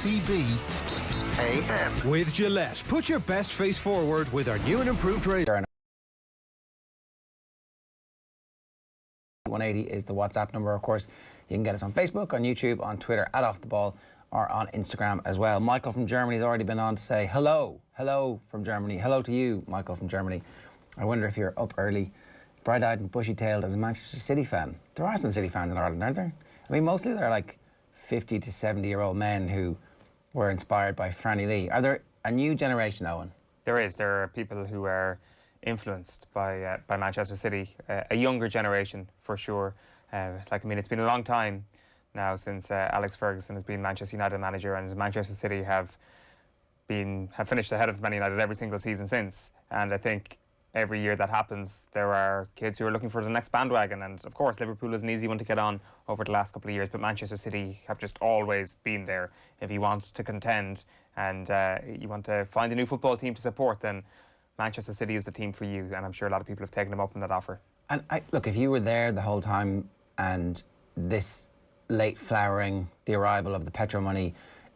OTB AM. With Gillette, put your best face forward with our new and improved razor. 180 is the WhatsApp number. Of course, you can get us on Facebook, on YouTube, on Twitter, at Off the Ball, or on Instagram as well. Michael from Germany has already been on to say hello. Hello from Germany. Hello to you, Michael from Germany. I wonder if you're up early, bright-eyed and bushy-tailed as a Manchester City fan. There are some City fans in Ireland, aren't there? I mean, mostly they're like 50 to 70-year-old men who were inspired by Franny Lee. Are there a new generation, Eoin? There is. There are people who are influenced by Manchester City, a younger generation for sure. It's been a long time now since Alex Ferguson has been Manchester United manager, and Manchester City have finished ahead of Man United every single season since. And I think every year that happens, there are kids who are looking for the next bandwagon. And of course, Liverpool is an easy one to get on over the last couple of years, but Manchester City have just always been there. If you want to contend and you want to find a new football team to support, then Manchester City is the team for you. And I'm sure a lot of people have taken them up on that offer. And look, if you were there the whole time and this late flowering, the arrival of the petro money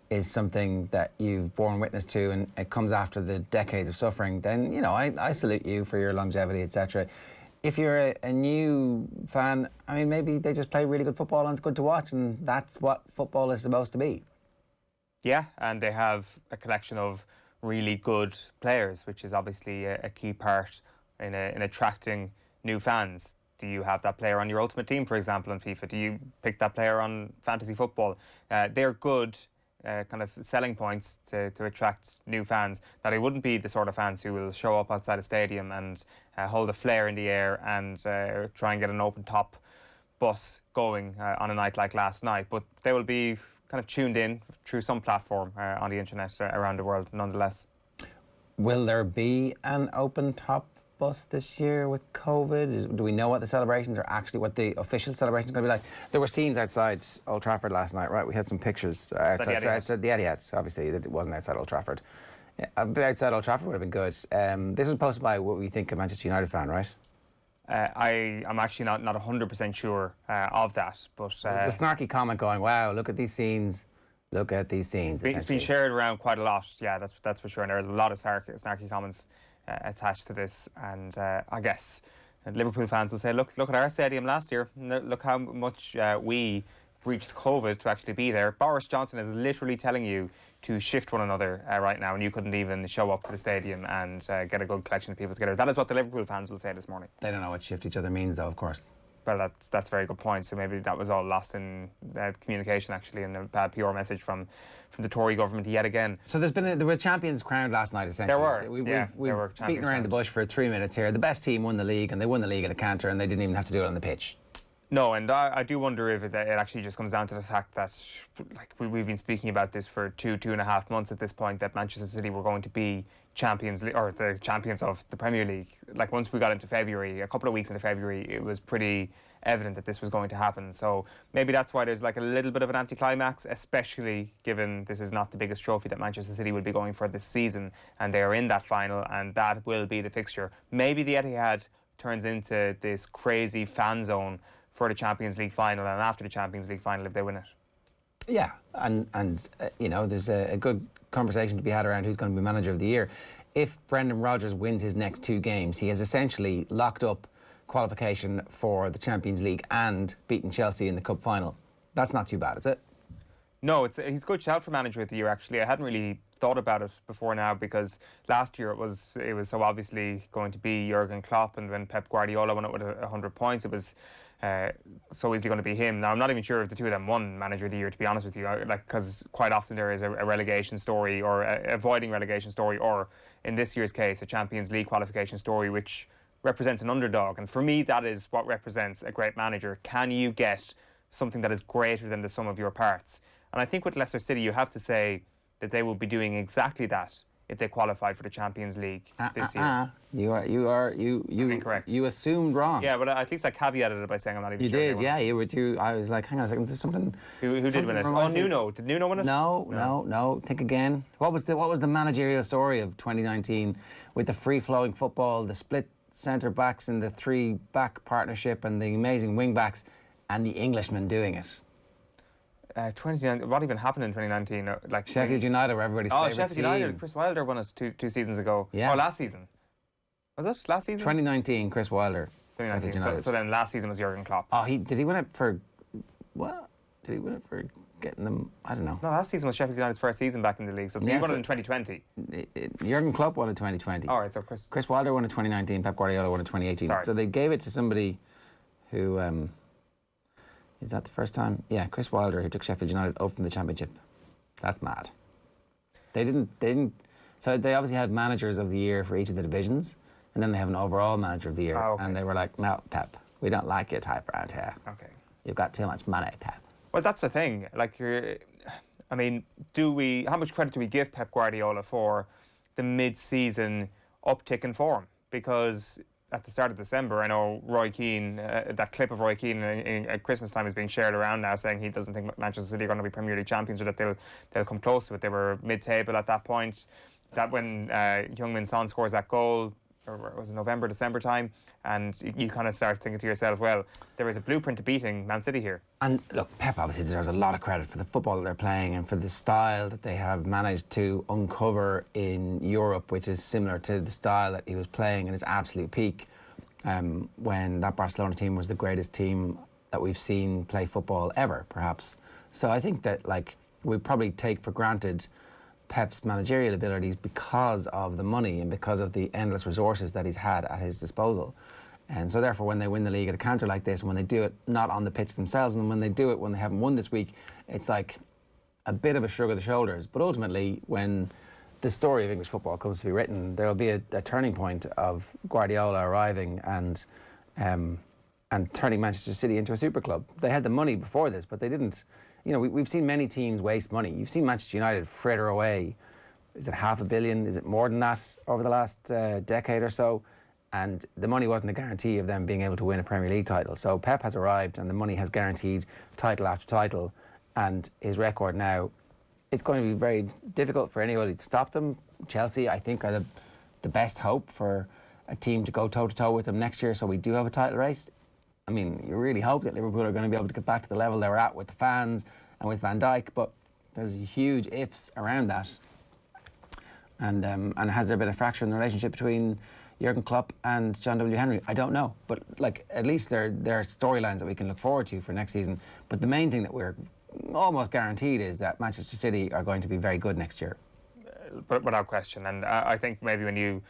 is something that you've borne witness to, and it comes after the decades of suffering, then, you know, I salute you for your longevity, etc. If you're a new fan, I mean, maybe they just play really good football and it's good to watch, and that's what football is supposed to be. Yeah, and they have a collection of really good players, which is obviously a key part in attracting new fans. Do you have that player on your ultimate team, for example, in FIFA? Do you pick that player on fantasy football? They're good kind of selling points to attract new fans. Now, they wouldn't be the sort of fans who will show up outside a stadium and hold a flare in the air and try and get an open top bus going on a night like last night, but they will be kind of tuned in through some platform on the internet around the world nonetheless. Will there be an open top bus this year with COVID? Do we know what the celebrations are actually, what the official celebrations are going to be like? There were scenes outside Old Trafford last night, right? We had some pictures outside the Etihad. Obviously, it wasn't outside Old Trafford. Yeah, outside Old Trafford would have been good. This was posted by what we think a Manchester United fan, right? I'm actually not 100% sure of that, but it's a snarky comment going, "Wow, look at these scenes. Look at these scenes." It's been shared around quite a lot. Yeah, that's for sure. And there's a lot of snarky comments attached to this, and I guess Liverpool fans will say, look at our stadium last year. Look how much we breached COVID to actually be there. Boris Johnson is literally telling you to shift one another right now, and you couldn't even show up to the stadium and get a good collection of people together. That is what the Liverpool fans will say this morning. They don't know what shift each other means, though, of course. Well, that's a very good point. So maybe that was all lost in communication, actually, and a bad PR message from the Tory government yet again. So there were champions crowned last night, essentially. There were. We've beaten around the bush for 3 minutes here. The best team won the league, and they won the league at a canter, and they didn't even have to do it on the pitch. No, and I do wonder if it actually just comes down to the fact that, like, we've been speaking about this for 2.5 months at this point, that Manchester City were going to be champions, or the champions of the Premier League. Like, once we got into February, a couple of weeks into February, it was pretty evident that this was going to happen. So maybe that's why there's like a little bit of an anticlimax, especially given this is not the biggest trophy that Manchester City will be going for this season, and they are in that final, and that will be the fixture. Maybe the Etihad turns into this crazy fan zone for the Champions League final, and after the Champions League final if they win it. Yeah, and you know, there's a good conversation to be had around who's going to be manager of the year. If Brendan Rodgers wins his next 2 games, he has essentially locked up qualification for the Champions League and beaten Chelsea in the cup final. That's not too bad, is it? No, he's a good shout for manager of the year, actually. I hadn't really thought about it before now, because last year it was so obviously going to be Jurgen Klopp, and when Pep Guardiola went up with 100 points, it was so easily going to be him. Now, I'm not even sure if the two of them won manager of the year, to be honest with you, because quite often there is a relegation story, or avoiding relegation story, or in this year's case, a Champions League qualification story, which represents an underdog. And for me, that is what represents a great manager. Can you get something that is greater than the sum of your parts? And I think with Leicester City, you have to say that they will be doing exactly that if they qualify for the Champions League this year. You incorrect. You assumed wrong. Yeah, but at least I caveated it by saying I'm not even sure. You did, yeah. You were. I was like, hang on a second, there's something. Who did win it? Oh, Nuno. Did Nuno win it? No. Think again. What was the managerial story of 2019 with the free-flowing football, the split centre backs and the 3-back partnership, and the amazing wing backs, and the Englishman doing it? 2019. What even happened in 2019? Like Sheffield United were everybody's favourite team. Sheffield United. Chris Wilder won it two seasons ago. Yeah. Or last season. Was it last season? 2019, Chris Wilder. 2019. So then last season was Jurgen Klopp. Oh, did he win it for what? Did he win it for getting them? I don't know. No, last season was Sheffield United's first season back in the league. So he won it in 2020. Jurgen Klopp won it 2020. All right, so Chris Wilder won it 2019. Pep Guardiola won it 2018. Sorry. So they gave it to somebody who. Is that the first time? Yeah, Chris Wilder, who took Sheffield United up from the Championship. That's mad. They didn't. So they obviously have managers of the year for each of the divisions, and then they have an overall manager of the year. Oh, okay. And they were like, no, Pep, we don't like your type around here. Okay. You've got too much money, Pep. Well, that's the thing. Like, I mean, how much credit do we give Pep Guardiola for the mid-season uptick in form? Because at the start of December, I know Roy Keane, that clip of Roy Keane at Christmas time is being shared around now, saying he doesn't think Manchester City are going to be Premier League champions, or that they'll come close to it. They were mid-table at that point. That when Heung-min Son scores that goal, or was it November, December time, and you kind of start thinking to yourself, well, there is a blueprint to beating Man City here. And look, Pep obviously deserves a lot of credit for the football that they're playing and for the style that they have managed to uncover in Europe, which is similar to the style that he was playing in his absolute peak when that Barcelona team was the greatest team that we've seen play football ever, perhaps. So I think that, like, we probably take for granted Pep's managerial abilities because of the money and because of the endless resources that he's had at his disposal. And so therefore, when they win the league at a counter like this, and when they do it not on the pitch themselves, and when they do it when they haven't won this week, it's like a bit of a shrug of the shoulders. But ultimately, when the story of English football comes to be written, there will be a turning point of Guardiola arriving and turning Manchester City into a super club. They had the money before this, but they didn't. You know, we've seen many teams waste money. You've seen Manchester United fritter away. Is it $500 million? Is it more than that over the last decade or so? And the money wasn't a guarantee of them being able to win a Premier League title. So Pep has arrived, and the money has guaranteed title after title. And his record now, it's going to be very difficult for anybody to stop them. Chelsea, I think, are the best hope for a team to go toe-to-toe with them next year, so we do have a title race. I mean, you really hope that Liverpool are going to be able to get back to the level they were at with the fans and with Van Dijk, but there's huge ifs around that. And has there been a fracture in the relationship between Jurgen Klopp and John W. Henry? I don't know, but like, at least there are storylines that we can look forward to for next season. But the main thing that we're almost guaranteed is that Manchester City are going to be very good next year. But without question. And I think maybe when you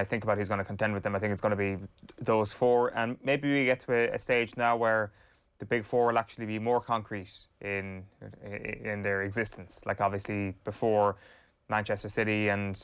think about who's going to contend with them, I think it's going to be those four. And maybe we get to a stage now where the big four will actually be more concrete in their existence. Like, obviously, before Manchester City and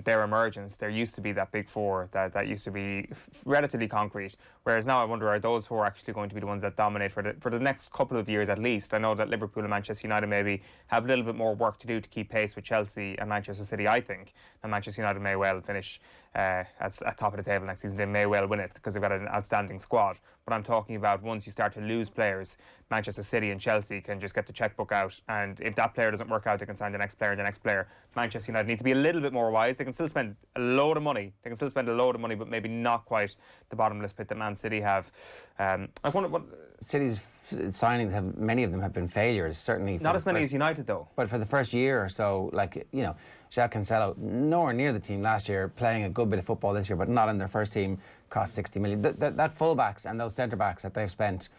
their emergence, there used to be that big four that used to be relatively concrete. Whereas now I wonder, are those four actually going to be the ones that dominate for the next couple of years at least? I know that Liverpool and Manchester United maybe have a little bit more work to do to keep pace with Chelsea and Manchester City, I think. And Manchester United may well finish at top of the table next season. They may well win it because they've got an outstanding squad. But I'm talking about once you start to lose players, Manchester City and Chelsea can just get the checkbook out, and if that player doesn't work out, they can sign the next player and the next player. Manchester United need to be a little bit more wise. They can still spend a load of money. But maybe not quite the bottomless pit that Man City have. I wonder what City's signings many of them have been failures. Certainly not as many as United, though. But for the first year or so, like, you know, João Cancelo, nowhere near the team last year, playing a good bit of football this year, but not in their first team, cost 60 million. That fullbacks and those centre backs that they've spent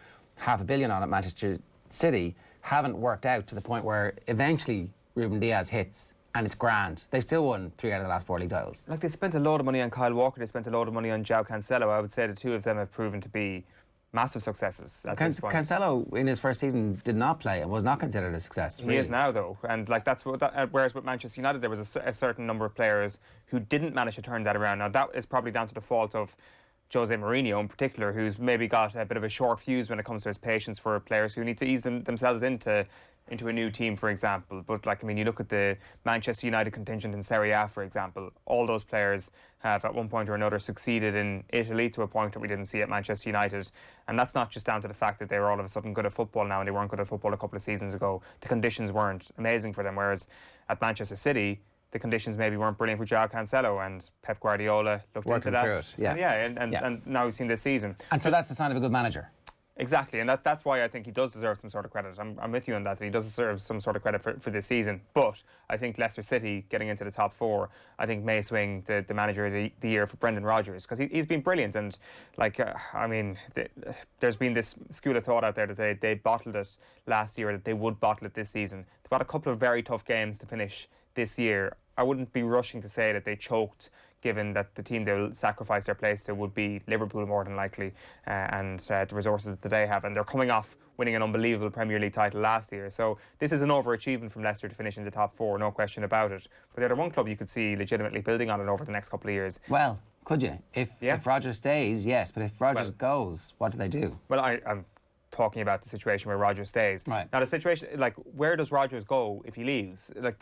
$500 million on at Manchester City haven't worked out to the point where eventually Ruben Diaz hits and it's grand. They still won 3 out of the last 4 league titles. Like, they spent a load of money on Kyle Walker, they spent a load of money on João Cancelo. I would say the two of them have proven to be massive successes at this point. Cancelo in his first season did not play and was not considered a success. He is now, though, and like that's what. Whereas with Manchester United, there was a certain number of players who didn't manage to turn that around. Now that is probably down to the fault of Jose Mourinho in particular, who's maybe got a bit of a short fuse when it comes to his patience for players who need to ease themselves into a new team, for example. But like, I mean, you look at the Manchester United contingent in Serie A, for example, all those players have at one point or another succeeded in Italy to a point that we didn't see at Manchester United. And that's not just down to the fact that they were all of a sudden good at football now and they weren't good at football a couple of seasons ago. The conditions weren't amazing for them, whereas at Manchester City, the conditions maybe weren't brilliant for João Cancelo, and Pep Guardiola looked into that. Through it, yeah. And now we've seen this season. And so that's the sign of a good manager. Exactly, and that's why I think he does deserve some sort of credit. I'm with you on that he does deserve some sort of credit for this season. But I think Leicester City getting into the top 4, I think may swing the manager of the year for Brendan Rodgers, because he's been brilliant. And like, I mean, there's been this school of thought out there that they bottled it last year, that they would bottle it this season. They've got a couple of very tough games to finish this year. I wouldn't be rushing to say that they choked, given that the team they'll sacrifice their place to would be Liverpool more than likely, and the resources that they have. And they're coming off winning an unbelievable Premier League title last year. So this is an overachievement from Leicester to finish in the top 4, no question about it. But they're the one club you could see legitimately building on it over the next couple of years. Well, could you? If Rodgers stays, yes. But if Rodgers goes, what do they do? Well, I'm talking about the situation where Rodgers stays. Right. Now, the situation, like, where does Rodgers go if he leaves? Like,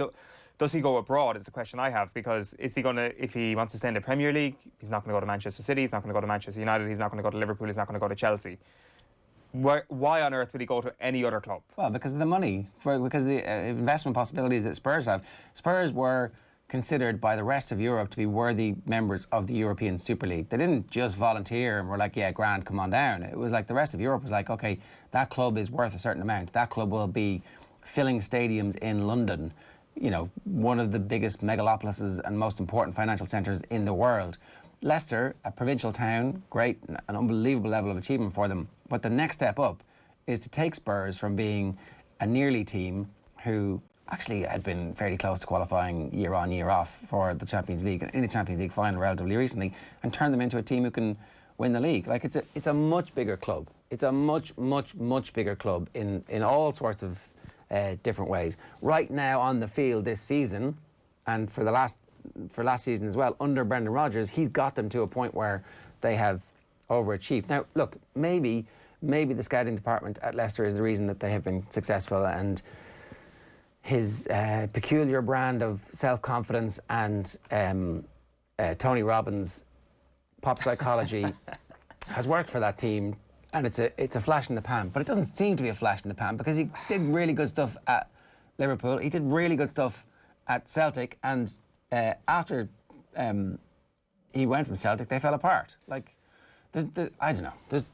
does he go abroad is the question I have, because is he going to, if he wants to stay in the Premier League, he's not going to go to Manchester City, he's not going to go to Manchester United, he's not going to go to Liverpool, he's not going to go to Chelsea. Why on earth would he go to any other club? Well, because of the money, because of the investment possibilities that Spurs have. Spurs were considered by the rest of Europe to be worthy members of the European Super League. They didn't just volunteer and were like, yeah, grand, come on down. It was like the rest of Europe was like, okay, that club is worth a certain amount. That club will be filling stadiums in London, you know, one of the biggest megalopolises and most important financial centres in the world. Leicester, a provincial town, great, an unbelievable level of achievement for them. But the next step up is to take Spurs from being a nearly team who actually had been fairly close to qualifying year on, year off for the Champions League, and in the Champions League final relatively recently, and turn them into a team who can win the league. Like, it's a much bigger club. It's a much bigger club in all sorts of different ways. Right now on the field this season, and for last season as well, under Brendan Rodgers, he's got them to a point where they have overachieved. Now, look, maybe the scouting department at Leicester is the reason that they have been successful, and his peculiar brand of self-confidence and Tony Robbins' pop psychology has worked for that team. And it's a flash in the pan, but it doesn't seem to be a flash in the pan, because he did really good stuff at Liverpool. He did really good stuff at Celtic, and after he went from Celtic, they fell apart. Like, I don't know. There's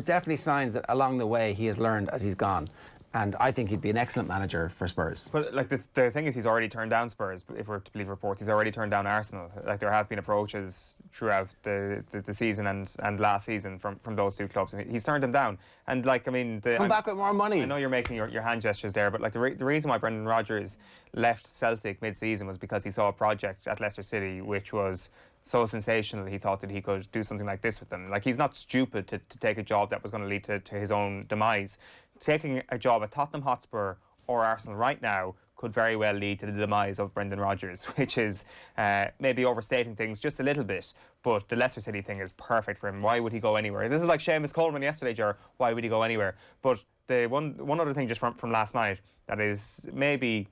definitely signs that along the way he has learned as he's gone. And I think he'd be an excellent manager for Spurs. But like the thing is, he's already turned down Spurs. If we're to believe reports, he's already turned down Arsenal. Like, there have been approaches throughout the season and last season from those two clubs, and he's turned them down. And like, I mean, come back with more money. I know you're making your hand gestures there, but like the reason why Brendan Rodgers left Celtic mid-season was because he saw a project at Leicester City which was so sensational he thought that he could do something like this with them. Like, he's not stupid to take a job that was going to lead to his own demise. Taking a job at Tottenham Hotspur or Arsenal right now could very well lead to the demise of Brendan Rodgers, which is maybe overstating things just a little bit. But the Leicester City thing is perfect for him. Why would he go anywhere? This is like Seamus Coleman yesterday, Ger. Why would he go anywhere? But the one other thing just from last night that is maybe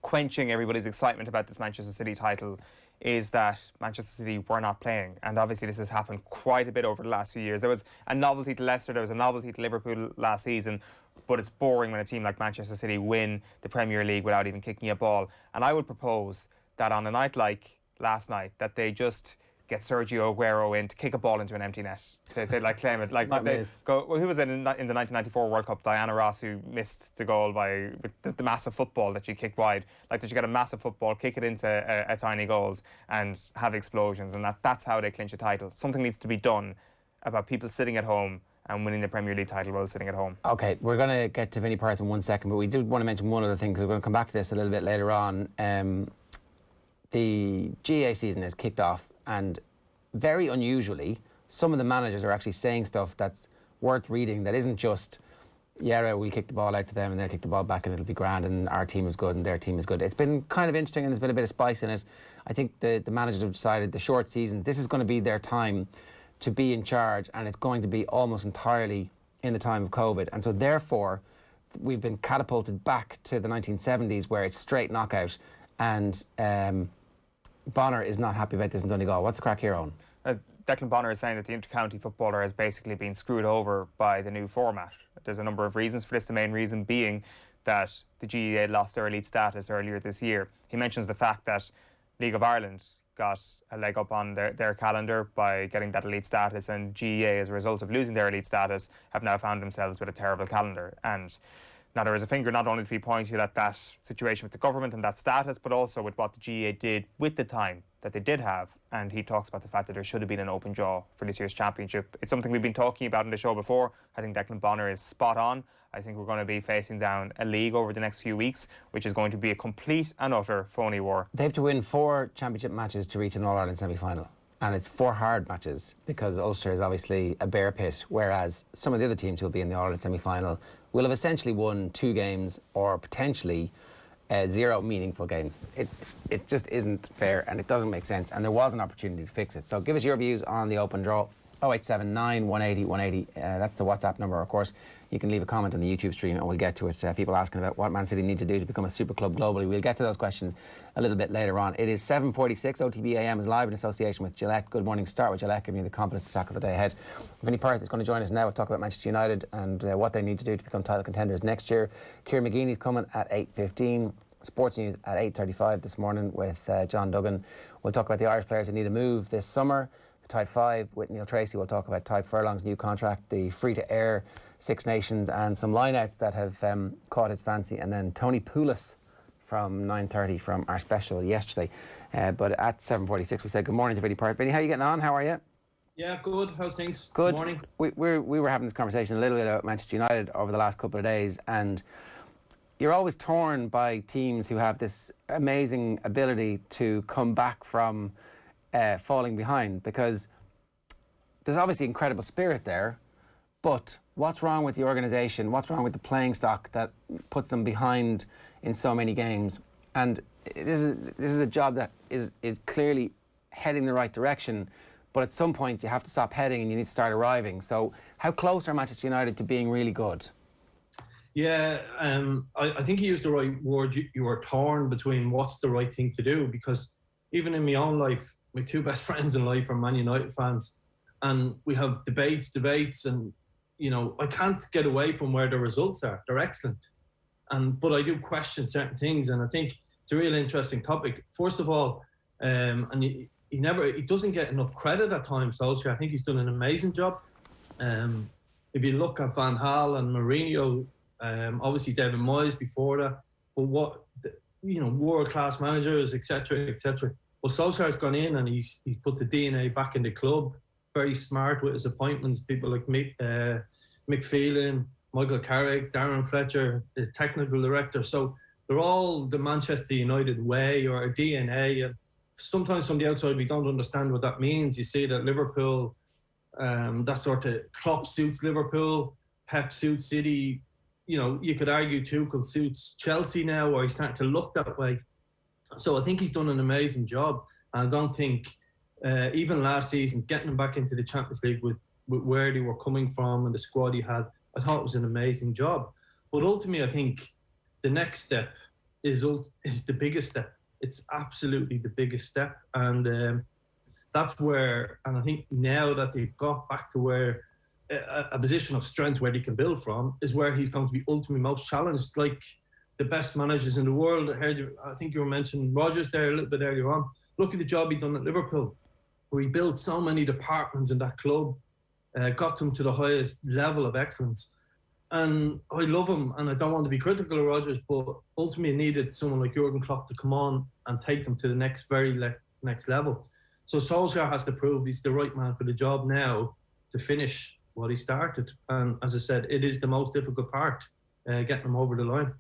quenching everybody's excitement about this Manchester City title is that Manchester City were not playing. And obviously this has happened quite a bit over the last few years. There was a novelty to Leicester, there was a novelty to Liverpool last season, but it's boring when a team like Manchester City win the Premier League without even kicking a ball. And I would propose that on a night like last night, that they just get Sergio Aguero in to kick a ball into an empty net. They like claim it. Like, they go, well, who was it in the 1994 World Cup? Diana Ross, who missed the goal by the massive football that she kicked wide. Like, that you get a massive football, kick it into a tiny goals and have explosions, and that's how they clinch a title. Something needs to be done about people sitting at home and winning the Premier League title while sitting at home. OK, we're going to get to Vinny Perth in 1 second, but we did want to mention one other thing, because we're going to come back to this a little bit later on. The GA season has kicked off, and very unusually, some of the managers are actually saying stuff that's worth reading, that isn't just, yeah, we'll kick the ball out to them and they'll kick the ball back and it'll be grand and our team is good and their team is good. It's been kind of interesting, and there's been a bit of spice in it. I think the managers have decided the short seasons, this is going to be their time to be in charge, and it's going to be almost entirely in the time of COVID. And so therefore, we've been catapulted back to the 1970s, where it's straight knockout, and Bonner is not happy about this in Donegal. What's the crack here, Eoin? Declan Bonner is saying that the inter-county footballer has basically been screwed over by the new format. There's a number of reasons for this, the main reason being that the GEA lost their elite status earlier this year. He mentions the fact that League of Ireland got a leg up on their calendar by getting that elite status, and GEA, as a result of losing their elite status, have now found themselves with a terrible calendar. And now there is a finger not only to be pointed at that situation with the government and that status, but also with what the GEA did with the time that they did have. And he talks about the fact that there should have been an open jaw for this year's championship. It's something we've been talking about in the show before. I think Declan Bonner is spot on. I think we're going to be facing down a league over the next few weeks, which is going to be a complete and utter phony war. They have to win 4 championship matches to reach an All-Ireland semi-final. And it's 4 hard matches, because Ulster is obviously a bear pit, whereas some of the other teams who will be in the All-Ireland semi-final will have essentially won 2 games or potentially 0 meaningful games. It just isn't fair, and it doesn't make sense, and there was an opportunity to fix it. So give us your views on the open draw. 0879 180 180. That's the WhatsApp number, of course. You can leave a comment on the YouTube stream and we'll get to it. People asking about what Man City need to do to become a super club globally. We'll get to those questions a little bit later on. It is 7:46. OTB AM is live in association with Gillette. Good morning. Start with Gillette, giving you the confidence to tackle the day ahead. Vinny Perth is going to join us now to talk about Manchester United and what they need to do to become title contenders next year. Kieran McGeeney is coming at 8:15. Sports News at 8:35 this morning with John Duggan. We'll talk about the Irish players who need a move this summer. Type 5 with Neil Treacy. We'll talk about Type Furlong's new contract, the free-to-air Six Nations, and some line-outs that have caught his fancy. And then Tony Poulos from 9:30 from our special yesterday. But at 7:46, we said good morning to Vinny Perth. Vinny, how are you getting on? How are you? Yeah, good. How's things? Good. Good morning. We were having this conversation a little bit about Manchester United over the last couple of days, and you're always torn by teams who have this amazing ability to come back from falling behind, because there's obviously incredible spirit there, but what's wrong with the organisation? What's wrong with the playing stock that puts them behind in so many games? And this is a job that is clearly heading the right direction, but at some point you have to stop heading and you need to start arriving. So how close are Manchester United to being really good? Yeah, I think you used the right word. You were torn between what's the right thing to do, because even in my own life, my 2 best friends in life are Man United fans, and we have debates, and I can't get away from where the results are. They're excellent, but I do question certain things, and I think it's a real interesting topic. First of all, and he doesn't get enough credit at times. Solskjaer, I think he's done an amazing job. If you look at Van Gaal and Mourinho, obviously David Moyes before that, but world-class managers, etc., etc. Well, Solskjaer's gone in and he's put the DNA back in the club. Very smart with his appointments. People like Mick Phelan, Michael Carrick, Darren Fletcher, his technical director. So they're all the Manchester United way or a DNA. And sometimes from the outside we don't understand what that means. You see that Liverpool, that sort of Klopp suits Liverpool, Pep suits City. You could argue Tuchel suits Chelsea now, or he's starting to look that way. So I think he's done an amazing job. And I don't think, even last season, getting them back into the Champions League with where they were coming from and the squad he had, I thought it was an amazing job. But ultimately, I think the next step is the biggest step. It's absolutely the biggest step. And that's where, and I think now that they've got back to where a position of strength where they can build from, is where he's going to be ultimately most challenged. Like the best managers in the world. I think you were mentioning Rodgers there a little bit earlier on. Look at the job he done at Liverpool, where he built so many departments in that club, got them to the highest level of excellence. And I love him, and I don't want to be critical of Rodgers, but ultimately needed someone like Jurgen Klopp to come on and take them to the next next level. So Solskjaer has to prove he's the right man for the job now to finish what he started. And as I said, it is the most difficult part, getting them over the line.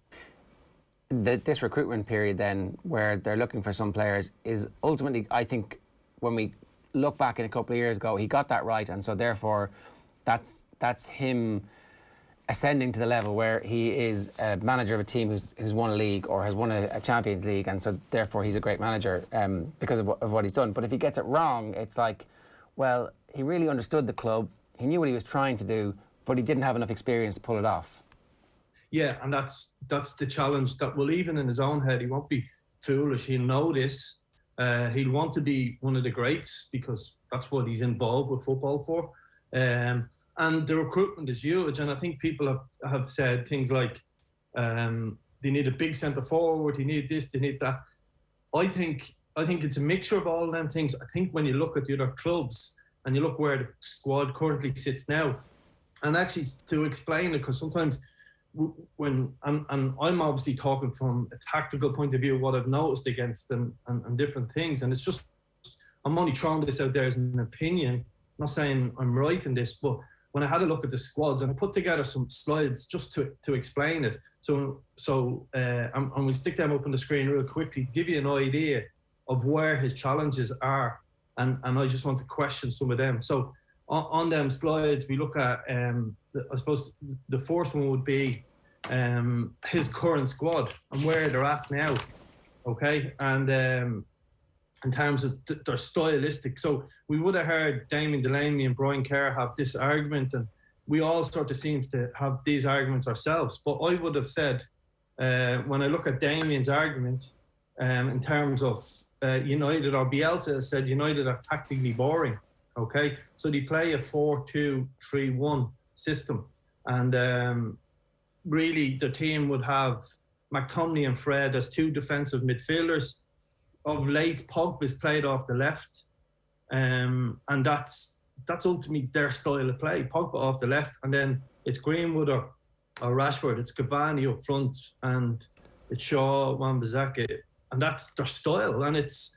This recruitment period then, where they're looking for some players, is ultimately, I think, when we look back in a couple of years ago, he got that right, and so therefore that's him ascending to the level where he is a manager of a team who's won a league or has won a Champions League, and so therefore he's a great manager because of what he's done. But if he gets it wrong, it's like, well, he really understood the club, he knew what he was trying to do, but he didn't have enough experience to pull it off. Yeah, and that's the challenge that, well, even in his own head, he won't be foolish. He'll know this. He'll want to be one of the greats because that's what he's involved with football for. And the recruitment is huge. And I think people have said things like they need a big centre forward, they need this, they need that. I think I think it's a mixture of all of them things. I think when you look at the other clubs and you look where the squad currently sits now, and actually to explain it, because sometimes when and I'm obviously talking from a tactical point of view, what I've noticed against them and different things, and it's just, I'm only throwing this out there as an opinion. I'm not saying I'm right in this, but when I had a look at the squads and I put together some slides just to explain it, so and we'll stick them up on the screen real quickly to give you an idea of where his challenges are, and I just want to question some of them. So on them slides, we look at, I suppose the first one would be his current squad and where they're at now, okay? And in terms of their stylistic. So we would have heard Damien Delaney and Brian Kerr have this argument, and we all sort of seem to have these arguments ourselves. But I would have said, when I look at Damien's argument, in terms of United, or Bielsa has said United are tactically boring, okay? So they play a 4-2-3-1 system. And really the team would have McTominay and Fred as two defensive midfielders. Of late, Pogba's played off the left. And that's ultimately their style of play. Pogba off the left, and then it's Greenwood or Rashford, it's Cavani up front, and it's Shaw, Wan-Bissaka, and that's their style. And it's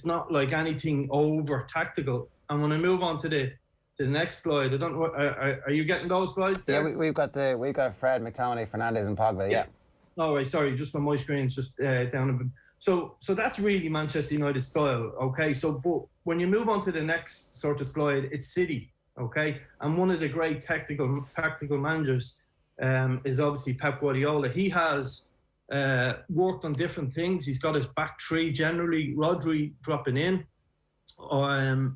not like anything over tactical. And when I move on to the next slide, I don't know, are you getting those slides there? Yeah, we've got Fred, McTominay, Fernandes, and Pogba. Yeah. Oh, right, sorry, just on my screen, it's just down a bit. So that's really Manchester United style, okay? So, but when you move on to the next sort of slide, it's City, okay? And one of the great tactical managers is obviously Pep Guardiola. He has worked on different things. He's got his back three, generally Rodri dropping in,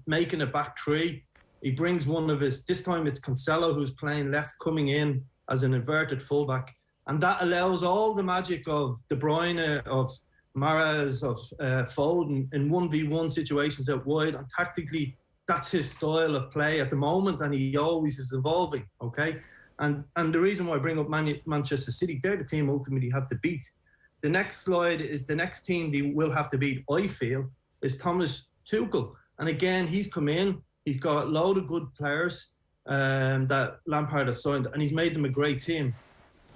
making a back three. He brings one of his, this time it's Cancelo who's playing left, coming in as an inverted fullback. And that allows all the magic of De Bruyne, of Mahrez, of Foden in 1v1 situations out wide, and tactically that's his style of play at the moment, and he always is evolving, okay? And the reason why I bring up Manchester City, they're the team ultimately have to beat. The next slide is the next team they will have to beat, I feel, is Thomas Tuchel. And again, he's come in, he's got a load of good players that Lampard has signed, and he's made them a great team.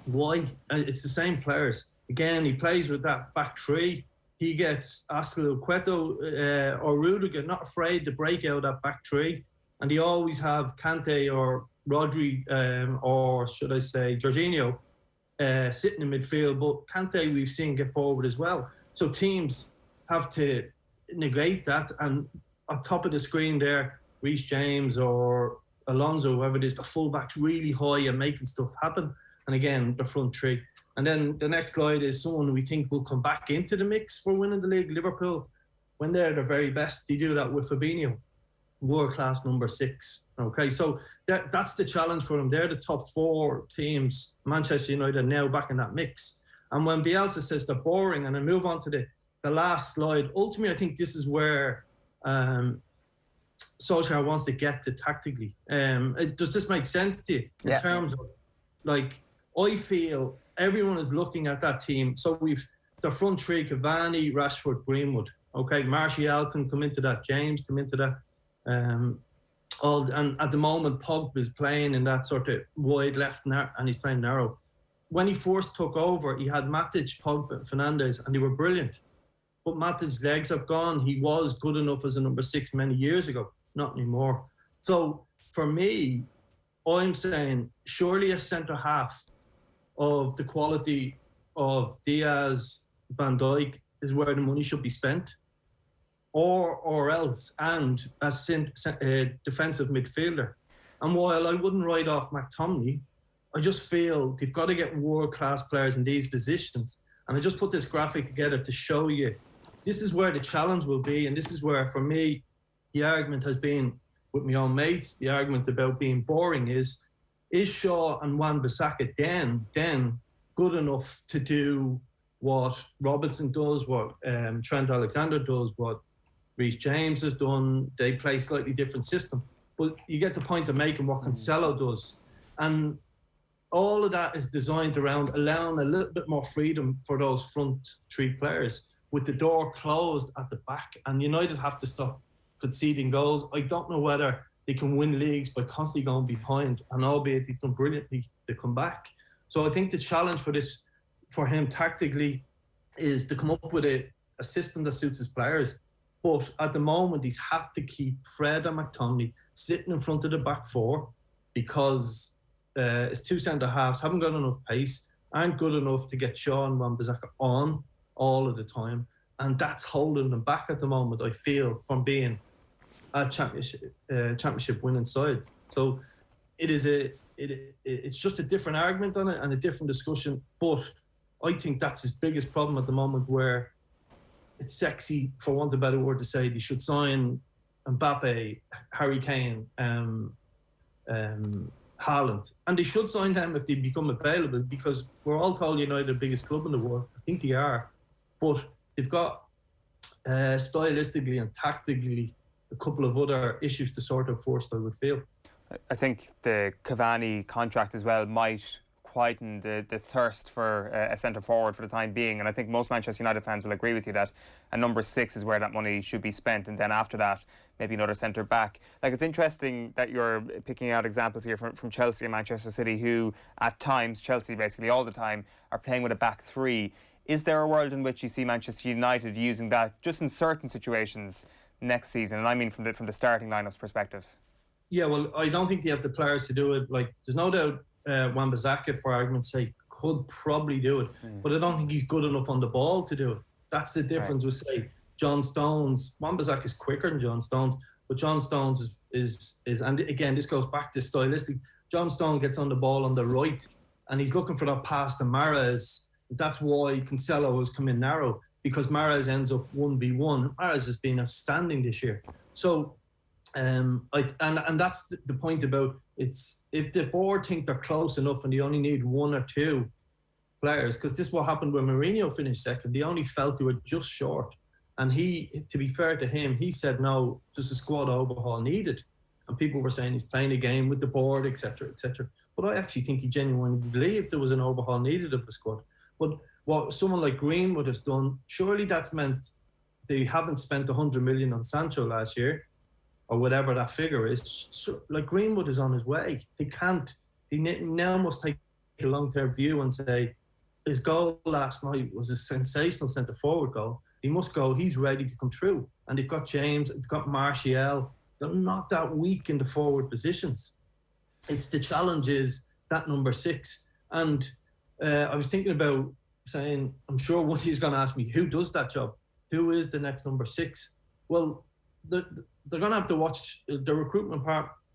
Why? It's the same players. Again, he plays with that back three. He gets Azpilicueta or Rudiger not afraid to break out that back three. And he always have Kante or Rodri or should I say Jorginho sitting in midfield. But Kante we've seen get forward as well. So teams have to negate that. And on top of the screen there, Reece James or Alonso, whoever it is, the fullbacks really high and making stuff happen. And again, the front three. And then the next slide is someone we think will come back into the mix for winning the league, Liverpool. When they're their very best, they do that with Fabinho, world-class number 6. Okay, so that's the challenge for them. They're the top 4 teams, Manchester United, now back in that mix. And when Bielsa says they're boring, and I move on to the last slide, ultimately I think this is where Solskjaer wants to get to tactically. Does this make sense to you? In terms of, like, I feel everyone is looking at that team. So we've the front three, Cavani, Rashford, Greenwood. Okay, Martial can come into that, James come into that. And at the moment, Pogba is playing in that sort of wide left, and he's playing narrow. When he first took over, he had Matic, Pogba, and Fernandes, and they were brilliant. But Matic's legs have gone. He was good enough as a number 6 many years ago, not anymore. So for me, I'm saying surely a centre half of the quality of Diaz, Van Dijk is where the money should be spent, or else, and as a defensive midfielder. And while I wouldn't write off McTominay, I just feel they've got to get world-class players in these positions. And I just put this graphic together to show you this is where the challenge will be, and this is where, for me, the argument has been with my own mates, the argument about being boring is Shaw and Wan-Bissaka then good enough to do what Robertson does, what Trent Alexander does, what Reece James has done? They play a slightly different system. But you get the point of making what Cancelo does. And all of that is designed around allowing a little bit more freedom for those front 3 players. with the door closed at the back, and United have to stop conceding goals. I don't know whether they can win leagues by constantly going behind, and albeit they've done brilliantly to come back. So I think the challenge for him tactically is to come up with a system that suits his players. But at the moment, he's had to keep Fred and McTominay sitting in front of the back four because his two centre-halves haven't got enough pace, aren't good enough to get Sheahan and Wan-Bissaka on all of the time. And that's holding them back at the moment, I feel, from being a championship winning side. So it's just a different argument on it and a different discussion. But I think that's his biggest problem at the moment, where it's sexy, for want of a better word to say, they should sign Mbappe, Harry Kane, Haaland. And they should sign them if they become available, because we're all told United are the biggest club in the world. I think they are. But they've got stylistically and tactically a couple of other issues to sort out first, I would feel. I think the Cavani contract as well might quieten the thirst for a centre forward for the time being, and I think most Manchester United fans will agree with you that a number 6 is where that money should be spent, and then after that maybe another centre back. Like, it's interesting that you're picking out examples here from Chelsea and Manchester City, who at times, Chelsea basically all the time, are playing with a back three. Is there a world in which you see Manchester United using that just in certain situations next season? And I mean from the starting lineup's perspective. Yeah, well, I don't think they have the players to do it. Like, there's no doubt Wan-Bissaka, for argument's sake, could probably do it, but I don't think he's good enough on the ball to do it. That's the difference with, say, John Stones. Wan-Bissaka is quicker than John Stones, but John Stones is and again, this goes back to stylistic. John Stones gets on the ball on the right, and he's looking for that pass to Mahrez. That's why Cancelo has come in narrow, because Mahrez ends up 1v1. Mahrez has been outstanding this year. So, and that's the point about it's, if the board think they're close enough and they only need one or two players, because this is what happened when Mourinho finished second. They only felt they were just short. And he, to be fair to him, he said, no, there's a squad overhaul needed. And people were saying he's playing a game with the board, etc., etc. But I actually think he genuinely believed there was an overhaul needed of the squad. But what someone like Greenwood has done, surely that's meant they haven't spent 100 million on Sancho last year, or whatever that figure is. So, like, Greenwood is on his way. They now must take a long-term view and say, his goal last night was a sensational centre-forward goal. He must go, he's ready to come through. And they've got James, they've got Martial. They're not that weak in the forward positions. It's the challenge is that number 6. And I was thinking about saying, I'm sure one of you's going to ask me, who does that job? Who is the next number 6? Well, they're going to have to watch the recruitment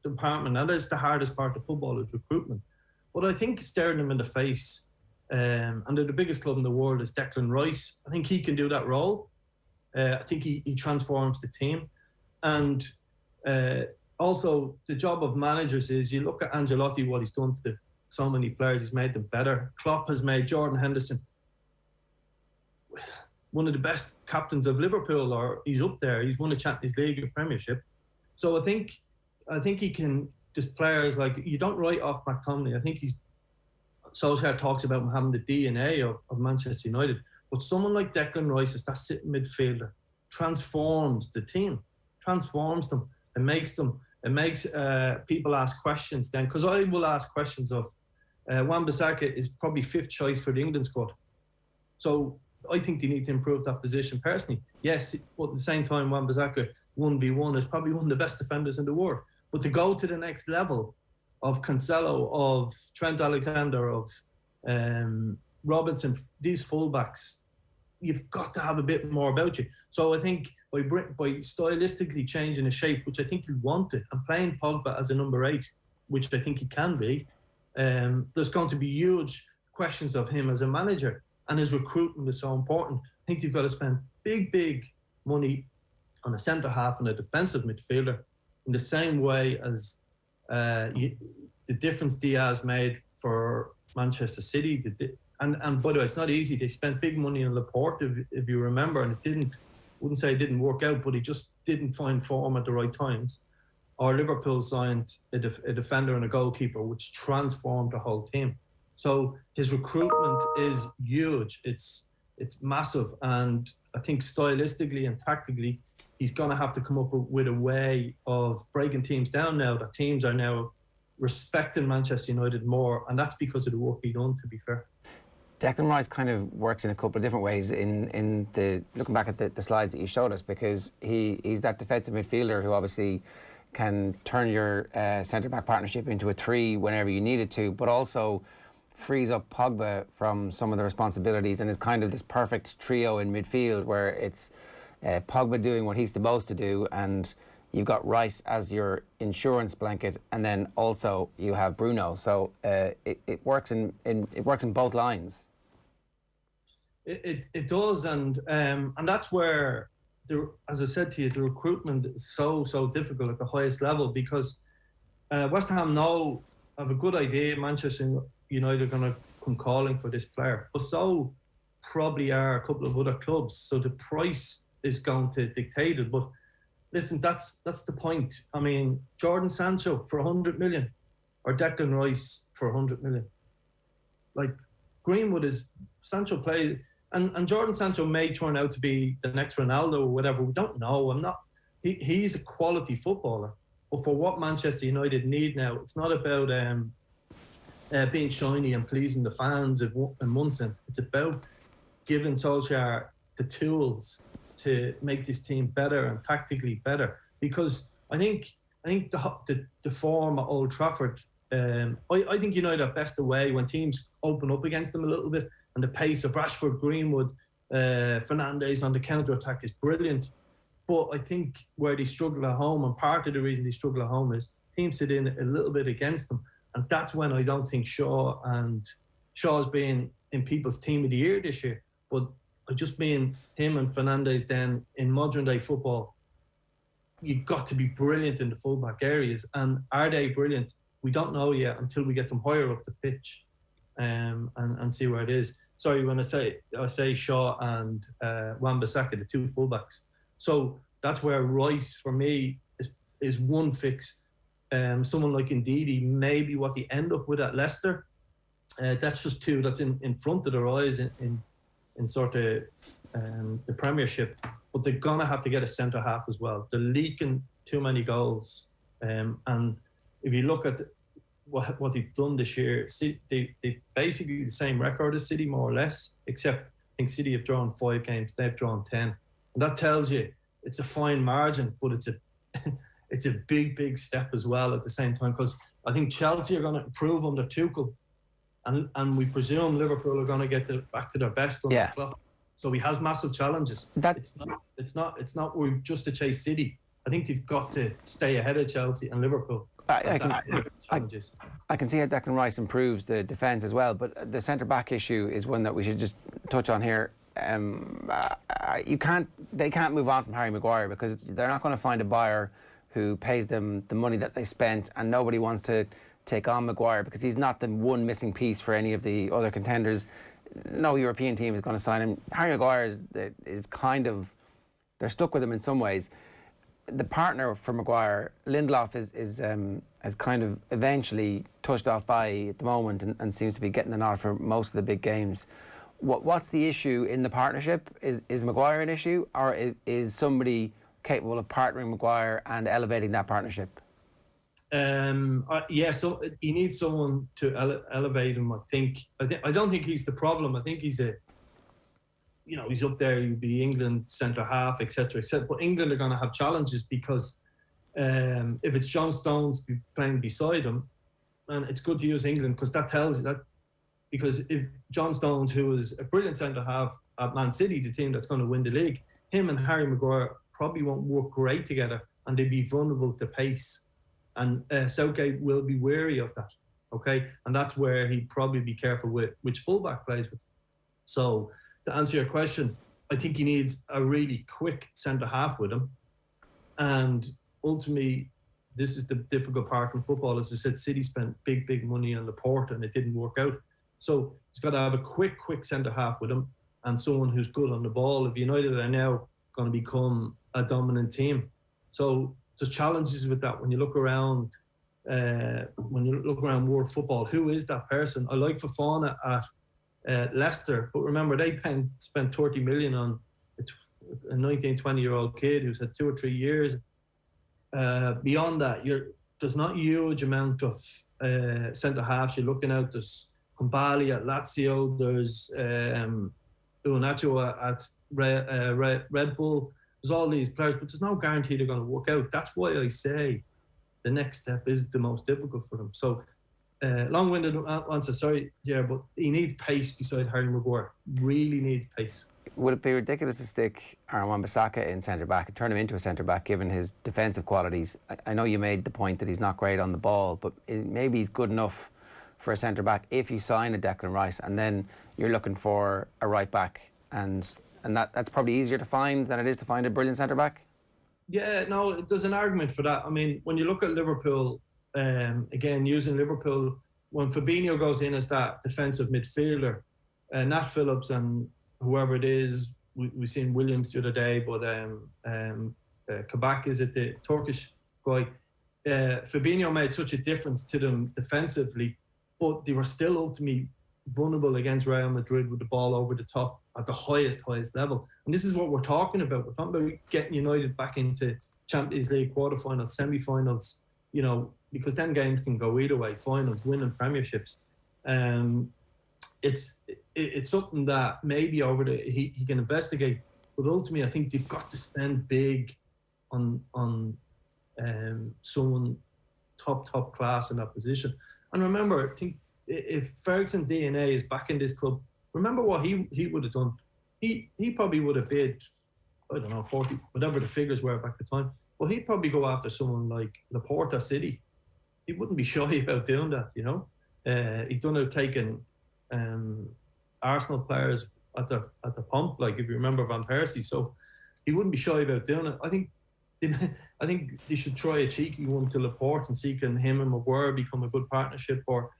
department. That is the hardest part of football, is recruitment. But I think staring them in the face, and they're the biggest club in the world, is Declan Rice. I think he can do that role. I think he transforms the team. And also, the job of managers is, you look at Ancelotti, what he's done to so many players, he's made them better. Klopp has made Jordan Henderson one of the best captains of Liverpool, or he's up there. He's won a Champions League, a Premiership. So I think he can, just players like, you don't write off McTominay. I think Solskjaer talks about him having the DNA of Manchester United. But someone like Declan Rice, is that sitting midfielder, transforms the team, transforms them. It makes people ask questions then. Because I will ask questions of, Wan-Bissaka is probably 5th choice for the England squad. So I think they need to improve that position personally. Yes, but at the same time, Wan-Bissaka 1v1 is probably one of the best defenders in the world. But to go to the next level of Cancelo, of Trent Alexander, of Robinson, these fullbacks, you've got to have a bit more about you. So I think by stylistically changing the shape, which I think you wanted, and playing Pogba as a number 8, which I think he can be, there's going to be huge questions of him as a manager. And his recruitment is so important. I think you've got to spend big money on a centre-half and a defensive midfielder, in the same way as the difference Diaz made for Manchester City. And by the way, it's not easy. They spent big money on Laporte, if you remember, and wouldn't say it didn't work out, but he just didn't find form at the right times. Or Liverpool signed a defender and a goalkeeper, which transformed the whole team. So his recruitment is huge. It's It's massive, and I think stylistically and tactically, he's going to have to come up with a way of breaking teams down now, that teams are now respecting Manchester United more, and that's because of the work he's done, to be fair. Declan Rice kind of works in a couple of different ways in the looking back at the slides that you showed us, because he's that defensive midfielder who obviously can turn your centre-back partnership into a 3 whenever you need it to, but also frees up Pogba from some of the responsibilities and is kind of this perfect trio in midfield where it's Pogba doing what he's supposed to do, and you've got Rice as your insurance blanket, and then also you have Bruno. So it works it works in both lines. It does, and that's where, as I said to you, the recruitment is so difficult at the highest level, because West Ham now have a good idea Manchester United are going to come calling for this player, but so probably are a couple of other clubs. So the price is going to dictate it. But listen, that's the point. I mean, Jordan Sancho for 100 million or Declan Rice for 100 million. Like, Greenwood is Sancho play, and Jordan Sancho may turn out to be the next Ronaldo or whatever. We don't know. He's a quality footballer. But for what Manchester United need now, it's not about being shiny and pleasing the fans in one sense. It's about giving Solskjaer the tools to make this team better and tactically better. Because I think the form at Old Trafford, I think United are best away when teams open up against them a little bit, and the pace of Rashford, Greenwood, Fernandes on the counter-attack is brilliant. But I think where they struggle at home, and part of the reason they struggle at home, is teams sit in a little bit against them. And that's when I don't think Shaw's been in people's team of the year this year. But just being him and Fernandes then in modern day football, you've got to be brilliant in the fullback areas. And are they brilliant? We don't know yet until we get them higher up the pitch and see where it is. Sorry, when I say Shaw and Wan-Bissaka, the two fullbacks. So that's where Rice, for me, is one fix. Someone like Ndidi, maybe what they end up with at Leicester. That's just two that's in front of their eyes in sort of the Premiership. But they're going to have to get a centre-half as well. They're leaking too many goals. And if you look at what they've done this year, they've basically the same record as City, more or less, except I think City have drawn 5 games, they've drawn 10. And that tells you it's a fine margin, but it's a big step as well at the same time, because I think Chelsea are going to improve under Tuchel, and we presume Liverpool are going to get back to their best under the club. So he has massive challenges. It's not we're just to chase City. I think they've got to stay ahead of Chelsea and Liverpool. I can see how Declan Rice improves the defence as well, but the centre-back issue is one that we should just touch on here. They can't move on from Harry Maguire, because they're not going to find a buyer who pays them the money that they spent, and nobody wants to take on Maguire because he's not the one missing piece for any of the other contenders. No European team is going to sign him. Harry Maguire is kind of, they're stuck with him in some ways. The partner for Maguire, Lindelof, is kind of eventually touched off by at the moment and seems to be getting the nod for most of the big games. What's the issue in the partnership? Is Maguire an issue, or is somebody capable of partnering Maguire and elevating that partnership? So he needs someone to elevate him. I don't think he's the problem. I think he's he's up there. He'd be England centre half, etc. But England are going to have challenges because if it's John Stones playing beside him, and it's good to use England because that tells you that. Because if John Stones, who is a brilliant centre half at Man City, the team that's going to win the league, him and Harry Maguire probably won't work great together, and they'd be vulnerable to pace. And Southgate will be wary of that, okay? And that's where he'd probably be careful with which fullback plays with. So to answer your question, I think he needs a really quick centre-half with him. And ultimately, this is the difficult part in football. As I said, City spent big money on Laporte and it didn't work out. So he's got to have a quick centre-half with him and someone who's good on the ball. If United are now going to become a dominant team. So there's challenges with that when you look around world football. Who is that person? I like Fofana Leicester. But remember, they spent 30 million on a 19, 20-year-old kid who's had 2 or 3 years. Beyond that, there's not a huge amount of centre halves you're looking at. There's Kumbali at Lazio. There's Iheanacho at Red Bull. There's all these players, but there's no guarantee they're going to work out. That's why I say the next step is the most difficult for them. So, long-winded answer, sorry, Ger, but he needs pace beside Harry Maguire. Really needs pace. Would it be ridiculous to stick Aaron Wan-Bissaka in centre-back and turn him into a centre-back given his defensive qualities? I know you made the point that he's not great on the ball, but maybe he's good enough for a centre-back if you sign a Declan Rice and then you're looking for a right-back, and that's probably easier to find than it is to find a brilliant centre-back? Yeah, no, there's an argument for that. I mean, when you look at Liverpool, again, using Liverpool, when Fabinho goes in as that defensive midfielder, Nat Phillips and whoever it is, we've seen Williams the other day, but Kabak, is it the Turkish guy? Fabinho made such a difference to them defensively, but they were still ultimately vulnerable against Real Madrid with the ball over the top at the highest level. And this is what we're talking about. We're talking about getting United back into Champions League quarterfinals, semi-finals, you know, because then games can go either way, finals, winning premierships. It's something that maybe he can investigate, but ultimately I think they've got to spend big on someone top class in that position. And remember, I think if Ferguson DNA is back in this club, remember what he would have done. He probably would have bid, I don't know, 40, whatever the figures were back at the time. But he'd probably go after someone like Laporta City. He wouldn't be shy about doing that, you know. He'd done it taking Arsenal players at the pump, like if you remember Van Persie. So he wouldn't be shy about doing it. I think they should try a cheeky one to Laporte and see can him and Maguire become a good partnership, or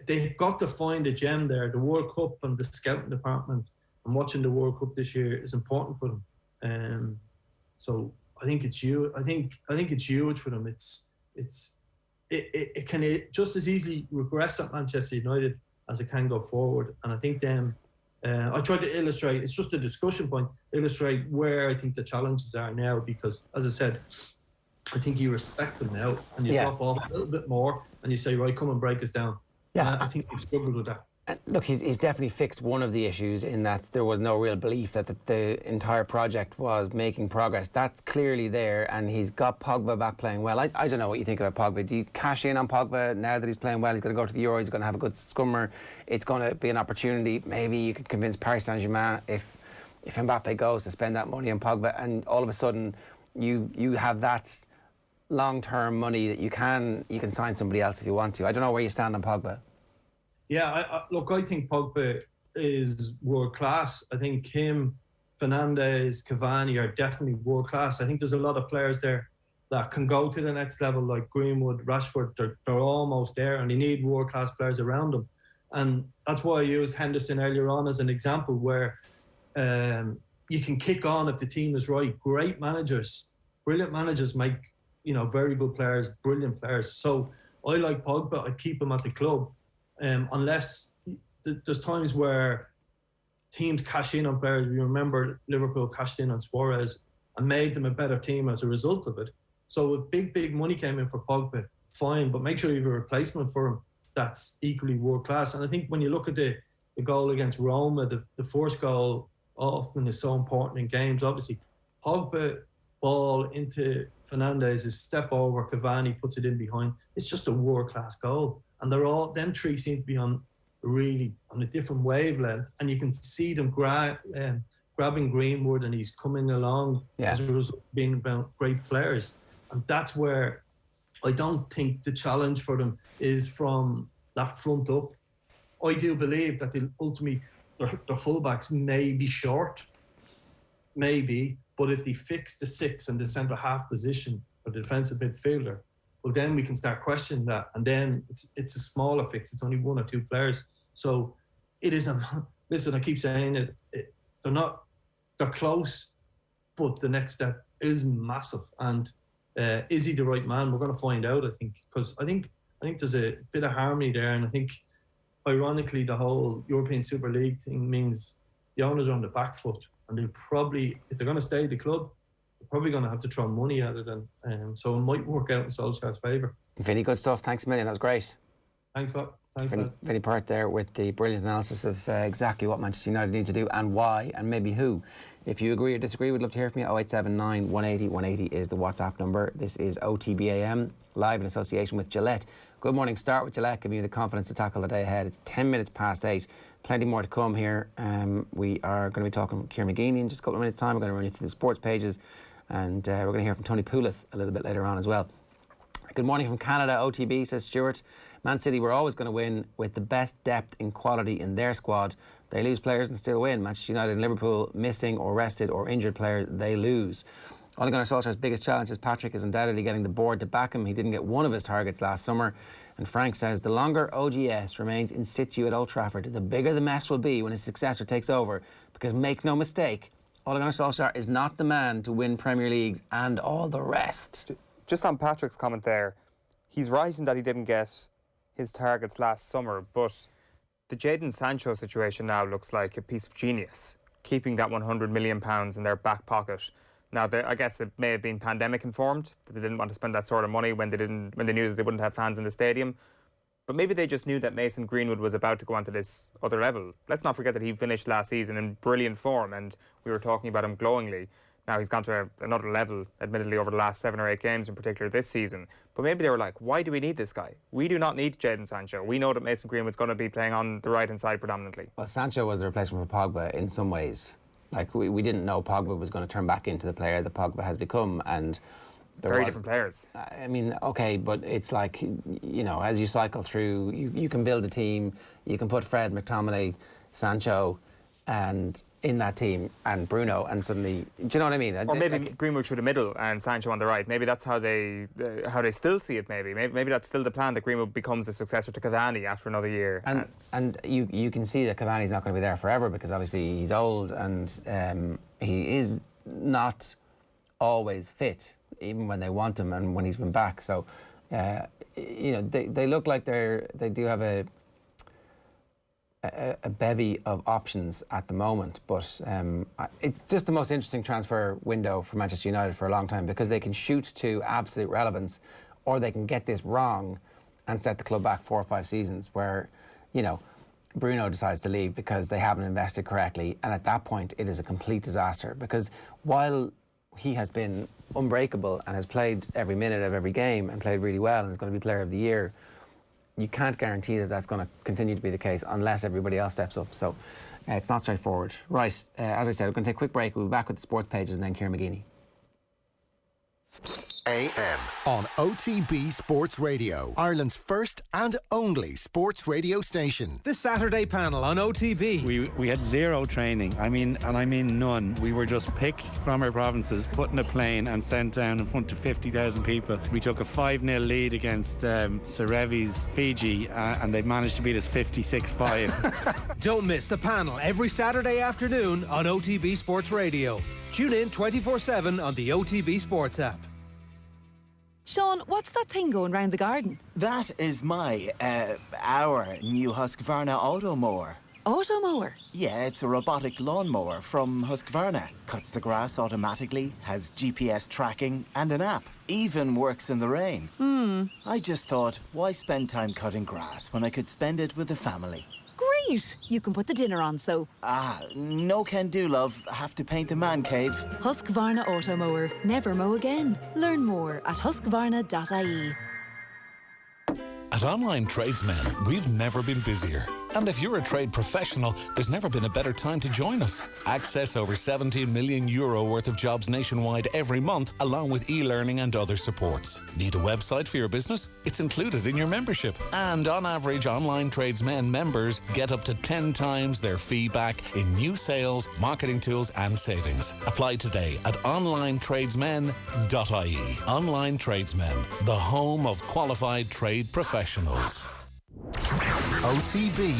they've got to find a gem there. The World Cup and the scouting department and watching the World Cup this year is important for them. So I think it's huge. I think it's huge for them. It can just as easily regress at Manchester United as it can go forward. And I think then I tried to illustrate. It's just a discussion point. Illustrate where I think the challenges are now, because as I said, I think you respect them now and you drop off a little bit more and you say, right, come and break us down. Yeah, I think we've struggled with that. Look, he's definitely fixed one of the issues in that there was no real belief that the entire project was making progress. That's clearly there, and he's got Pogba back playing well. I don't know what you think about Pogba. Do you cash in on Pogba now that he's playing well? He's going to go to the Euro, he's going to have a good scummer. It's going to be an opportunity. Maybe you could convince Paris Saint-Germain if Mbappe goes to spend that money on Pogba, and all of a sudden you have that long-term money that you can sign somebody else if you want to. I don't know where you stand on Pogba. Yeah, I think Pogba is world class. I think him, Fernandes, Cavani are definitely world class. I think there's a lot of players there that can go to the next level, like Greenwood, Rashford. They're almost there, and they need world class players around them. And that's why I used Henderson earlier on as an example, where you can kick on if the team is right. Great managers, brilliant managers make very good players, brilliant players. So I like Pogba. I keep him at the club. Unless there's times where teams cash in on players. You remember Liverpool cashed in on Suarez and made them a better team as a result of it. So if big money came in for Pogba, fine, but make sure you have a replacement for him that's equally world class. And I think when you look at the goal against Roma, the first goal often is so important in games. Obviously, Pogba ball into Fernandes is step over, Cavani puts it in behind. It's just a world class goal. And them three seem to be on a different wavelength, and you can see them grabbing Greenwood, and he's coming along as a result of being about great players. And that's where I don't think the challenge for them is from that front up. I do believe that ultimately their fullbacks may be short, maybe, but if they fix the 6 and the centre half position for the defensive midfielder, well, then we can start questioning that. And then it's a smaller fix. It's only 1 or 2 players. So it is listen, I keep saying it, they're close, but the next step is massive. And is he the right man? We're going to find out, I think, because I think there's a bit of harmony there. And I think ironically, the whole European Super League thing means the owners are on the back foot, and they'll probably, if they're going to stay at the club, they're probably going to have to throw money at it, and so it might work out in Solskjaer's favour. Vinny, good stuff. Thanks a million. That was great. Thanks a lot. Thanks, lads. Vinny Perth there with the brilliant analysis of exactly what Manchester United need to do and why and maybe who. If you agree or disagree, we'd love to hear from you. 0879 180 180 is the WhatsApp number. This is OTB AM, live in association with Gillette. Good morning. Start with Gillette, giving you the confidence to tackle the day ahead. It's 10 minutes past 8. Plenty more to come here. We are going to be talking with Kieran McGeeney in just a couple of minutes' time. We're going to run you through the sports pages, and we're going to hear from Tony Poulos a little bit later on as well. Good morning from Canada, OTB, says Stuart. Man City were always going to win with the best depth in quality in their squad. They lose players and still win. Manchester United and Liverpool missing or rested or injured players, they lose. Ole Gunnar Solskjaer's biggest challenge is Patrick is undoubtedly getting the board to back him. He didn't get one of his targets last summer. And Frank says the longer OGS remains in situ at Old Trafford, the bigger the mess will be when his successor takes over. Because make no mistake, Ole Gunnar Solskjaer is not the man to win Premier Leagues and all the rest. Just on Patrick's comment there, he's right in that he didn't get his targets last summer, but the Jadon Sancho situation now looks like a piece of genius, keeping that £100 million in their back pocket. Now, I guess it may have been pandemic informed that they didn't want to spend that sort of money when they knew that they wouldn't have fans in the stadium. But maybe they just knew that Mason Greenwood was about to go on to this other level. Let's not forget that he finished last season in brilliant form, and we were talking about him glowingly. Now he's gone to another level, admittedly, over the last 7 or 8 games, in particular this season. But maybe they were like, why do we need this guy? We do not need Jadon Sancho. We know that Mason Greenwood's going to be playing on the right-hand side predominantly. Well, Sancho was a replacement for Pogba in some ways. Like, we didn't know Pogba was going to turn back into the player that Pogba has become, and very different players. I mean, okay, but it's like, you know, as you cycle through, you can build a team, you can put Fred, McTominay, Sancho, and in that team, and Bruno, and suddenly, do you know what I mean? Or maybe Greenwood through the middle and Sancho on the right. Maybe that's how they still see it. Maybe that's still the plan, that Greenwood becomes the successor to Cavani after another year. And you can see that Cavani's not going to be there forever, because obviously he's old and he is not always fit, even when they want him and when he's been back. So, you know, they look like they do have a bevy of options at the moment, but it's just the most interesting transfer window for Manchester United for a long time, because they can shoot to absolute relevance, or they can get this wrong and set the club back 4 or 5 seasons where, you know, Bruno decides to leave because they haven't invested correctly, and at that point it is a complete disaster, because while he has been unbreakable and has played every minute of every game and played really well and is going to be player of the year, you can't guarantee that that's going to continue to be the case unless everybody else steps up. So it's not straightforward. Right, as I said, we're going to take a quick break. We'll be back with the sports pages and then Kieran McGeeney. AM on OTB Sports Radio, Ireland's first and only sports radio station. The Saturday panel on OTB. We had zero training. I mean none. We were just picked from our provinces, put in a plane and sent down in front of 50,000 people. We took a 5-0 lead against Serevi's Fiji, and they managed to beat us 56-5. Don't miss the panel every Saturday afternoon on OTB Sports Radio. Tune in 24/7 on the OTB Sports app. Sean, what's that thing going round the garden? That is our new Husqvarna Auto Mower. Auto mower? Yeah, it's a robotic lawnmower from Husqvarna. Cuts the grass automatically, has GPS tracking and an app. Even works in the rain. I just thought, why spend time cutting grass when I could spend it with the family? Great! You can put the dinner on, so... No can do, love. Have to paint the man cave. Husqvarna Auto Mower. Never mow again. Learn more at husqvarna.ie. At Online Tradesmen, we've never been busier. And if you're a trade professional, there's never been a better time to join us. Access over €17 million worth of jobs nationwide every month, along with e-learning and other supports. Need a website for your business? It's included in your membership. And on average, Online Tradesmen members get up to 10 times their fee back in new sales, marketing tools and savings. Apply today at onlinetradesmen.ie. Online Tradesmen, the home of qualified trade professionals. OTB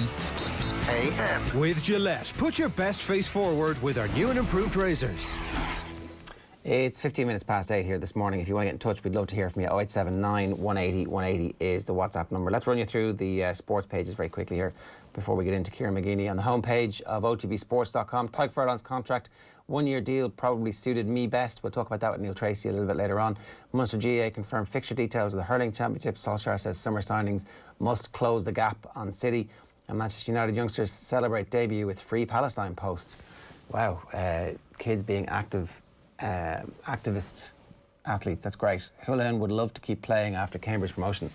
AM. With Gillette, put your best face forward with our new and improved razors. It's 15 minutes past 8 here this morning. If you want to get in touch, we'd love to hear from you. 0879 180 180 is the WhatsApp number. Let's run you through the sports pages very quickly here before we get into Kieran McGeeney. On the homepage of otbsports.com, Tadhg Furlong's contract, 1-year deal, probably suited me best. We'll talk about that with Neil Treacy a little bit later on. Munster GAA confirmed fixture details of the hurling championship. Solskjaer says summer signings must close the gap on City. And Manchester United youngsters celebrate debut with Free Palestine post. Wow, kids being activist athletes, that's great. Houlihan would love to keep playing after Cambridge promotion.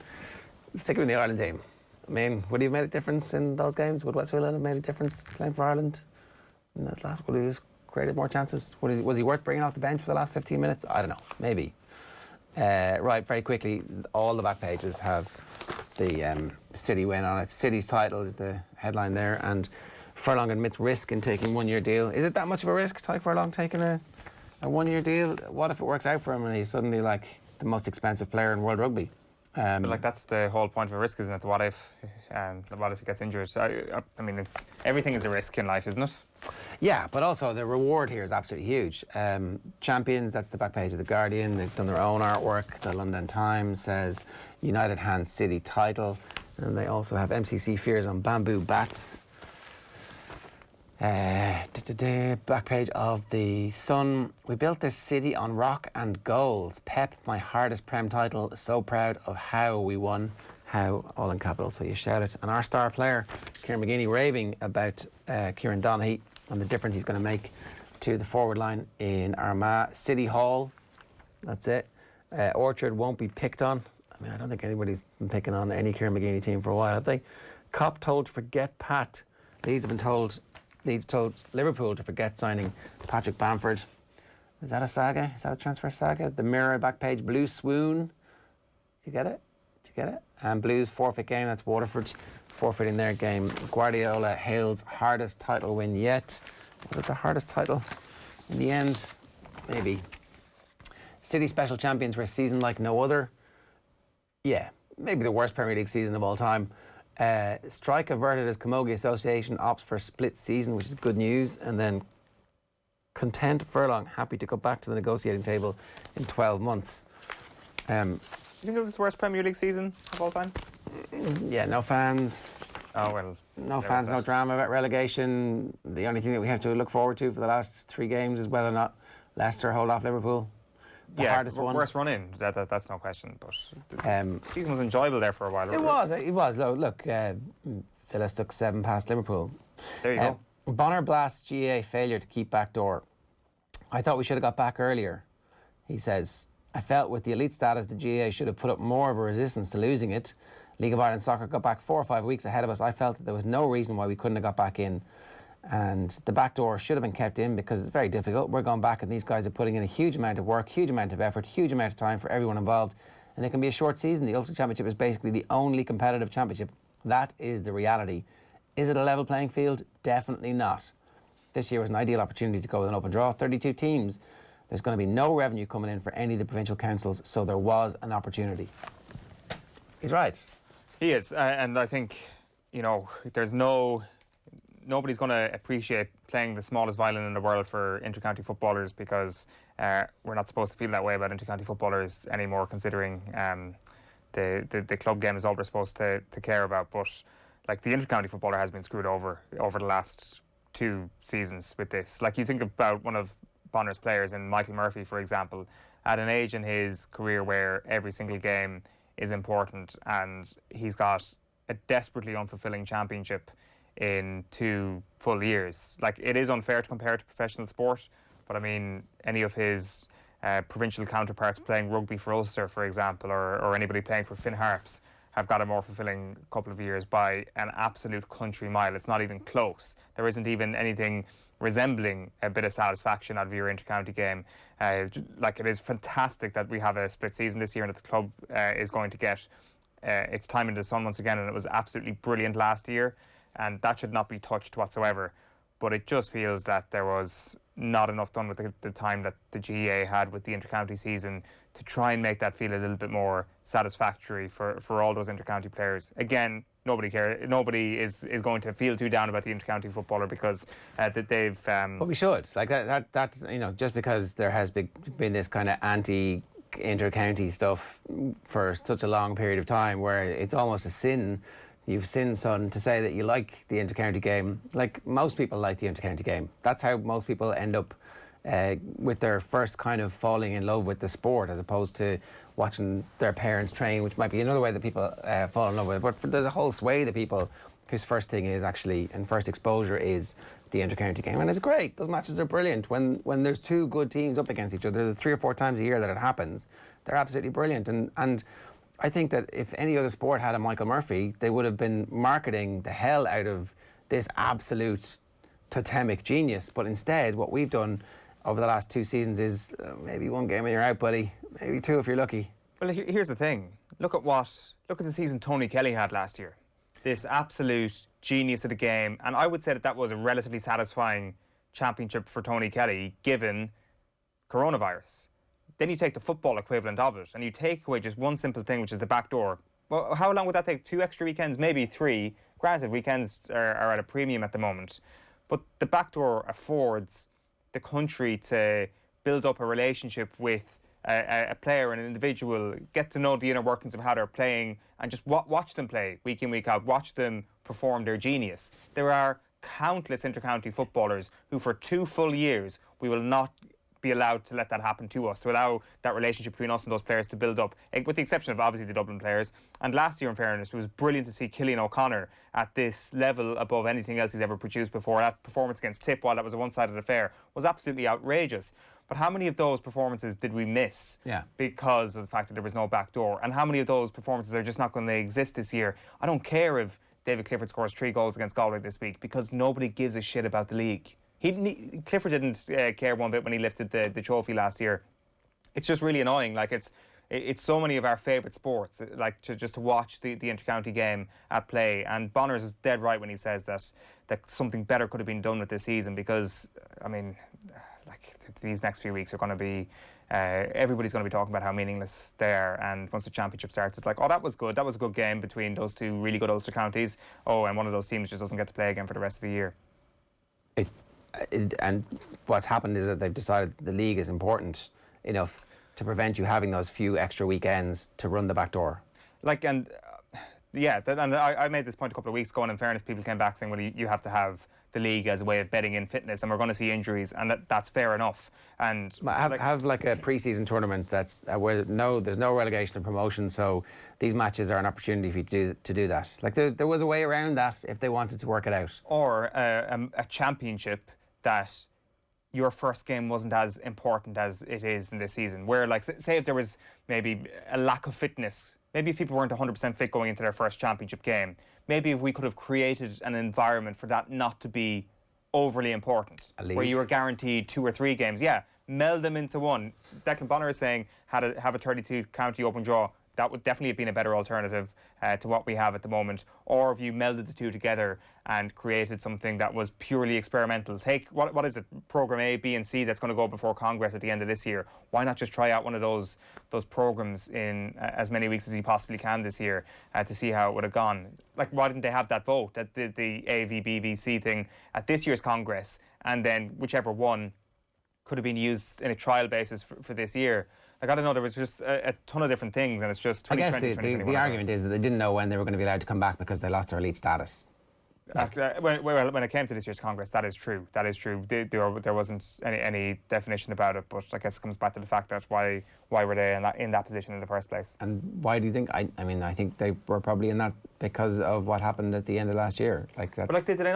Stick him in the Ireland team. I mean, would he have made a difference in those games? Would West Houlihan have made a difference playing for Ireland in that last? Would he have created more chances? Was he worth bringing off the bench for the last 15 minutes? I don't know, maybe. Right, very quickly, all the back pages have the City win on it. City's title is the headline there, and Furlong admits risk in taking 1-year deal. Is it that much of a risk, Tadhg Furlong, taking a 1-year deal? What if it works out for him and he's suddenly like the most expensive player in world rugby? But like that's the whole point of a risk, isn't it? What if he gets injured? I mean, everything is a risk in life, isn't it? Yeah, but also the reward here is absolutely huge. Champions, that's the back page of The Guardian. They've done their own artwork. The London Times says United hands City title. And they also have MCC fears on bamboo bats. Back page of The Sun. We built this city on rock and goals. Pep, my hardest Prem title. So proud of how we won. How, all in capital, so you shout it. And our star player, Kieran McGeeney, raving about Kieran Donaghy and the difference he's going to make to the forward line in Armagh. City Hall, that's it. Orchard won't be picked on. I mean, I don't think anybody's been picking on any Kieran McGeeney team for a while, have they? Cop told to forget Pat. Leeds told Liverpool to forget signing Patrick Bamford. Is that a saga? Is that a transfer saga? The Mirror back page, Blue Swoon. Did you get it? And Blues forfeit game, that's Waterford forfeiting their game. Guardiola hails hardest title win yet. Was it the hardest title in the end? Maybe. City special champions for a season like no other. Yeah, maybe the worst Premier League season of all time. Strike averted as Camogie Association opts for a split season, which is good news. And then content Furlong, happy to go back to the negotiating table in 12 months. Do you think it was the worst Premier League season of all time? Yeah, no fans. Oh, well. No fans, no drama about relegation. The only thing that we have to look forward to for the last 3 games is whether or not Leicester hold off Liverpool. The hardest one. Worst run in, that's no question. But the season was enjoyable there for a while. It was. Look, Villa stuck 7 past Liverpool. There you go. Bonner blasts GA failure to keep back door. I thought we should have got back earlier, he says. I felt with the elite status, the GA should have put up more of a resistance to losing it. League of Ireland Soccer got back 4 or 5 weeks ahead of us. I felt that there was no reason why we couldn't have got back in. And the back door should have been kept in because it's very difficult. We're going back and these guys are putting in a huge amount of work, huge amount of effort, huge amount of time for everyone involved. And it can be a short season. The Ulster Championship is basically the only competitive championship. That is the reality. Is it a level playing field? Definitely not. This year was an ideal opportunity to go with an open draw. 32 teams. There's going to be no revenue coming in for any of the provincial councils, so there was an opportunity. He's right. He is, and I think, there's nobody's going to appreciate playing the smallest violin in the world for inter-county footballers because we're not supposed to feel that way about inter-county footballers anymore, considering the club game is all we're supposed to care about. But like the inter-county footballer has been screwed over the last 2 seasons with this. Like you think about one of Bonner's players in Michael Murphy, for example, at an age in his career where every single game is important and he's got a desperately unfulfilling championship in 2 full years. Like, it is unfair to compare to professional sport, but I mean, any of his provincial counterparts playing rugby for Ulster, for example, or anybody playing for Finn Harps have got a more fulfilling couple of years by an absolute country mile. It's not even close. There isn't even anything resembling a bit of satisfaction out of your inter-county game. Like, it is fantastic that we have a split season this year and that the club is going to get its time in the sun once again, and it was absolutely brilliant last year, and that should not be touched whatsoever. But it just feels that there was not enough done with the time that the GAA had with the inter-county season to try and make that feel a little bit more satisfactory for all those intercounty players. Again, nobody cares. Nobody is going to feel too down about the intercounty footballer because that they've. But we should like that. You know, just because there has been this kind of anti-intercounty stuff for such a long period of time, where it's almost a sin. You've sinned, son, to say that you like the intercounty game. Like most people like the intercounty game. That's how most people end up. With their first kind of falling in love with the sport, as opposed to watching their parents train, which might be another way that people fall in love with it. But there's a whole swathe of people whose first thing is actually, and first exposure is the intercounty game. And it's great. Those matches are brilliant. When there's two good teams up against each other, there's 3 or 4 times a year that it happens, they're absolutely brilliant. And I think that if any other sport had a Michael Murphy, they would have been marketing the hell out of this absolute totemic genius. But instead, what we've done over the last 2 seasons is maybe 1 game and you're out, buddy. Maybe 2 if you're lucky. Well, here's the thing. Look at the season Tony Kelly had last year. This absolute genius of the game. And I would say that was a relatively satisfying championship for Tony Kelly, given coronavirus. Then you take the football equivalent of it and you take away just one simple thing, which is the back door. Well, how long would that take? 2 extra weekends? Maybe 3. Granted, weekends are at a premium at the moment. But the back door affords the country to build up a relationship with a player and an individual, get to know the inner workings of how they're playing, and just watch them play week in, week out, watch them perform their genius. There are countless intercounty footballers who for 2 full years we will not be allowed to let that happen to us, to allow that relationship between us and those players to build up, with the exception of obviously the Dublin players. And last year, in fairness, it was brilliant to see Cillian O'Connor at this level above anything else he's ever produced before. That performance against Tip, while that was a one-sided affair, was absolutely outrageous. But how many of those performances did we miss because of the fact that there was no back door? And how many of those performances are just not going to exist this year? I don't care if David Clifford scores 3 goals against Galway this week, because nobody gives a shit about the league. Clifford didn't care one bit when he lifted the trophy last year. It's just really annoying. Like it's so many of our favourite sports, like to watch the intercounty game at play. And Bonners is dead right when he says that something better could have been done with this season, because I mean, like these next few weeks are going to be. Everybody's going to be talking about how meaningless they are, and once the championship starts, it's like, oh, that was good. That was a good game between those 2 really good Ulster counties. Oh, and one of those teams just doesn't get to play again for the rest of the year. And what's happened is that they've decided the league is important enough to prevent you having those few extra weekends to run the back door. Like, and I made this point a couple of weeks ago, and in fairness, people came back saying, well, you have to have the league as a way of betting in fitness, and we're going to see injuries, and that's fair enough. And have like a pre-season tournament that's where there's no relegation and promotion, so these matches are an opportunity for you to do that. Like there was a way around that if they wanted to work it out. Or a championship that your first game wasn't as important as it is in this season, where, like, say if there was maybe a lack of fitness, maybe if people weren't 100% fit going into their first championship game, maybe if we could have created an environment for that not to be overly important, where you were guaranteed 2 or 3 games, meld them into one. Declan Bonner is saying have a 32 county open draw. That would definitely have been a better alternative to what we have at the moment. Or if you melded the 2 together and created something that was purely experimental. Take, what is it, Programme A, B and C that's going to go before Congress at the end of this year. Why not just try out one of those programmes in as many weeks as you possibly can this year to see how it would have gone? Like, why didn't they have that vote, that the A, V, B, V, C thing at this year's Congress, and then whichever one could have been used in a trial basis for this year? Like, I don't know, there was just a ton of different things, and it's just 2020, I guess the argument is that they didn't know when they were going to be allowed to come back because they lost their elite status. When it came to this year's Congress, that is true. That is true. There wasn't any definition about it, but I guess it comes back to the fact that why were they in that position in the first place? And why do you think? I mean, I think they were probably in that because of what happened at the end of last year. Like, that's. But like, did they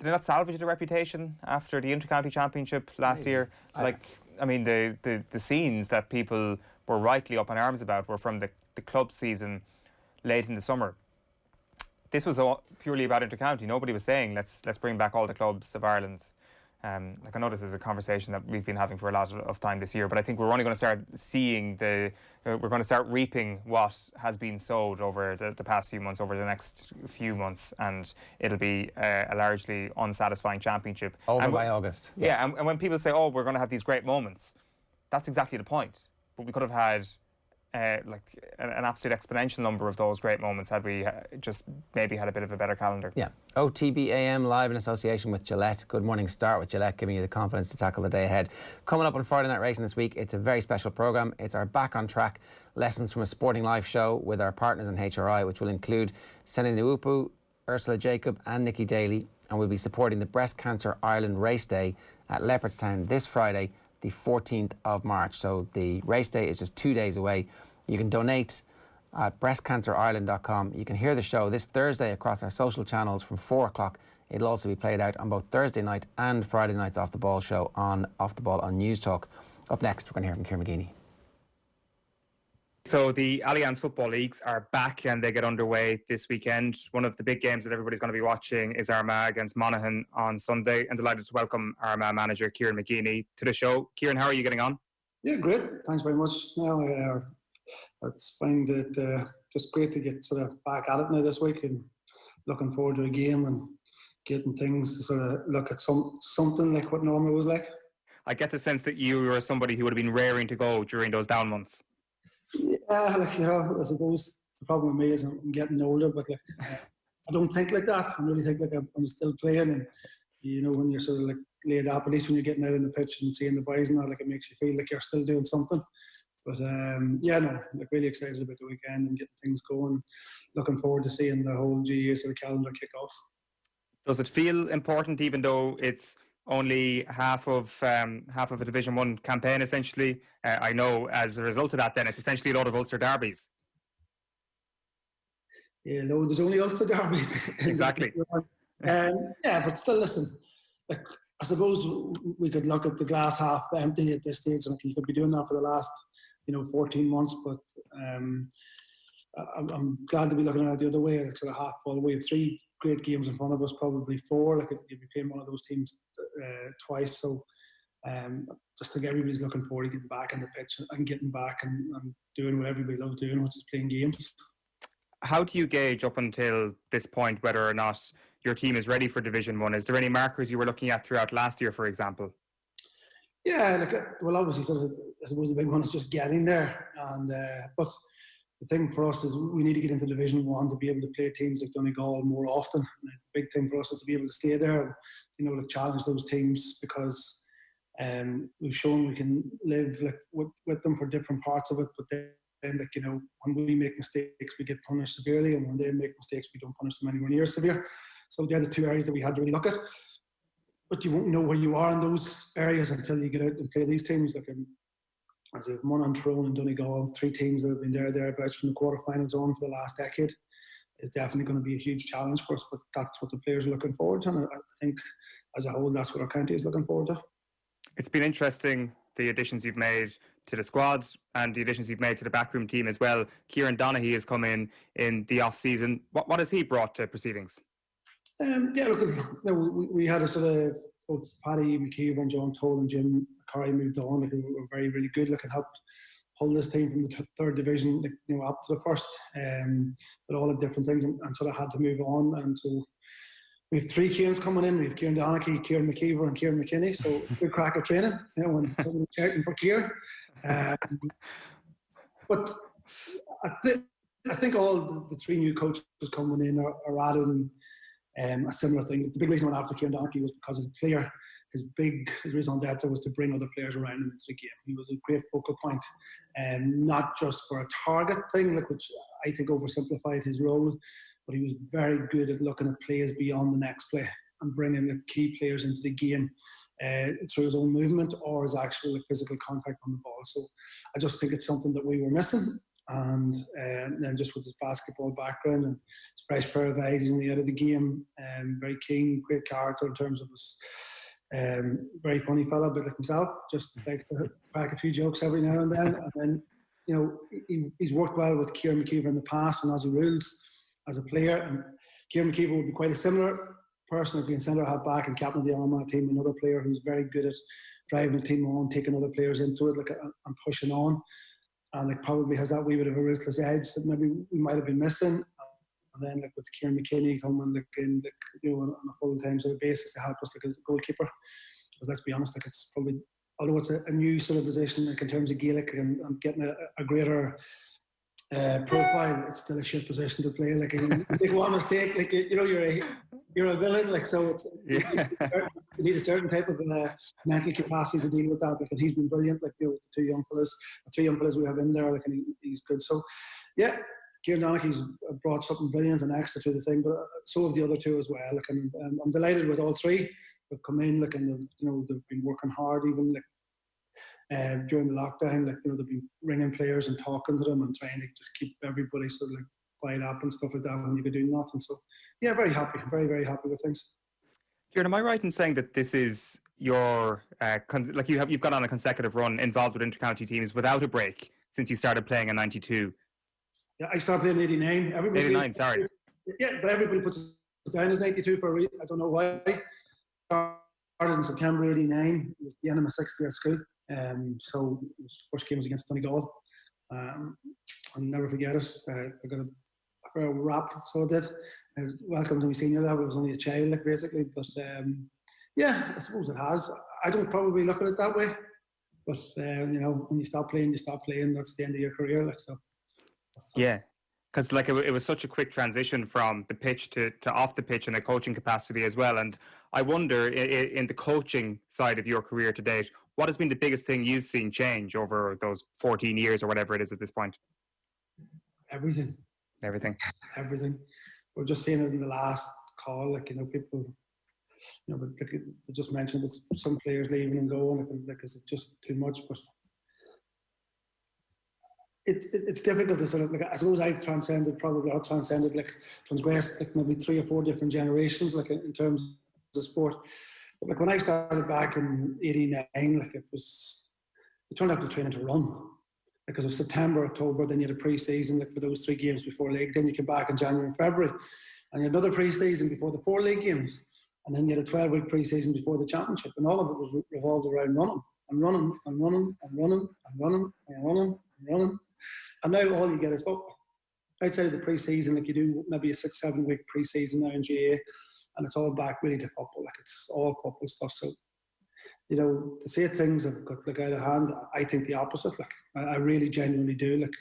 not salvage their reputation after the Intercounty Championship last year? I mean, the scenes that people were rightly up in arms about were from the club season late in the summer. This was all purely about intercounty. Nobody was saying let's bring back all the clubs of Ireland. Like, I know this is a conversation that we've been having for a lot of time this year, but I think we're only going to start seeing we're going to start reaping what has been sowed over the past few months, over the next few months, and it'll be a largely unsatisfying championship. Over by August. Yeah, and when people say, oh, we're going to have these great moments, that's exactly the point. but we could have had like an absolute exponential number of those great moments had we just maybe had a bit of a better calendar. Yeah. OTB AM live in association with Gillette. Good morning start with Gillette, giving you the confidence to tackle the day ahead. Coming up on Friday Night Racing this week, it's a very special programme. It's our Back on Track Lessons from a Sporting Life show with our partners in HRI, which will include Senna Nuupu, Ursula Jacob and Nikki Daly, and we'll be supporting the Breast Cancer Ireland Race Day at Leopardstown this Friday, the 14th of March. So the race day is just 2 days away. You can donate at breastcancerireland.com. You can hear the show this Thursday across our social channels from 4 o'clock. It'll also be played out on both Thursday night and Friday night's Off the Ball show on Off the Ball on News Talk. Up next, we're going to hear from Kieran McGeeney. So the Allianz Football Leagues are back and they get underway this weekend. One of the big games that everybody's going to be watching is Armagh against Monaghan on Sunday. And delighted to welcome Armagh manager Kieran McGeeney to the show. Kieran, how are you getting on? Yeah, great. Thanks very much. Now, it's find it just great to get sort of back at it now this week and looking forward to a game and getting things to sort of look at something like what normal was like. I get the sense that you were somebody who would have been raring to go during those down months. Yeah, I suppose the problem with me is I'm getting older, but I don't think like that. I really think like I'm still playing, and when you're sort of like laid up, at least when you're getting out on the pitch and seeing the boys and that, like it makes you feel like you're still doing something. But really excited about the weekend and getting things going. Looking forward to seeing the whole GA sort of calendar kick off. Does it feel important, even though it's only half of a Division 1 campaign, essentially? I know as a result of that, then it's essentially a lot of Ulster derbies. Yeah, no, there's only Ulster derbies. Exactly. But still, listen, like I suppose we could look at the glass half empty at this stage, and you could be doing that for the last 14 months. But I'm glad to be looking at it the other way, like sort of half full. We have 3 great games in front of us, probably 4. Like you'll be playing one of those teams twice, so just think everybody's looking forward to getting back on the pitch and getting back and doing what everybody loves doing, which is playing games. How do you gauge up until this point whether or not your team is ready for Division 1? Is there any markers you were looking at throughout last year, for example? Yeah, obviously, sort of, I suppose the big one is just getting there, and but the thing for us is we need to get into Division 1 to be able to play teams like Donegal more often. And the big thing for us is to be able to stay there and challenge those teams, because we've shown we can live with them for different parts of it. But then when we make mistakes, we get punished severely, and when they make mistakes, we don't punish them anywhere near severe. So they're the 2 areas that we had to really look at. But you won't know where you are in those areas until you get out and play these teams. Like as a Monaghan, Tyrone and Donegal, 3 teams that have been thereabouts from the quarterfinals on for the last decade, is definitely going to be a huge challenge for us. But that's what the players are looking forward to, and I think as a whole, that's what our county is looking forward to. It's been interesting, the additions you've made to the squad and the additions you've made to the backroom team as well. Kieran Donaghy has come in the off-season. What has he brought to proceedings? We had a sort of both Paddy McKeever and John Toll and Jim Curry moved on, who were very, really good, and helped pull this team from the 3rd division, up to the 1st, but all of different things, and sort of had to move on. And so we have 3 Kierans coming in. We have Kieran Donaghy, Kieran McKeever, and Kieran McKinney. So good crack of training, when someone's shouting for Kieran. But I think all the 3 new coaches coming in are adding a similar thing. The big reason I went after Kieran Donaghy was because as a player, his raison d'etre was to bring other players around him into the game. He was a great focal point, not just for a target thing, which I think oversimplified his role, but he was very good at looking at plays beyond the next play and bringing the key players into the game through his own movement or his actual physical contact on the ball. So I just think it's something that we were missing. And then just with his basketball background and his fresh pair of eyes in the out of the game, very keen, great character in terms of his very funny fella, but like himself, just likes to crack a few jokes every now and then. And then, he's worked well with Kieran McKeever in the past and as a rules as a player. And Kieran McKeever would be quite a similar person, being centre half back and captain of the Armagh team, another player who's very good at driving the team on, taking other players into it, and pushing on. And probably has that wee bit of a ruthless edge that maybe we might have been missing. And then with Kieran McKinney coming on a full-time sort of basis to help us as a goalkeeper. Because let's be honest, it's probably although it's a new sort of position like in terms of Gaelic and getting a greater profile, it's still a shit position to play. Like you make one mistake, like you're a villain. Like so, it's you need a certain type of mental capacity to deal with that. Like and he's been brilliant. Like the two young fellas we have in there, like and he's good. So yeah. Kieran Donaghy's brought something brilliant and extra to the thing, but so have the other two as well. Like, and I'm delighted with all three. They've come in, like, and they've been working hard, even like during the lockdown. Like, they've been ringing players and talking to them and trying to just keep everybody sort of like quiet up and stuff like that when you could do nothing. So, yeah, very happy, very very happy with things. Kieran, am I right in saying that this is your you've got on a consecutive run involved with intercounty teams without a break since you started playing in '92? Yeah, I started playing in '89. 89, sorry. Yeah, but everybody puts it down as '92 for a reason. I don't know why. Started in September '89. It was the end of my 6th year at school. So first game was against Donegal. I'll never forget it. I got a fair rap, so I did. Welcome to my senior level. I was only a child, like basically. But yeah, I suppose it has. I don't probably look at it that way. But when you stop playing, you stop playing. That's the end of your career, like so. Yeah, because like it was such a quick transition from the pitch to off the pitch in a coaching capacity as well. And I wonder, in the coaching side of your career to date, what has been the biggest thing you've seen change over those 14 years or whatever it is at this point? Everything. We're just seeing it in the last call, like people, but like they just mentioned that some players leaving and going, like is it just too much? But it's difficult to sort of like I suppose I've transgressed like maybe 3 or 4 different generations like in terms of sport. But like when I started back in '89, like it turned out to training to run. Because of September, October, then you had a pre-season like for those 3 games before league. Then you came back in January and February, and you had another pre-season before the 4 league games, and then you had a 12-week pre-season before the championship, and all of it was revolved around running and running and running and running and running and running and running. And now all you get is football. Outside of the pre-season, like you do maybe a 6-7 week pre-season now in GA, and it's all back really to football. Like it's all football stuff. So, to say things have got like out of hand, I think the opposite. Like I really genuinely do. Like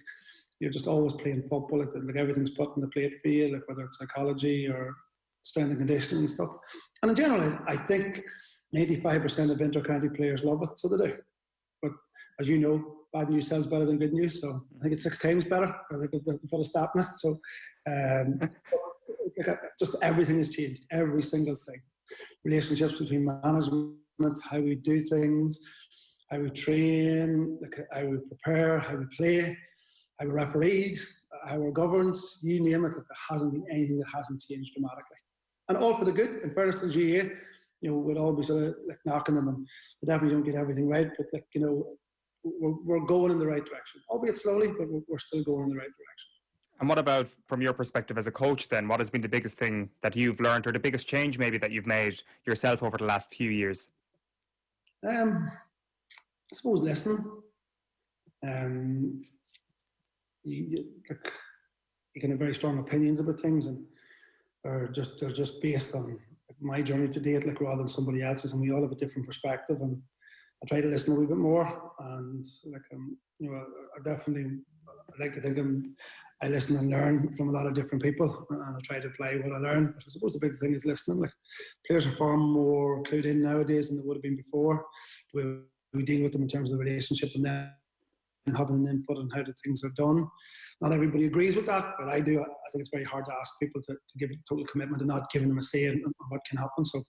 you're just always playing football. Like everything's put on the plate for you. Like whether it's psychology or strength and conditioning and stuff. And in general, I think 85% of inter-county players love it. So they do. But as you know, bad news sells better than good news, so I think it's 6 times better. I think I've put a stat in it. So just everything has changed, every single thing. Relationships between management, how we do things, how we train, like how we prepare, how we play, how we refereed, how we're governed, you name it. Like there hasn't been anything that hasn't changed dramatically. And all for the good. In fairness to the GA, we'll all be sort of like knocking them, and they definitely don't get everything right, but like, we're going in the right direction, albeit slowly, but we're still going in the right direction. And what about from your perspective as a coach then? What has been the biggest thing that you've learned, or the biggest change maybe that you've made yourself over the last few years? I suppose listening. You can have very strong opinions about things, and they're just based on my journey to date, like rather than somebody else's, and we all have a different perspective. And I try to listen a wee bit more, and like I definitely like to think I listen and learn from a lot of different people, and I try to apply what I learn. But I suppose the big thing is listening. Like players are far more clued in nowadays than they would have been before. The way we deal with them in terms of the relationship, and then having an input on how the things are done. Not everybody agrees with that, but I do. I think it's very hard to ask people to give total commitment and not giving them a say in what can happen. So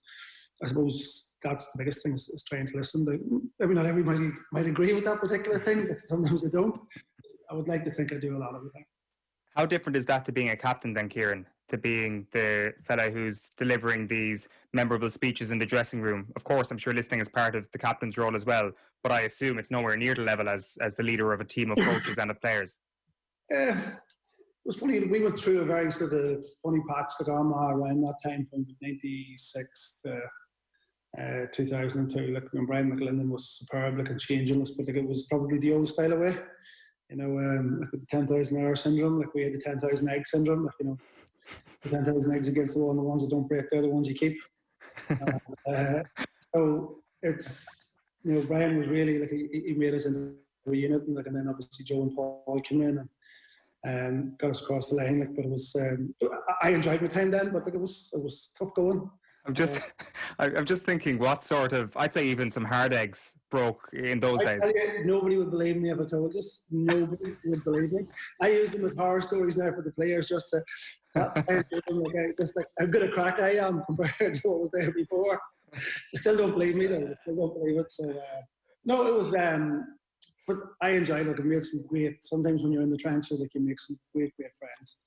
I suppose that's the biggest thing is trying to listen. Maybe not everybody might agree with that particular thing, but sometimes they don't. I would like to think I do a lot of the time. How different is that to being a captain then, Kieran? To being the fella who's delivering these memorable speeches in the dressing room? Of course, I'm sure listening is part of the captain's role as well, but I assume it's nowhere near the level as the leader of a team of coaches and of players. It was funny, we went through a very sort of funny patch at Armagh around that time from 96 to 2002. Like when Brian McLinnan was superb, like and changing us, but like it was probably the old style away. Like the 10,000 hour syndrome, like we had the 10,000 egg syndrome, like, the 10,000 eggs against the wall, and the ones that don't break, they're the ones you keep. So it's Brian was really like he made us into a unit, and then obviously Joe and Paul came in and got us across the line. But it was I enjoyed my time then, but it was tough going. I'm just thinking what sort of, I'd say even some hard eggs broke in those days. Nobody would believe me if I told you. Nobody would believe me. I use them as horror stories now for the players, just to how good a crack I am compared to what was there before. They still don't believe me though. They still don't believe it. So no, it was. But I enjoyed it. I made some great. Sometimes when you're in the trenches, like you make some great friends.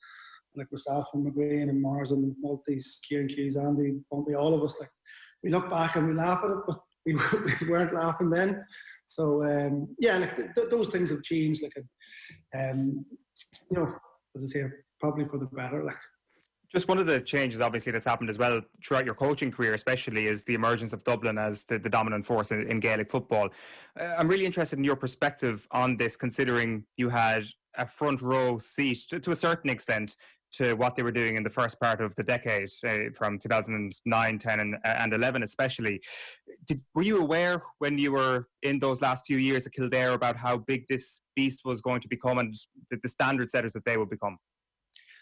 Like myself and McGrane and Mars and Maltese, Kieran Keys, Andy, Bumpy, all of us. Like we look back and we laugh at it, but we weren't laughing then. So those things have changed. Like, as I say, probably for the better. Like. Just one of the changes, obviously, that's happened as well throughout your coaching career, especially, is the emergence of Dublin as the dominant force in Gaelic football. I'm really interested in your perspective on this, considering you had a front row seat to a certain extent to what they were doing in the first part of the decade, from 2009, 10 and 11 especially. Were you aware when you were in those last few years at Kildare about how big this beast was going to become and the standard setters that they would become?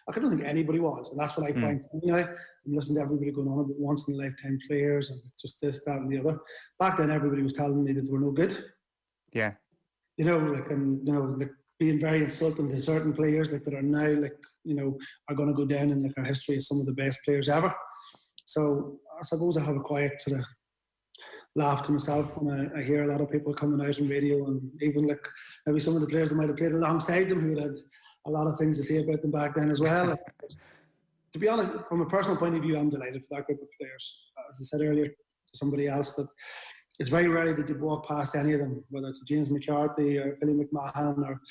I don't think anybody was, and that's what I find funny now. I'm listening to everybody going on about once-in-a-lifetime players and just this, that and the other. Back then, everybody was telling me that they were no good. Yeah. Being very insulting to certain players that are now are going to go down in our history as some of the best players ever. So I suppose I have a quiet sort of laugh to myself when I hear a lot of people coming out on radio, and even maybe some of the players that might have played alongside them who had a lot of things to say about them back then as well. To be honest, from a personal point of view, I'm delighted for that group of players. As I said earlier to somebody else, that it's very rare that you'd walk past any of them, whether it's James McCarthy or Billy McMahon or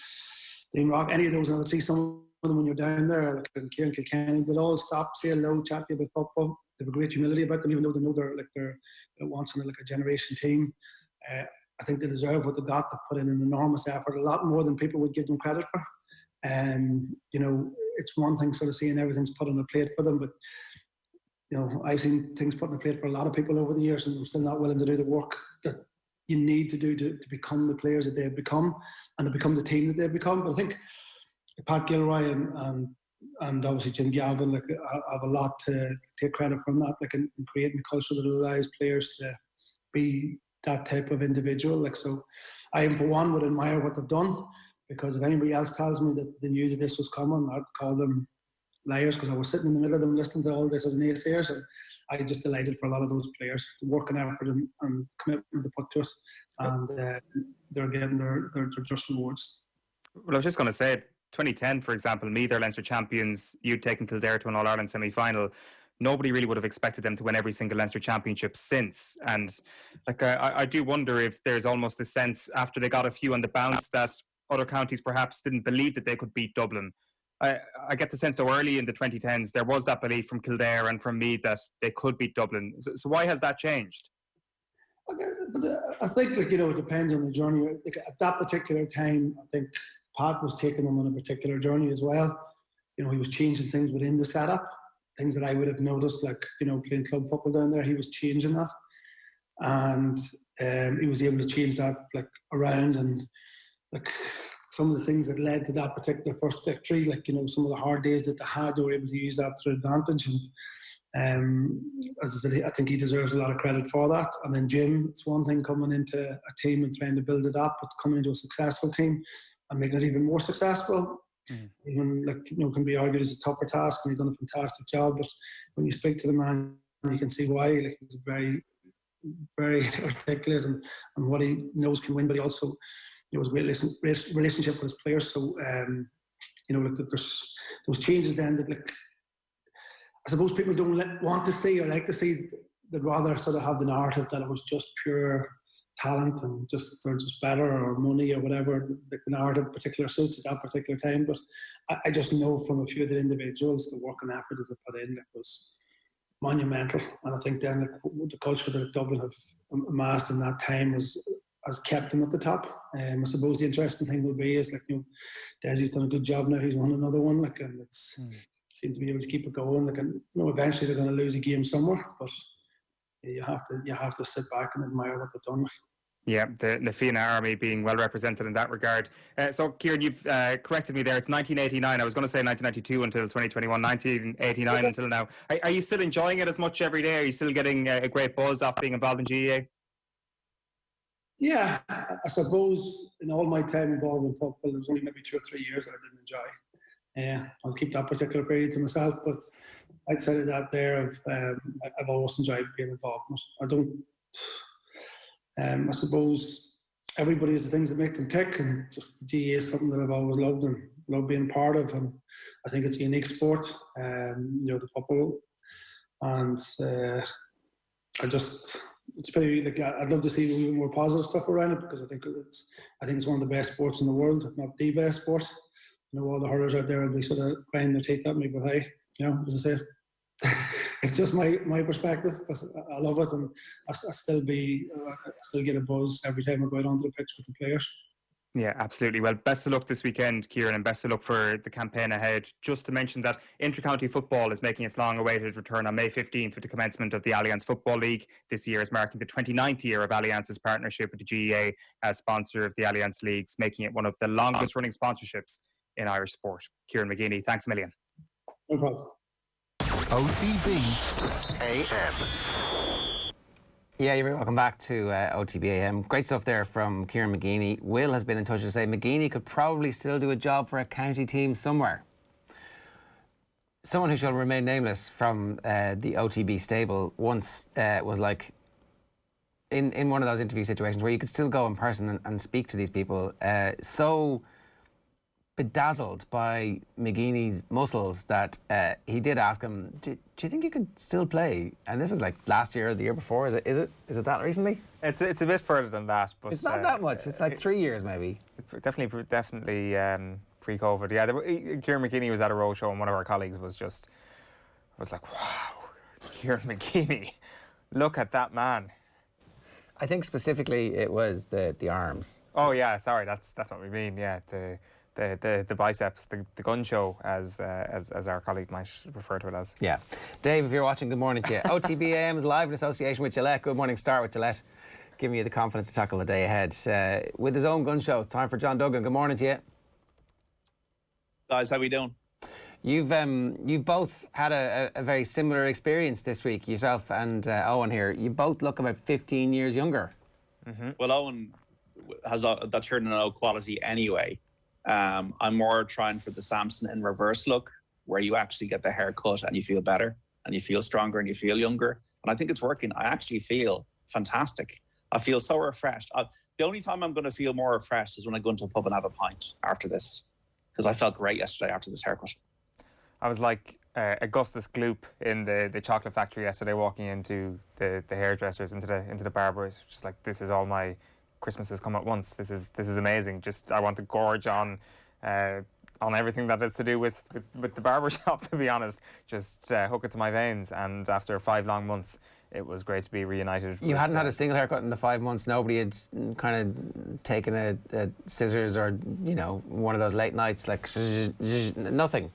Dean Rock, any of those, and I would see some of them when you're down there, like Kieran Kilkenny, they'll all stop, say hello, chat to you about football. They have a great humility about them, even though they know they're once in a generation team. I think they deserve what they got. They put in an enormous effort, a lot more than people would give them credit for. It's one thing sort of seeing everything's put on a plate for them, but I've seen things put on a plate for a lot of people over the years, and I'm still not willing to do the work that you need to do to become the players that they've become and to become the team that they've become. But I think Pat Gilroy and obviously Jim Gavin have a lot to take credit from that, in creating a culture that allows players to be that type of individual. So I, for one, would admire what they've done, because if anybody else tells me that they knew that this was coming, I'd call them liars, because I was sitting in the middle of them listening to all this as naysayers, and I'm just delighted for a lot of those players, the work and effort and commitment they put to us, and they're getting their just rewards. Well, I was just going to say, 2010, for example, Meath, Leinster champions, you'd taken Kildare to an All-Ireland semi-final. Nobody really would have expected them to win every single Leinster championship since. And I do wonder if there's almost a sense, after they got a few on the bounce, that other counties perhaps didn't believe that they could beat Dublin. I get the sense, though, early in the 2010s, there was that belief from Kildare and from Meath that they could beat Dublin. So why has that changed? I think, it depends on the journey. At that particular time, I think Pat was taking them on a particular journey as well. He was changing things within the setup, things that I would have noticed, playing club football down there. He was changing that, and he was able to change that around, and some of the things that led to that particular first victory, some of the hard days that they had, they were able to use that to advantage. And as I said, I think he deserves a lot of credit for that. And then Jim, it's one thing coming into a team and trying to build it up, but coming into a successful team and making it even more successful, even can be argued as a tougher task, and he's done a fantastic job. But when you speak to the man, you can see why. He's very, very articulate, and what he knows can win, but he also has a great relationship with his players. So there's those changes then that I suppose people don't want to see or like to see. They'd rather sort of have the narrative that it was just pure talent and they're just better, or money or whatever the narrative particular suits at that particular time. But I just know from a few of the individuals, the work and effort that they put in was monumental. And I think then the culture that Dublin have amassed in that time has kept them at the top. I suppose the interesting thing will be is Desi's done a good job now. He's won another one, and it's seems to be able to keep it going. Eventually they're going to lose a game somewhere, but you have to sit back and admire what they've done. Yeah, the Fianna Army being well represented in that regard. So, Kieran, you've corrected me there. It's 1989. I was going to say 1992 until 2021, 1989 until now. Are you still enjoying it as much every day? Are you still getting a great buzz off being involved in GEA? Yeah, I suppose in all my time involved in football, there was only maybe 2 or 3 years that I didn't enjoy. I'll keep that particular period to myself, but outside of that there, I've always enjoyed being involved in it. I don't... I suppose everybody has the things that make them tick, and just the GAA is something that I've always loved and loved being part of. And I think it's a unique sport, the football. And it's pretty, like, I'd love to see even more positive stuff around it, because I think it's one of the best sports in the world, if not the best sport. All the hurlers out there will be sort of grinding their teeth at me, but hey, as I say, it's just my perspective, but I love it, and I still get a buzz every time I go out onto the pitch with the players. Yeah, absolutely. Well, best of luck this weekend, Kieran, and best of luck for the campaign ahead. Just to mention that inter-county football is making its long-awaited return on May 15th with the commencement of the Alliance Football League. This year is marking the 29th year of Alliance's partnership with the GEA as sponsor of the Alliance Leagues, making it one of the longest-running sponsorships in Irish sport. Kieran McGeeney, thanks a million. No problem. OTB AM. Yeah, you're very welcome back to OTB AM. Great stuff there from Kieran McGeeney. Will has been in touch to say McGeeney could probably still do a job for a county team somewhere. Someone who shall remain nameless from the OTB stable once was like, in one of those interview situations where you could still go in person and speak to these people, so bedazzled by McGeeney's muscles that he did ask him, do you think you could still play? And this is like last year or the year before. Is it that recently? It's a bit further than that, but it's not that much. It's like 3 years maybe. Definitely pre-COVID. Yeah, Kieran McGeeney was at a roadshow, and one of our colleagues was like, wow, Kieran McGeeney, look at that man. I think specifically it was the arms. Oh yeah, sorry, that's what we mean. Yeah, the biceps, the gun show, as our colleague might refer to it as. Yeah. Dave, if you're watching, good morning to you. OTB AM is live in association with Gillette. Good morning, start with Gillette, giving you the confidence to tackle the day ahead. With his own gun show, it's time for John Duggan. Good morning to you. Guys, how we doing? You've both had a very similar experience this week, yourself and Eoin here. You both look about 15 years younger. Mm-hmm. Well, Eoin has that turning out quality anyway. I'm more trying for the Samson in reverse look, where you actually get the haircut and you feel better and you feel stronger and you feel younger. And I think it's working. I actually feel fantastic. I feel so refreshed. The only time I'm going to feel more refreshed is when I go into a pub and have a pint after this, because I felt great yesterday after this haircut. I was like Augustus Gloop in the chocolate factory yesterday, walking into the hairdressers, into the barbers, just like, this is all my Christmases come at once. This is amazing. Just I want to gorge on everything that is to do with the barber shop, to be honest. Just hook it to my veins. And after 5 long months, it was great to be reunited. You hadn't had a single haircut in the 5 months. Nobody had kind of taken a scissors or one of those late nights, like nothing.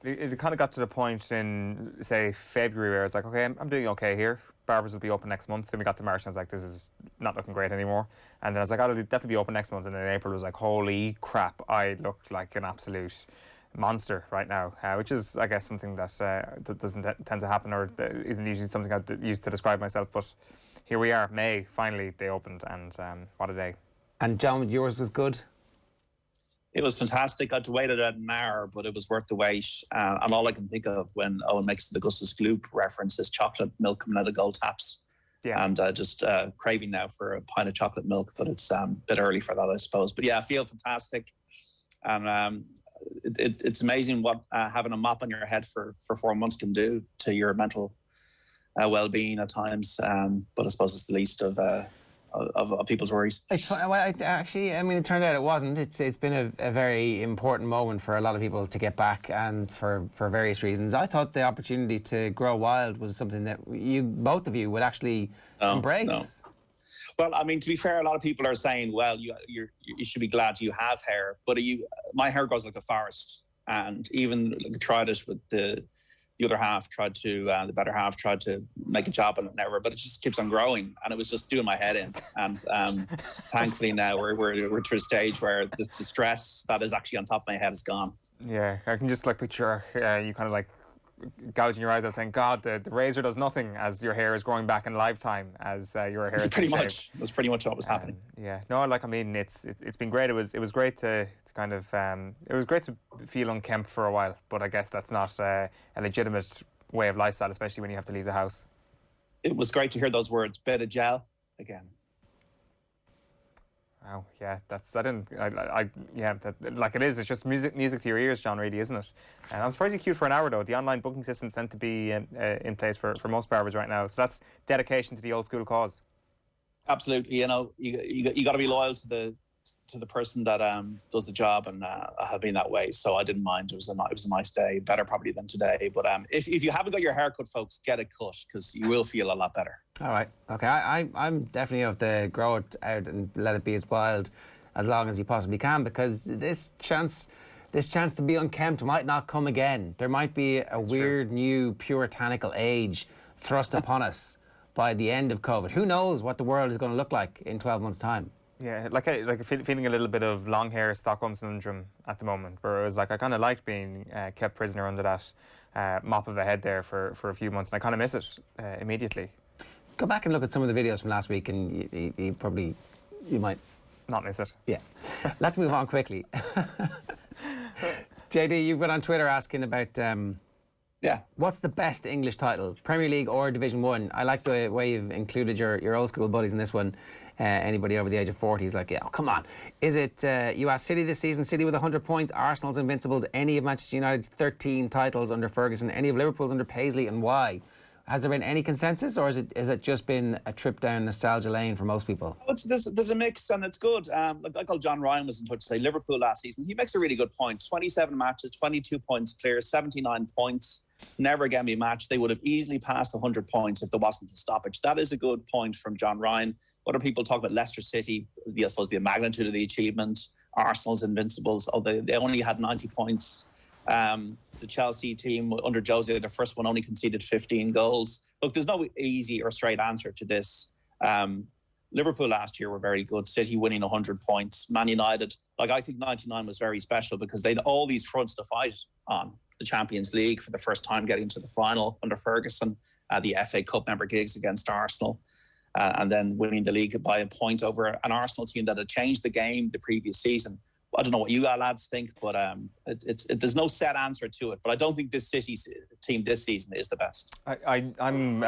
It kind of got to the point in, say, February, where I was like, okay, I'm doing okay here. Barbers will be open next month. Then we got to March and I was like, this is not looking great anymore. And then I was like, I'll definitely be open next month. And then in April, it was like, holy crap, I look like an absolute monster right now, which is, I guess, something that doesn't tend to happen, or isn't usually something I use to describe myself. But here we are, May, finally they opened, and what a day. And John, yours was good? It was fantastic. I had to wait about an hour, but it was worth the wait. And all I can think of when Eoin makes the Augustus Gloop reference is chocolate milk coming out of gold taps. Yeah. And just craving now for a pint of chocolate milk, but it's a bit early for that, I suppose. But yeah, I feel fantastic. And it's amazing what having a mop on your head for 4 months can do to your mental well-being at times. But I suppose it's the least of people's worries. It turned out it wasn't. It's been a very important moment for a lot of people to get back, and for various reasons. I thought the opportunity to grow wild was something that both of you would actually embrace. No. Well, I mean, to be fair, a lot of people are saying, well, you should be glad you have hair, but my hair grows like a forest, and even tried it with the the other half tried to, the better half tried to make a job on it never, but it just keeps on growing, and it was just doing my head in. And thankfully now we're to a stage where the stress that is actually on top of my head is gone. Yeah, I can just like picture you kind of like gouging your eyes out saying, God, the razor does nothing as your hair is growing back in lifetime as your hair is pretty much. That's pretty much what was happening. Yeah, no, like I mean, it's been great. It was great to kind of it was great to feel unkempt for a while, but I guess that's not a legitimate way of lifestyle, especially when you have to leave the house. It was great to hear those words, bit of gel again. Wow, yeah, like it is. It's just music to your ears, John, really, isn't it? And I'm surprised you queued for an hour though. The online booking system's meant to be in place for most barbers right now, so that's dedication to the old school cause. Absolutely, you know, you got to be loyal to the person that does the job, and I have been that way, so I didn't mind. It was a nice day, better probably than today. But if you haven't got your hair cut, folks, get it cut, because you will feel a lot better. All right, okay. I'm definitely of the grow it out and let it be as wild as long as you possibly can, because this chance to be unkempt might not come again. There might be a weird new puritanical age thrust upon us by the end of COVID. Who knows what the world is going to look like in 12 months' time? Yeah, like feeling a little bit of long hair Stockholm syndrome at the moment, where it was like I kind of liked being kept prisoner under that mop of a head there for a few months, and I kind of miss it immediately. Go back and look at some of the videos from last week, and you might not miss it. Yeah. Let's move on quickly. JD, you've been on Twitter asking about what's the best English title, Premier League or Division 1? I like the way you've included your old school buddies in this one. Anybody over the age of 40 is like, yeah, oh, come on. Is it, you asked City this season, City with 100 points, Arsenal's invincible, any of Manchester United's 13 titles under Ferguson, any of Liverpool's under Paisley, and why? Has there been any consensus, or is it just been a trip down nostalgia lane for most people? There's a mix, and it's good. Like John Ryan was in touch to say Liverpool last season. He makes a really good point. 27 matches, 22 points clear, 79 points. Never again be matched. They would have easily passed 100 points if there wasn't a stoppage. That is a good point from John Ryan. Other people talk about Leicester City, I suppose the magnitude of the achievement, Arsenal's invincibles, although they only had 90 points. The Chelsea team under Jose, their first one, only conceded 15 goals. Look, there's no easy or straight answer to this. Liverpool last year were very good. City winning 100 points. Man United, I think 99 was very special because they had all these fronts to fight on. The Champions League for the first time getting to the final under Ferguson, the FA Cup member gigs against Arsenal, and then winning the league by a point over an Arsenal team that had changed the game the previous season. I don't know what you lads think, but there's no set answer to it. But I don't think this City team this season is the best. I'm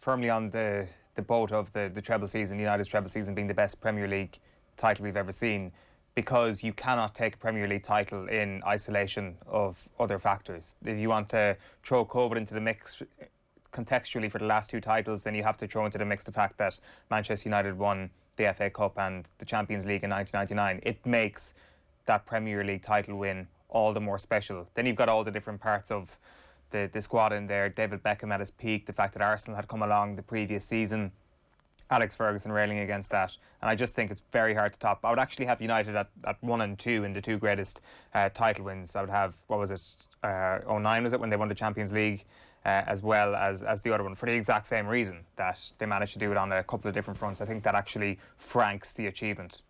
firmly on the boat of the treble season, United's treble season being the best Premier League title we've ever seen, because you cannot take a Premier League title in isolation of other factors. If you want to throw COVID into the mix contextually for the last two titles, then you have to throw into the mix the fact that Manchester United won the FA Cup and the Champions League in 1999. It makes that Premier League title win all the more special. Then you've got all the different parts of the squad in there. David Beckham at his peak, the fact that Arsenal had come along the previous season, Alex Ferguson railing against that, and I just think it's very hard to top. I would actually have United at 1 and 2 in the two greatest title wins. I would have, 09 was it, when they won the Champions League, as well as the other one, for the exact same reason that they managed to do it on a couple of different fronts. I think that actually franks the achievement.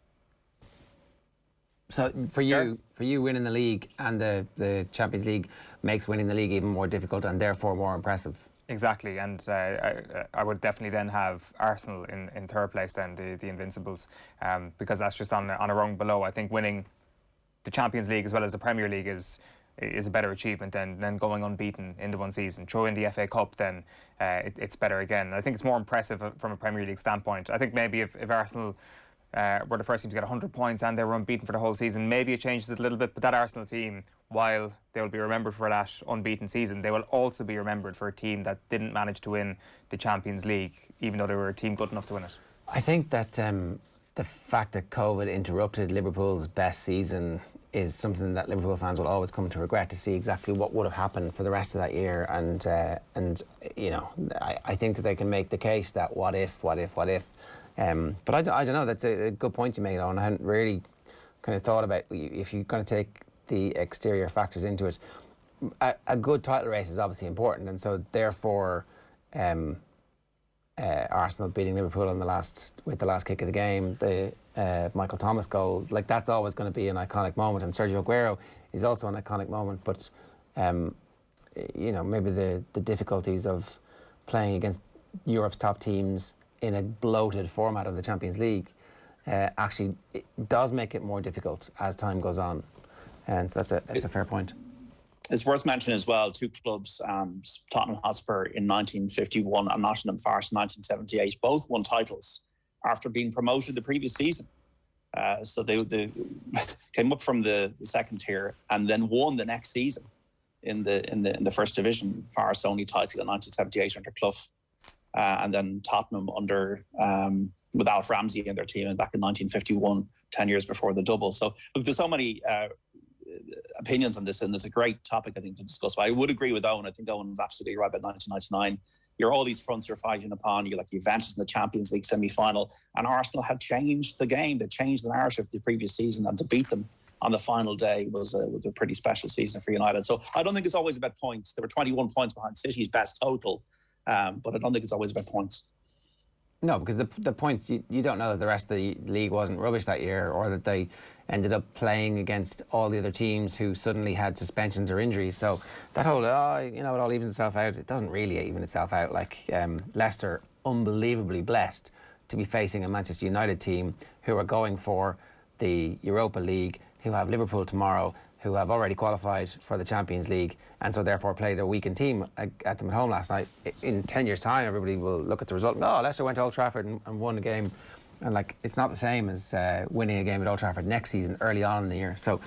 So for you winning the league and the Champions League makes winning the league even more difficult and therefore more impressive. Exactly, and I would definitely then have Arsenal in third place then, the Invincibles, because that's just on a rung below. I think winning the Champions League as well as the Premier League is a better achievement than going unbeaten in the one season. Throw in the FA Cup, then it's better again. I think it's more impressive from a Premier League standpoint. I think maybe if Arsenal were the first team to get 100 points and they were unbeaten for the whole season, maybe it changes it a little bit, but that Arsenal team, while they will be remembered for that unbeaten season, they will also be remembered for a team that didn't manage to win the Champions League, even though they were a team good enough to win it. I think that the fact that COVID interrupted Liverpool's best season is something that Liverpool fans will always come to regret, to see exactly what would have happened for the rest of that year. And you know, I think that they can make the case that what if. But I don't know, that's a good point you made, Eoin. I hadn't really kind of thought about, if you're going to take the exterior factors into it, a good title race is obviously important, and so therefore Arsenal beating Liverpool with the last kick of the game, the Michael Thomas goal, like that's always going to be an iconic moment, and Sergio Aguero is also an iconic moment, but maybe the difficulties of playing against Europe's top teams in a bloated format of the Champions League actually it does make it more difficult as time goes on, and so that's a fair point. It's worth mentioning as well, two clubs, Tottenham Hotspur in 1951 and Nottingham Forest in 1978, both won titles after being promoted the previous season. So they came up from the second tier and then won the next season in the first division. Forest only title in 1978 under Clough, and then Tottenham under with Alf Ramsey and their team back in 1951, 10 years before the double. So look, there's so many opinions on this, and it's a great topic, I think, to discuss. But I would agree with Eoin. I think Eoin was absolutely right about 1999. All these fronts you're fighting upon. You're like Juventus in the Champions League semi-final, and Arsenal have changed the game. They changed the narrative of the previous season, and to beat them on the final day was a pretty special season for United. So I don't think it's always about points. There were 21 points behind City's best total, but I don't think it's always about points. No, because the points, you don't know that the rest of the league wasn't rubbish that year, or that they ended up playing against all the other teams who suddenly had suspensions or injuries. So that whole, it all evens itself out. It doesn't really even itself out. Like Leicester, unbelievably blessed to be facing a Manchester United team who are going for the Europa League, who have Liverpool tomorrow, who have already qualified for the Champions League, and so therefore played a weakened team at them at home last night. In 10 years' time, everybody will look at the result and go, Leicester went to Old Trafford and won a game. And it's not the same as winning a game at Old Trafford next season, early on in the year. So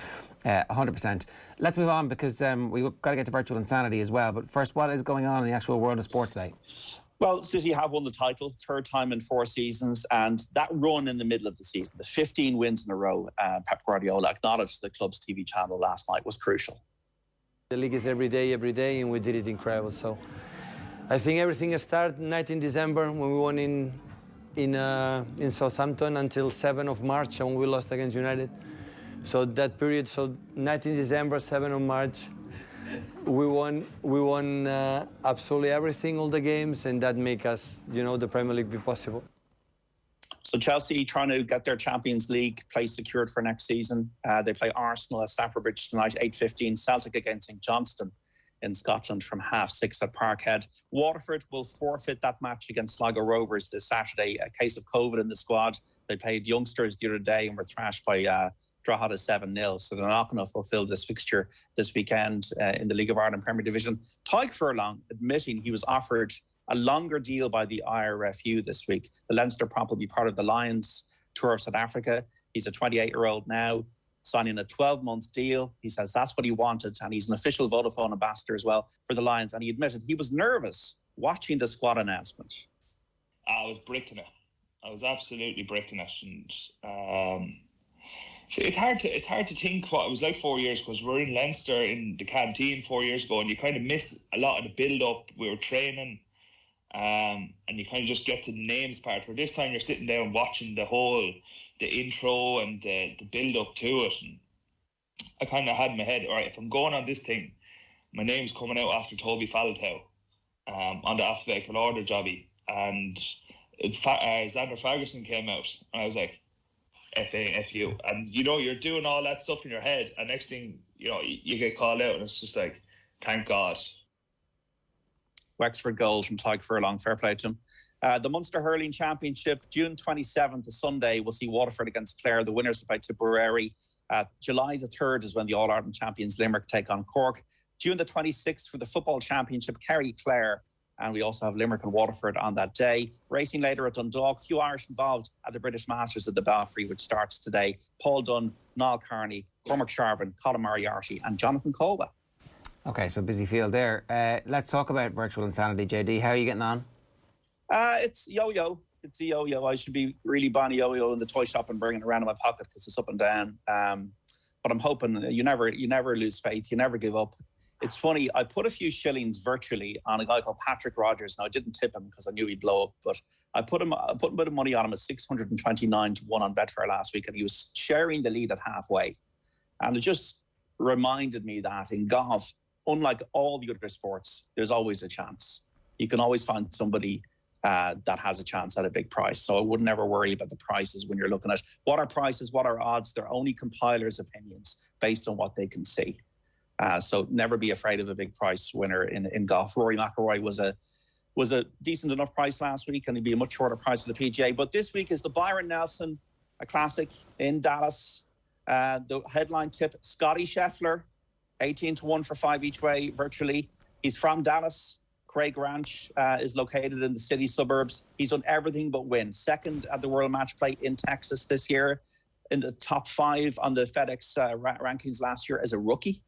100%. Let's move on, because we've got to get to virtual insanity as well. But first, what is going on in the actual world of sport today? Well, City have won the title, third time in 4 seasons, and that run in the middle of the season, the 15 wins in a row, Pep Guardiola acknowledged the club's TV channel last night, was crucial. The league is every day, and we did it incredible. So I think everything started 19 December when we won in Southampton until 7th of March, and we lost against United. So that period, 19 December, 7th of March, we won absolutely everything, all the games, and that make us, the Premier League be possible. So Chelsea trying to get their Champions League place secured for next season. They play Arsenal at Stamford Bridge tonight, 8:15. Celtic against St Johnstone in Scotland from 6:30 at Parkhead. Waterford will forfeit that match against Sligo Rovers this Saturday. A case of COVID in the squad. They played youngsters the other day and were thrashed by Drogheda 7-0, so they're not going to fulfil this fixture this weekend in the League of Ireland Premier Division. Tadhg Furlong admitting he was offered a longer deal by the IRFU this week. The Leinster prop will be part of the Lions tour of South Africa. He's a 28-year-old now, signing a 12-month deal. He says that's what he wanted, and he's an official Vodafone ambassador as well for the Lions, and he admitted he was nervous watching the squad announcement. I was bricking it. I was absolutely bricking it, and it's hard to think what it was like 4 years, because we're in Leinster in the canteen 4 years ago, and you kind of miss a lot of the build-up. We were training, and you kind of just get to the names part, where this time you're sitting down watching the intro and the build-up to it. And I kind of had in my head, all right, if I'm going on this thing, my name's coming out after Toby Faletau on the alphabetical order jobby, and Xander Ferguson came out, and I was like, F-A-F-U. And you're doing all that stuff in your head, and next thing you get called out, and it's just like, thank God. Wexford goals from Tadhg Furlong, fair play to him. The Munster Hurling Championship, June 27th, the Sunday, we'll see Waterford against Clare. The winners will play Tipperary. July the 3rd is when the All-Ireland champions Limerick take on Cork. June the 26th for the Football Championship, Kerry-Clare. And we also have Limerick and Waterford on that day. Racing later at Dundalk. Few Irish involved at the British Masters at the Belfry, which starts today. Paul Dunn, Niall Carney, Cormac Sharvin, Colin Moriarty and Jonathan Colba. Okay, so busy field there. Let's talk about virtual insanity, JD. How are you getting on? It's yo-yo. It's a yo-yo. I should be really buying a yo-yo in the toy shop and bringing it around in my pocket because it's up and down. But I'm hoping you never lose faith. You never give up. It's funny, I put a few shillings virtually on a guy called Patrick Rogers. Now, I didn't tip him because I knew he'd blow up, but I put a bit of money on him at 629 to 1 on Betfair last week, and he was sharing the lead at halfway. And it just reminded me that in golf, unlike all the other sports, there's always a chance. You can always find somebody that has a chance at a big price. So I would never worry about the prices when you're looking at what are prices, what are odds. They're only compilers' opinions based on what they can see. So never be afraid of a big price winner in golf. Rory McIlroy was a decent enough price last week, and he'd be a much shorter price for the PGA. But this week is the Byron Nelson, a classic in Dallas. The headline tip, Scotty Scheffler, 18-1 for 5 each way, virtually. He's from Dallas. Craig Ranch is located in the city suburbs. He's done everything but win. Second at the World Match Play in Texas this year. In the top 5 on the FedEx rankings last year as a rookie.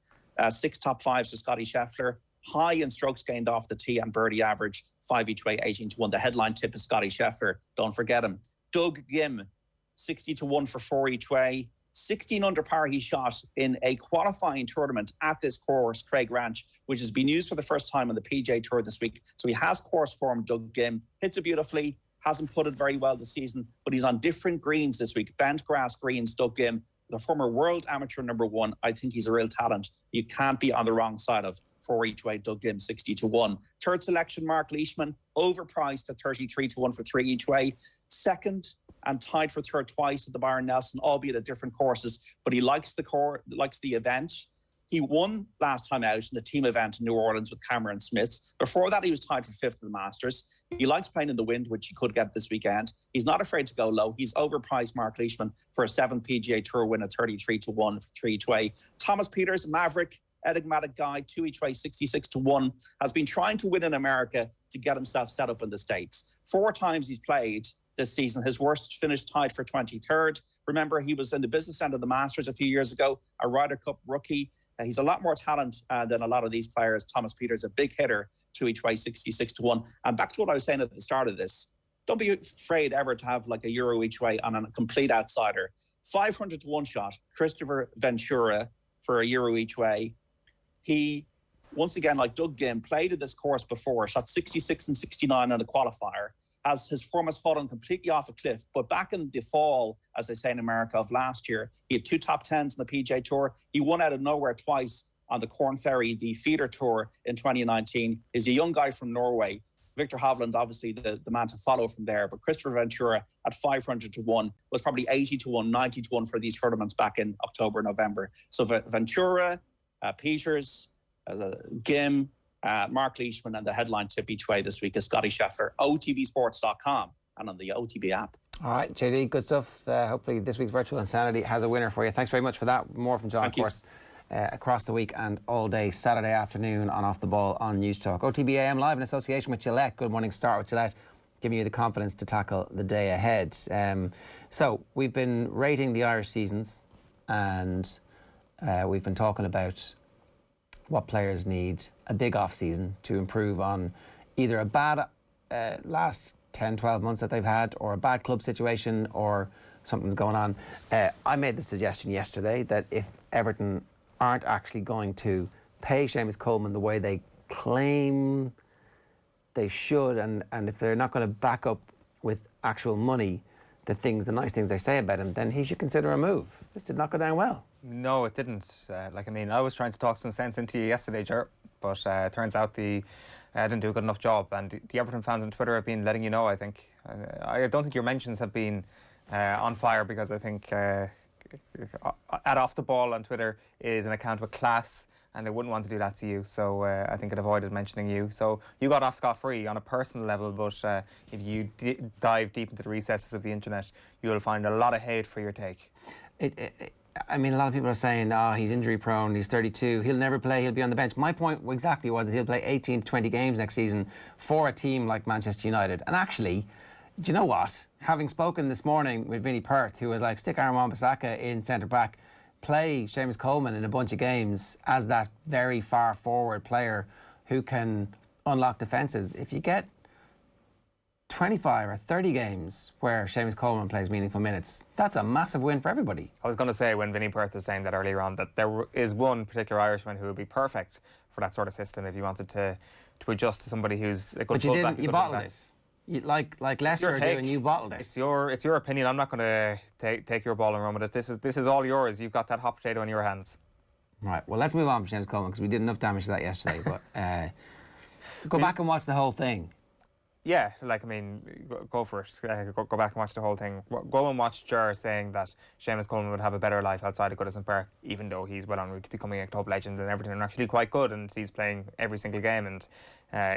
6 top 5s for Scotty Scheffler. High in strokes gained off the tee and birdie average. 5 each way, 18-1. The headline tip is Scotty Scheffler. Don't forget him. Doug Ghim, 60-1 for 4 each way. 16 under par he shot in a qualifying tournament at this course, Craig Ranch, which has been used for the first time on the PGA Tour this week. So he has course form, Doug Ghim. Hits it beautifully, hasn't put it very well this season, but he's on different greens this week. Bent grass greens, Doug Ghim, the former world amateur #1. I think he's a real talent. You can't be on the wrong side of 4 each way, Doug Ghim, 60-1. Third selection, Mark Leishman, overpriced at 33-1 for 3 each way. Second, and tied for third twice at the Byron Nelson, albeit at different courses. But he likes the event. He won last time out in a team event in New Orleans with Cameron Smith. Before that, he was tied for 5th at the Masters. He likes playing in the wind, which he could get this weekend. He's not afraid to go low. He's overpriced Mark Leishman for a 7th PGA Tour win at 33-1 for 3 each way. Thomas Peters, Maverick, enigmatic guy, 2 each way, 66-1, has been trying to win in America to get himself set up in the States. 4 times he's played this season. His worst finish tied for 23rd. Remember, he was in the business end of the Masters a few years ago, a Ryder Cup rookie. He's a lot more talent than a lot of these players. Thomas Peters, a big hitter, 2 each way, 66-1. And back to what I was saying at the start of this, don't be afraid ever to have like a euro each way on a complete outsider. 500-1 shot, Christopher Ventura for a euro each way. He, once again, like Doug Ghim, played at this course before, shot 66 and 69 on the qualifier. As his form has fallen completely off a cliff. But back in the fall, as they say in America, of last year, he had 2 top 10s in the PGA Tour. He won out of nowhere twice on the Corn Ferry, the feeder tour in 2019. He's a young guy from Norway. Victor Hovland, obviously the man to follow from there. But Christopher Ventura at 500-1 was probably 80-1, 90-1 for these tournaments back in October, November. So Ventura, Peters, Ghim, Mark Leishman, and the headline tip each way this week is Scotty Scheffler, OTBSports.com and on the OTB app. All right, JD, good stuff. Hopefully this week's Virtual Insanity has a winner for you. Thanks very much for that. More from John, of course, across the week and all day Saturday afternoon on Off the Ball on News Talk. OTB AM live in association with Gillette. Good morning start with Gillette, giving you the confidence to tackle the day ahead. So we've been rating the Irish seasons, and we've been talking about what players need a big off-season to improve on either a bad last 10, 12 months that they've had, or a bad club situation, or something's going on. I made the suggestion yesterday that if Everton aren't actually going to pay Seamus Coleman the way they claim they should, and if they're not going to back up with actual money the nice things they say about him, then he should consider a move. This did not go down well. No, it didn't. I was trying to talk some sense into you yesterday, Ger, but it turns out I didn't do a good enough job. And the Everton fans on Twitter have been letting you know, I think. I don't think your mentions have been on fire, because I think at Off the Ball on Twitter is an account with class, and they wouldn't want to do that to you. So I think it avoided mentioning you. So you got off scot-free on a personal level, but if you dive deep into the recesses of the internet, you'll find a lot of hate for your take. A lot of people are saying, he's injury prone, he's 32, he'll never play, he'll be on the bench. My point exactly was that he'll play 18 to 20 games next season for a team like Manchester United. And actually, do you know what? Having spoken this morning with Vinny Perth, who was like, stick Aaron Wan-Bissaka in centre-back, play Seamus Coleman in a bunch of games as that very far forward player who can unlock defences. If you get 25 or 30 games where Seamus Coleman plays meaningful minutes, that's a massive win for everybody. I was going to say, when Vinny Perth was saying that earlier on, that there is one particular Irishman who would be perfect for that sort of system if you wanted to adjust to somebody who's a good fullback. But you bottled it. Like Leicester are doing, you bottled it. It's your opinion. I'm not going to take your ball and run with it. This is all yours. You've got that hot potato in your hands. Right, well, let's move on from Seamus Coleman because we did enough damage to that yesterday. But go back and watch the whole thing. Yeah, like, I mean, go for it. Go back and watch the whole thing. Go and watch Ger saying that Seamus Coleman would have a better life outside of Goodison Park, even though he's well en route to becoming a club legend and everything, and actually quite good, and he's playing every single game, and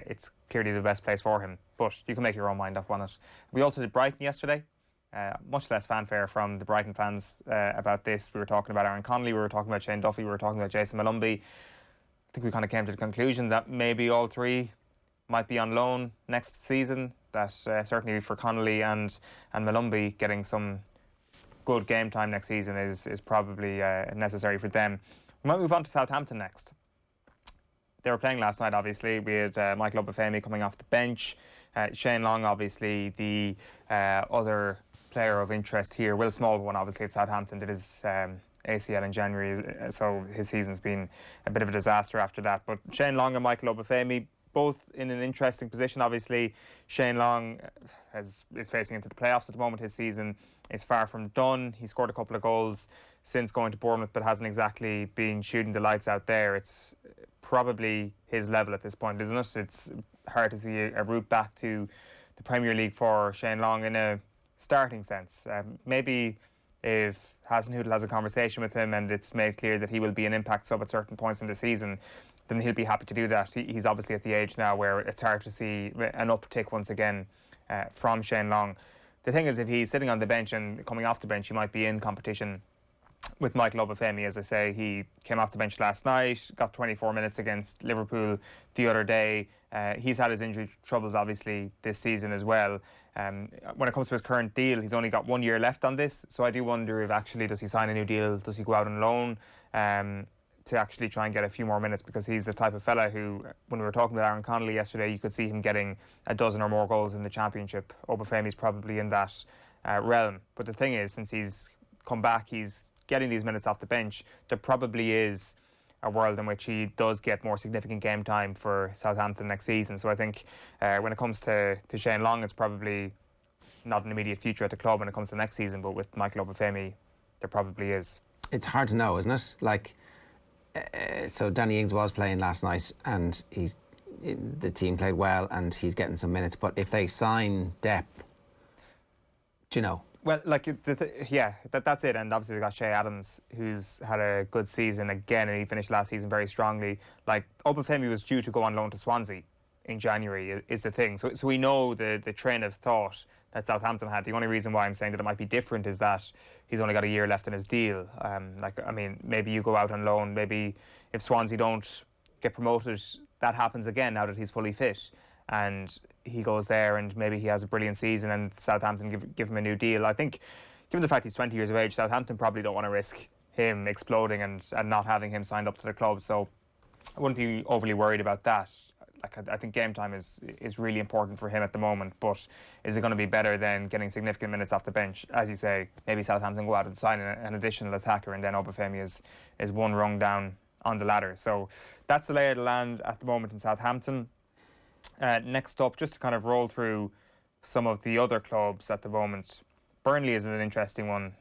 it's clearly the best place for him. But you can make your own mind up on it. We also did Brighton yesterday. Much less fanfare from the Brighton fans about this. We were talking about Aaron Connolly, we were talking about Shane Duffy, we were talking about Jason Malumbi. I think we kind of came to the conclusion that maybe all three might be on loan next season. That certainly for Connolly and Malumbi, getting some good game time next season is probably necessary for them. We might move on to Southampton next. They were playing last night, obviously. We had Michael Obafemi coming off the bench. Shane Long, obviously, the other player of interest here. Will Smallwood, obviously, at Southampton, did his ACL in January, so his season's been a bit of a disaster after that. But Shane Long and Michael Obafemi, both in an interesting position. Obviously, Shane Long is facing into the playoffs at the moment. His season is far from done. He scored a couple of goals since going to Bournemouth, but hasn't exactly been shooting the lights out there. It's probably his level at this point, isn't it? It's hard to see a route back to the Premier League for Shane Long in a starting sense. Maybe if Hasenhüttl has a conversation with him and it's made clear that he will be an impact sub at certain points in the season, then he'll be happy to do that. He's obviously at the age now where it's hard to see an uptick once again from Shane Long. The thing is, if he's sitting on the bench and coming off the bench, he might be in competition with Michael Obafemi. As I say, he came off the bench last night, got 24 minutes against Liverpool the other day. He's had his injury troubles, obviously, this season as well. When it comes to his current deal, he's only got 1 year left on this, so I do wonder if actually does he sign a new deal, does he go out on loan to actually try and get a few more minutes, because he's the type of fella who, when we were talking about Aaron Connolly yesterday, you could see him getting a dozen or more goals in the Championship. Obafemi's probably in that realm. But the thing is, since he's come back, he's getting these minutes off the bench, there probably is a world in which he does get more significant game time for Southampton next season. So I think when it comes to Shane Long, it's probably not an immediate future at the club when it comes to next season, but with Michael Obafemi, there probably is. It's hard to know, isn't it? Like, so Danny Ings was playing last night and the team played well and he's getting some minutes, but if they sign depth, do you know? Well, like, that's it. And obviously they got Shea Adams, who's had a good season again, and he finished last season very strongly. Like, Obafemi was due to go on loan to Swansea in January, is the thing. So we know the train of thought that Southampton had. The only reason why I'm saying that it might be different is that he's only got a year left in his deal. Maybe you go out on loan. Maybe if Swansea don't get promoted, that happens again now that he's fully fit. And he goes there and maybe he has a brilliant season and Southampton give him a new deal. I think, given the fact he's 20 years of age, Southampton probably don't want to risk him exploding and not having him signed up to the club. So I wouldn't be overly worried about that. I think game time is really important for him at the moment, but is it going to be better than getting significant minutes off the bench? As you say, maybe Southampton go out and sign an additional attacker and then Obafemi is one rung down on the ladder. So that's the lay of the land at the moment in Southampton. Next up, just to kind of roll through some of the other clubs at the moment, Burnley is an interesting one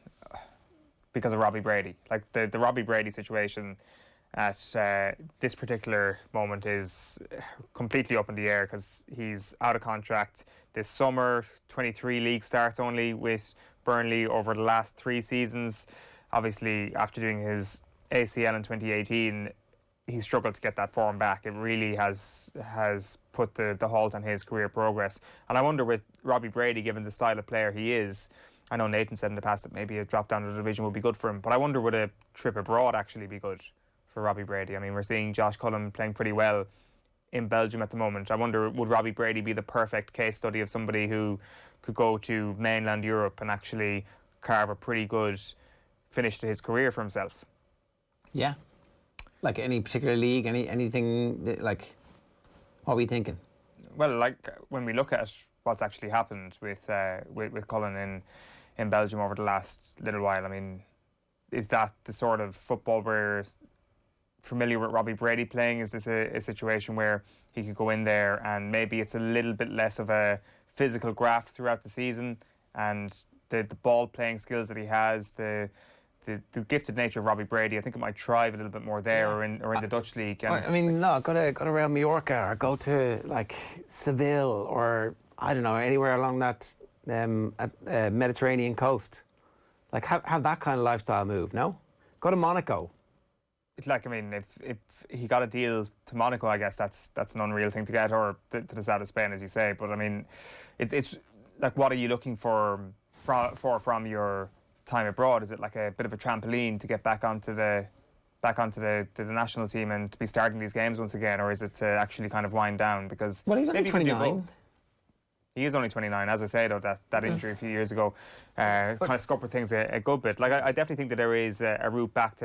because of Robbie Brady. Like, the Robbie Brady situation at this particular moment is completely up in the air because he's out of contract this summer. 23 league starts only with Burnley over the last 3 seasons. Obviously, after doing his ACL in 2018, he struggled to get that form back. It really has put the halt on his career progress. And I wonder with Robbie Brady, given the style of player he is, I know Nathan said in the past that maybe a drop down to the division would be good for him, but I wonder would a trip abroad actually be good for Robbie Brady? I mean, we're seeing Josh Cullen playing pretty well in Belgium at the moment. I wonder, would Robbie Brady be the perfect case study of somebody who could go to mainland Europe and actually carve a pretty good finish to his career for himself? Yeah. Like any particular league, anything, like, what are we thinking? Well, like, when we look at what's actually happened with Cullen in Belgium over the last little while, I mean, is that the sort of football we're familiar with Robbie Brady playing? Is this a situation where he could go in there and maybe it's a little bit less of a physical graft throughout the season, and the ball playing skills that he has, the the gifted nature of Robbie Brady, I think it might thrive a little bit more there, or in the Dutch league. And I mean, no, go to around Mallorca or go to like Seville or I don't know, anywhere along that Mediterranean coast. Like have that kind of lifestyle move. No, go to Monaco. Like, I mean, if he got a deal to Monaco, I guess that's an unreal thing to get, or to the south of Spain, as you say. But I mean, it's like, what are you looking for from your time abroad? Is it like a bit of a trampoline to get back onto the national team and to be starting these games once again, or is it to actually kind of wind down? Because he's only 29. He is only 29. As I say, though, that injury a few years ago kind of scuppered things a good bit. Like, I definitely think that there is a route back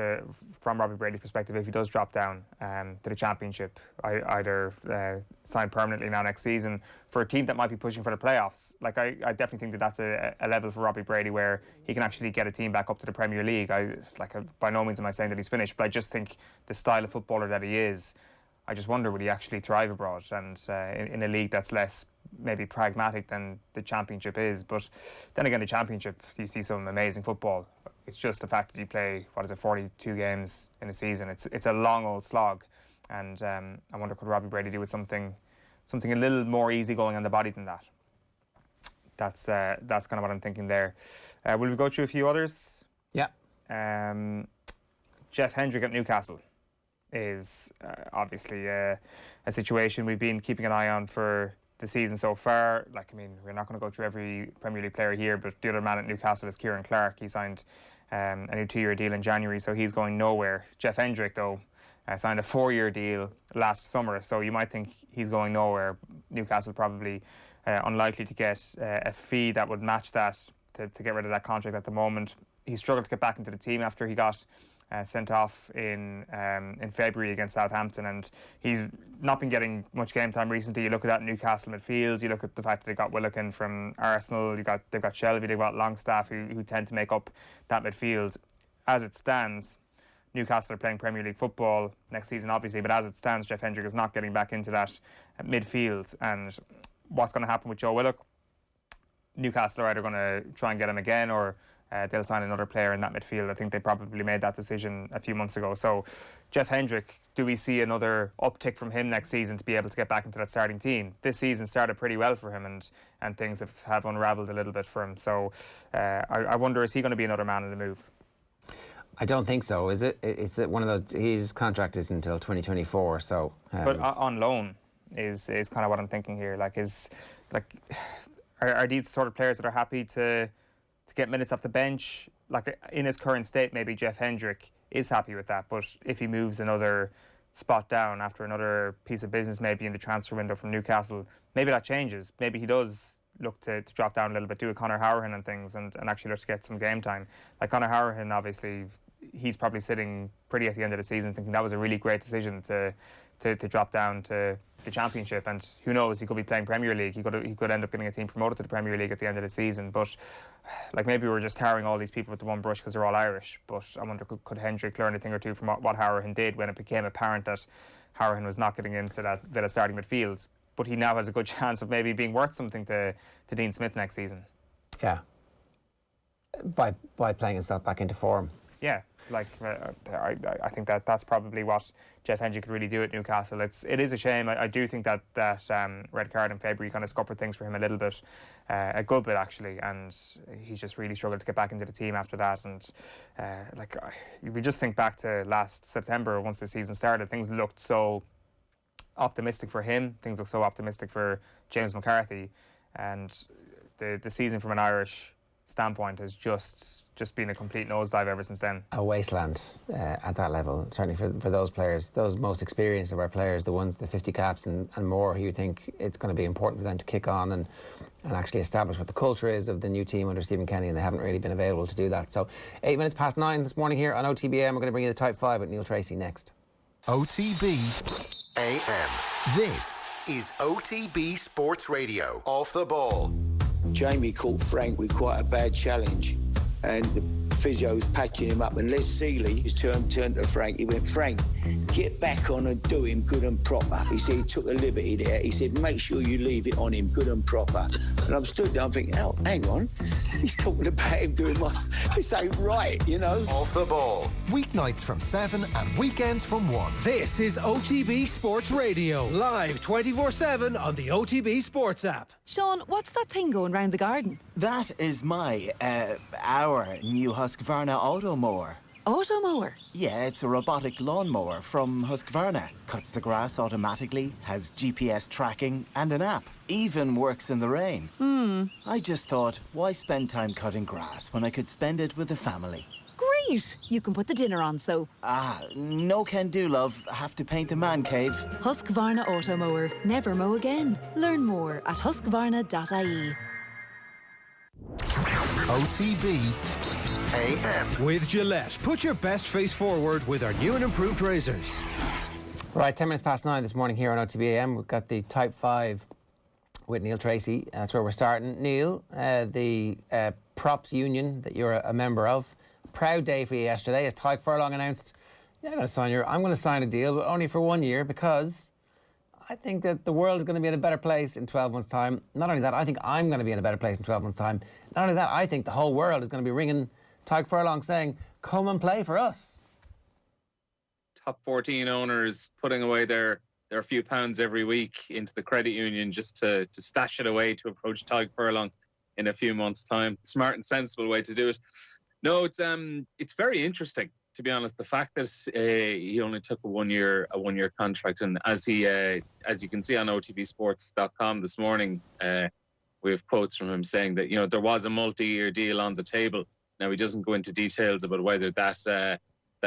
from Robbie Brady's perspective, if he does drop down to the Championship, either sign permanently now next season for a team that might be pushing for the playoffs. Like, I definitely think that that's a level for Robbie Brady where he can actually get a team back up to the Premier League. By no means am I saying that he's finished, but I just think the style of footballer that he is, I just wonder, would he actually thrive abroad and in a league that's less maybe pragmatic than the Championship is. But then again, the Championship, you see some amazing football. It's just the fact that you play, 42 games in a season. It's a long old slog, and I wonder, could Robbie Brady do with something a little more easygoing on the body than that? That's kind of what I'm thinking there. Will we go through a few others? Yeah. Jeff Hendrick at Newcastle is obviously a situation we've been keeping an eye on for the season so far. Like, I mean, we're not going to go through every Premier League player here, but the other man at Newcastle is Kieran Clark. He signed a new 2-year deal in January, so he's going nowhere. Jeff Hendrick, though, signed a 4-year deal last summer, so you might think he's going nowhere. Newcastle probably unlikely to get a fee that would match that to get rid of that contract at the moment. He struggled to get back into the team after he got sent off in February against Southampton, and he's not been getting much game time recently. You look at that Newcastle midfield, you look at the fact that they got Willokin from Arsenal, they've got Shelby, they've got Longstaff who tend to make up that midfield. As it stands, Newcastle are playing Premier League football next season, obviously, but as it stands, Jeff Hendrick is not getting back into that midfield. And what's going to happen with Joe Willock? Newcastle are either going to try and get him again, or they'll sign another player in that midfield. I think they probably made that decision a few months ago. So Jeff Hendrick, do we see another uptick from him next season to be able to get back into that starting team? This season started pretty well for him, and things have unravelled a little bit for him. So I wonder, is he going to be another man in the move? I don't think so. Is it? It's one of those. His contract is until 2024. So, but on loan is kind of what I'm thinking here. Are these sort of players that are happy to get minutes off the bench? Like, in his current state, maybe Jeff Hendrick is happy with that. But if he moves another spot down after another piece of business, maybe in the transfer window from Newcastle, maybe that changes. Maybe he does look to drop down a little bit, do a Conor Hourhan and things, and actually look to get some game time. Like, Conor Hourhan, obviously, he's probably sitting pretty at the end of the season thinking that was a really great decision to drop down to the Championship, and who knows, he could be playing Premier League. He could end up getting a team promoted to the Premier League at the end of the season. But like, maybe we're just tarring all these people with the one brush because they're all Irish. But I wonder, could Hendrick learn a thing or two from what Hourhan did when it became apparent that Hourhan was not getting into that Villa starting midfield? But he now has a good chance of maybe being worth something to Dean Smith next season. Yeah, by playing himself back into form. Yeah, like I think that's probably what Jeff Hendrick could really do at Newcastle. It is a shame. I do think that red card in February kind of scuppered things for him a little bit, a good bit actually, and he's just really struggled to get back into the team after that. And we just think back to last September, once the season started, things looked so optimistic for him. Things looked so optimistic for James McCarthy, and the season from an Irish standpoint has just been a complete nosedive ever since then. A wasteland at that level, certainly for those players, those most experienced of our players, the ones, the 50 caps and more, who you think it's going to be important for them to kick on and actually establish what the culture is of the new team under Stephen Kenny, and they haven't really been available to do that. So 8 minutes past 9 this morning here on OTB AM. We're going to bring you the Type 5 with Neil Treacy next. OTB AM. This is OTB Sports Radio. Off the ball. Jamie caught Frank with quite a bad challenge, and physio's patching him up, and Les Seeley, his turned to Frank, he went, Frank, get back on and do him good and proper. He said he took a liberty there. He said, make sure you leave it on him good and proper. And I'm stood there, I'm thinking, oh, hang on, he's talking about him doing this ain't right, you know. Off the Ball. Weeknights from 7 and weekends from 1. This is OTB Sports Radio, live 24/7 on the OTB Sports app. Sean, what's that thing going round the garden? That is our new Husqvarna auto mower. Auto mower? Yeah, it's a robotic lawnmower from Husqvarna. Cuts the grass automatically, has GPS tracking and an app. Even works in the rain. I just thought, why spend time cutting grass when I could spend it with the family? Great! You can put the dinner on, so... No can do, love. Have to paint the man cave. Husqvarna auto mower. Never mow again. Learn more at husqvarna.ie. OTB AM. With Gillette, put your best face forward with our new and improved razors. Right, 10 minutes past 9 this morning here on OTB AM. We've got the Type 5 with Neil Treacy. That's where we're starting. Neil, the props union that you're a member of. Proud day for you yesterday as Tyke Furlong announced, I'm going to sign a deal, but only for 1 year, because I think that the world is going to be in a better place in 12 months' time. Not only that, I think I'm going to be in a better place in 12 months' time. Not only that, I think the whole world is going to be ringing Tyke Furlong saying, come and play for us. Top 14 owners putting away their few pounds every week into the credit union just to stash it away to approach Tyke Furlong in a few months' time. Smart and sensible way to do it. No, it's very interesting, to be honest. The fact that he only took a one year contract, and as you can see on OTBSports.com this morning, we have quotes from him saying that there was a multi-year deal on the table. Now he doesn't go into details about whether that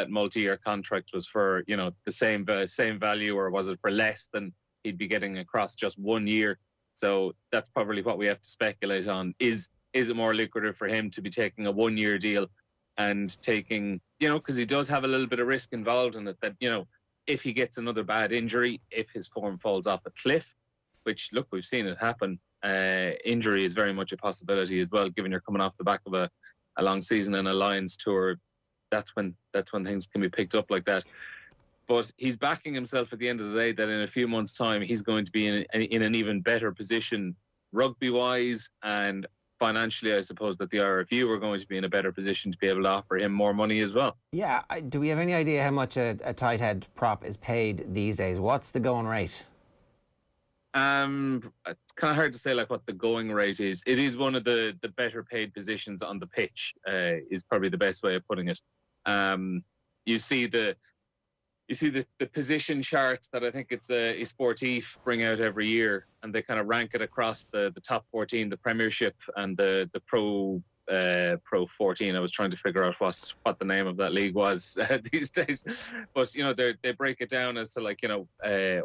multi-year contract was for the same value, or was it for less than he'd be getting across just 1 year. So that's probably what we have to speculate on. Is it more lucrative for him to be taking a 1 year deal and taking, because he does have a little bit of risk involved in it, that, if he gets another bad injury, if his form falls off a cliff, which, look, we've seen it happen, injury is very much a possibility as well, given you're coming off the back of a long season and a Lions tour. That's when things can be picked up like that. But he's backing himself at the end of the day that in a few months' time, he's going to be in an even better position rugby-wise, and financially, I suppose that the RFU are going to be in a better position to be able to offer him more money as well. Yeah, do we have any idea how much a tight head prop is paid these days? What's the going rate? It's kind of hard to say what the going rate is. It is one of the better paid positions on the pitch, is probably the best way of putting it. You see the position charts that I think it's Sportif bring out every year, and they kind of rank it across the top 14, the Premiership and the Pro 14. I was trying to figure out what the name of that league was these days, but they break it down as to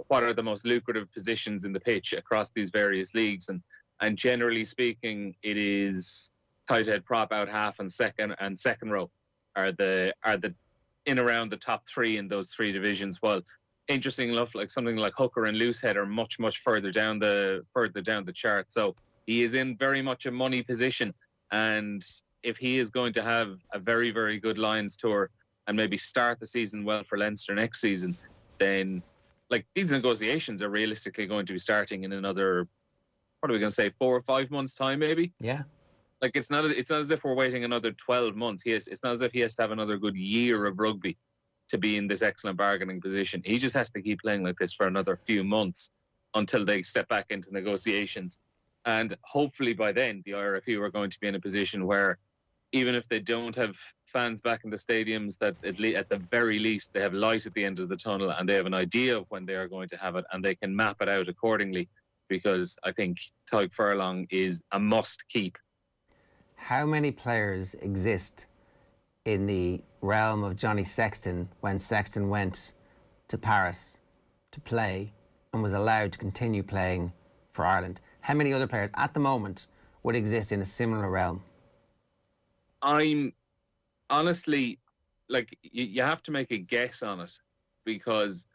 what are the most lucrative positions in the pitch across these various leagues, and generally speaking, it is tight head, prop, out half, and second row are the in around the top three in those three divisions. Well, interesting enough, something like hooker and loosehead are much further down the chart. So he is in very much a money position, and if he is going to have a very, very good Lions tour and maybe start the season well for Leinster next season, then these negotiations are realistically going to be starting in another, what are we going to say, 4 or 5 months' time, maybe? Yeah. It's not as if we're waiting another 12 months. It's not as if he has to have another good year of rugby to be in this excellent bargaining position. He just has to keep playing like this for another few months until they step back into negotiations. And hopefully by then, the RFU are going to be in a position where, even if they don't have fans back in the stadiums, that at the very least they have light at the end of the tunnel, and they have an idea of when they are going to have it, and they can map it out accordingly, because I think Tyke Furlong is a must keep. How many players exist in the realm of Johnny Sexton when Sexton went to Paris to play and was allowed to continue playing for Ireland? How many other players at the moment would exist in a similar realm? I'm honestly, you have to make a guess on it, because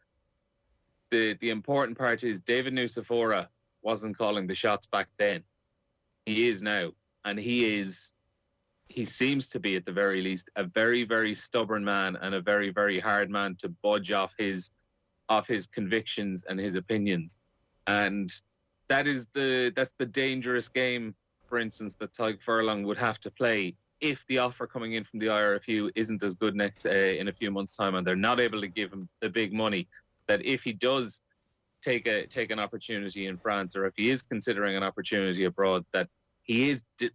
the important part is David Nusafora wasn't calling the shots back then. He is now. And he is he seems to be, at the very least, a very, very stubborn man and a very, very hard man to budge off his convictions and his opinions. And that's the dangerous game, for instance, that Tadhg Furlong would have to play if the offer coming in from the IRFU isn't as good in a few months' time, and they're not able to give him the big money. That if he does take an opportunity in France, or if he is considering an opportunity abroad, that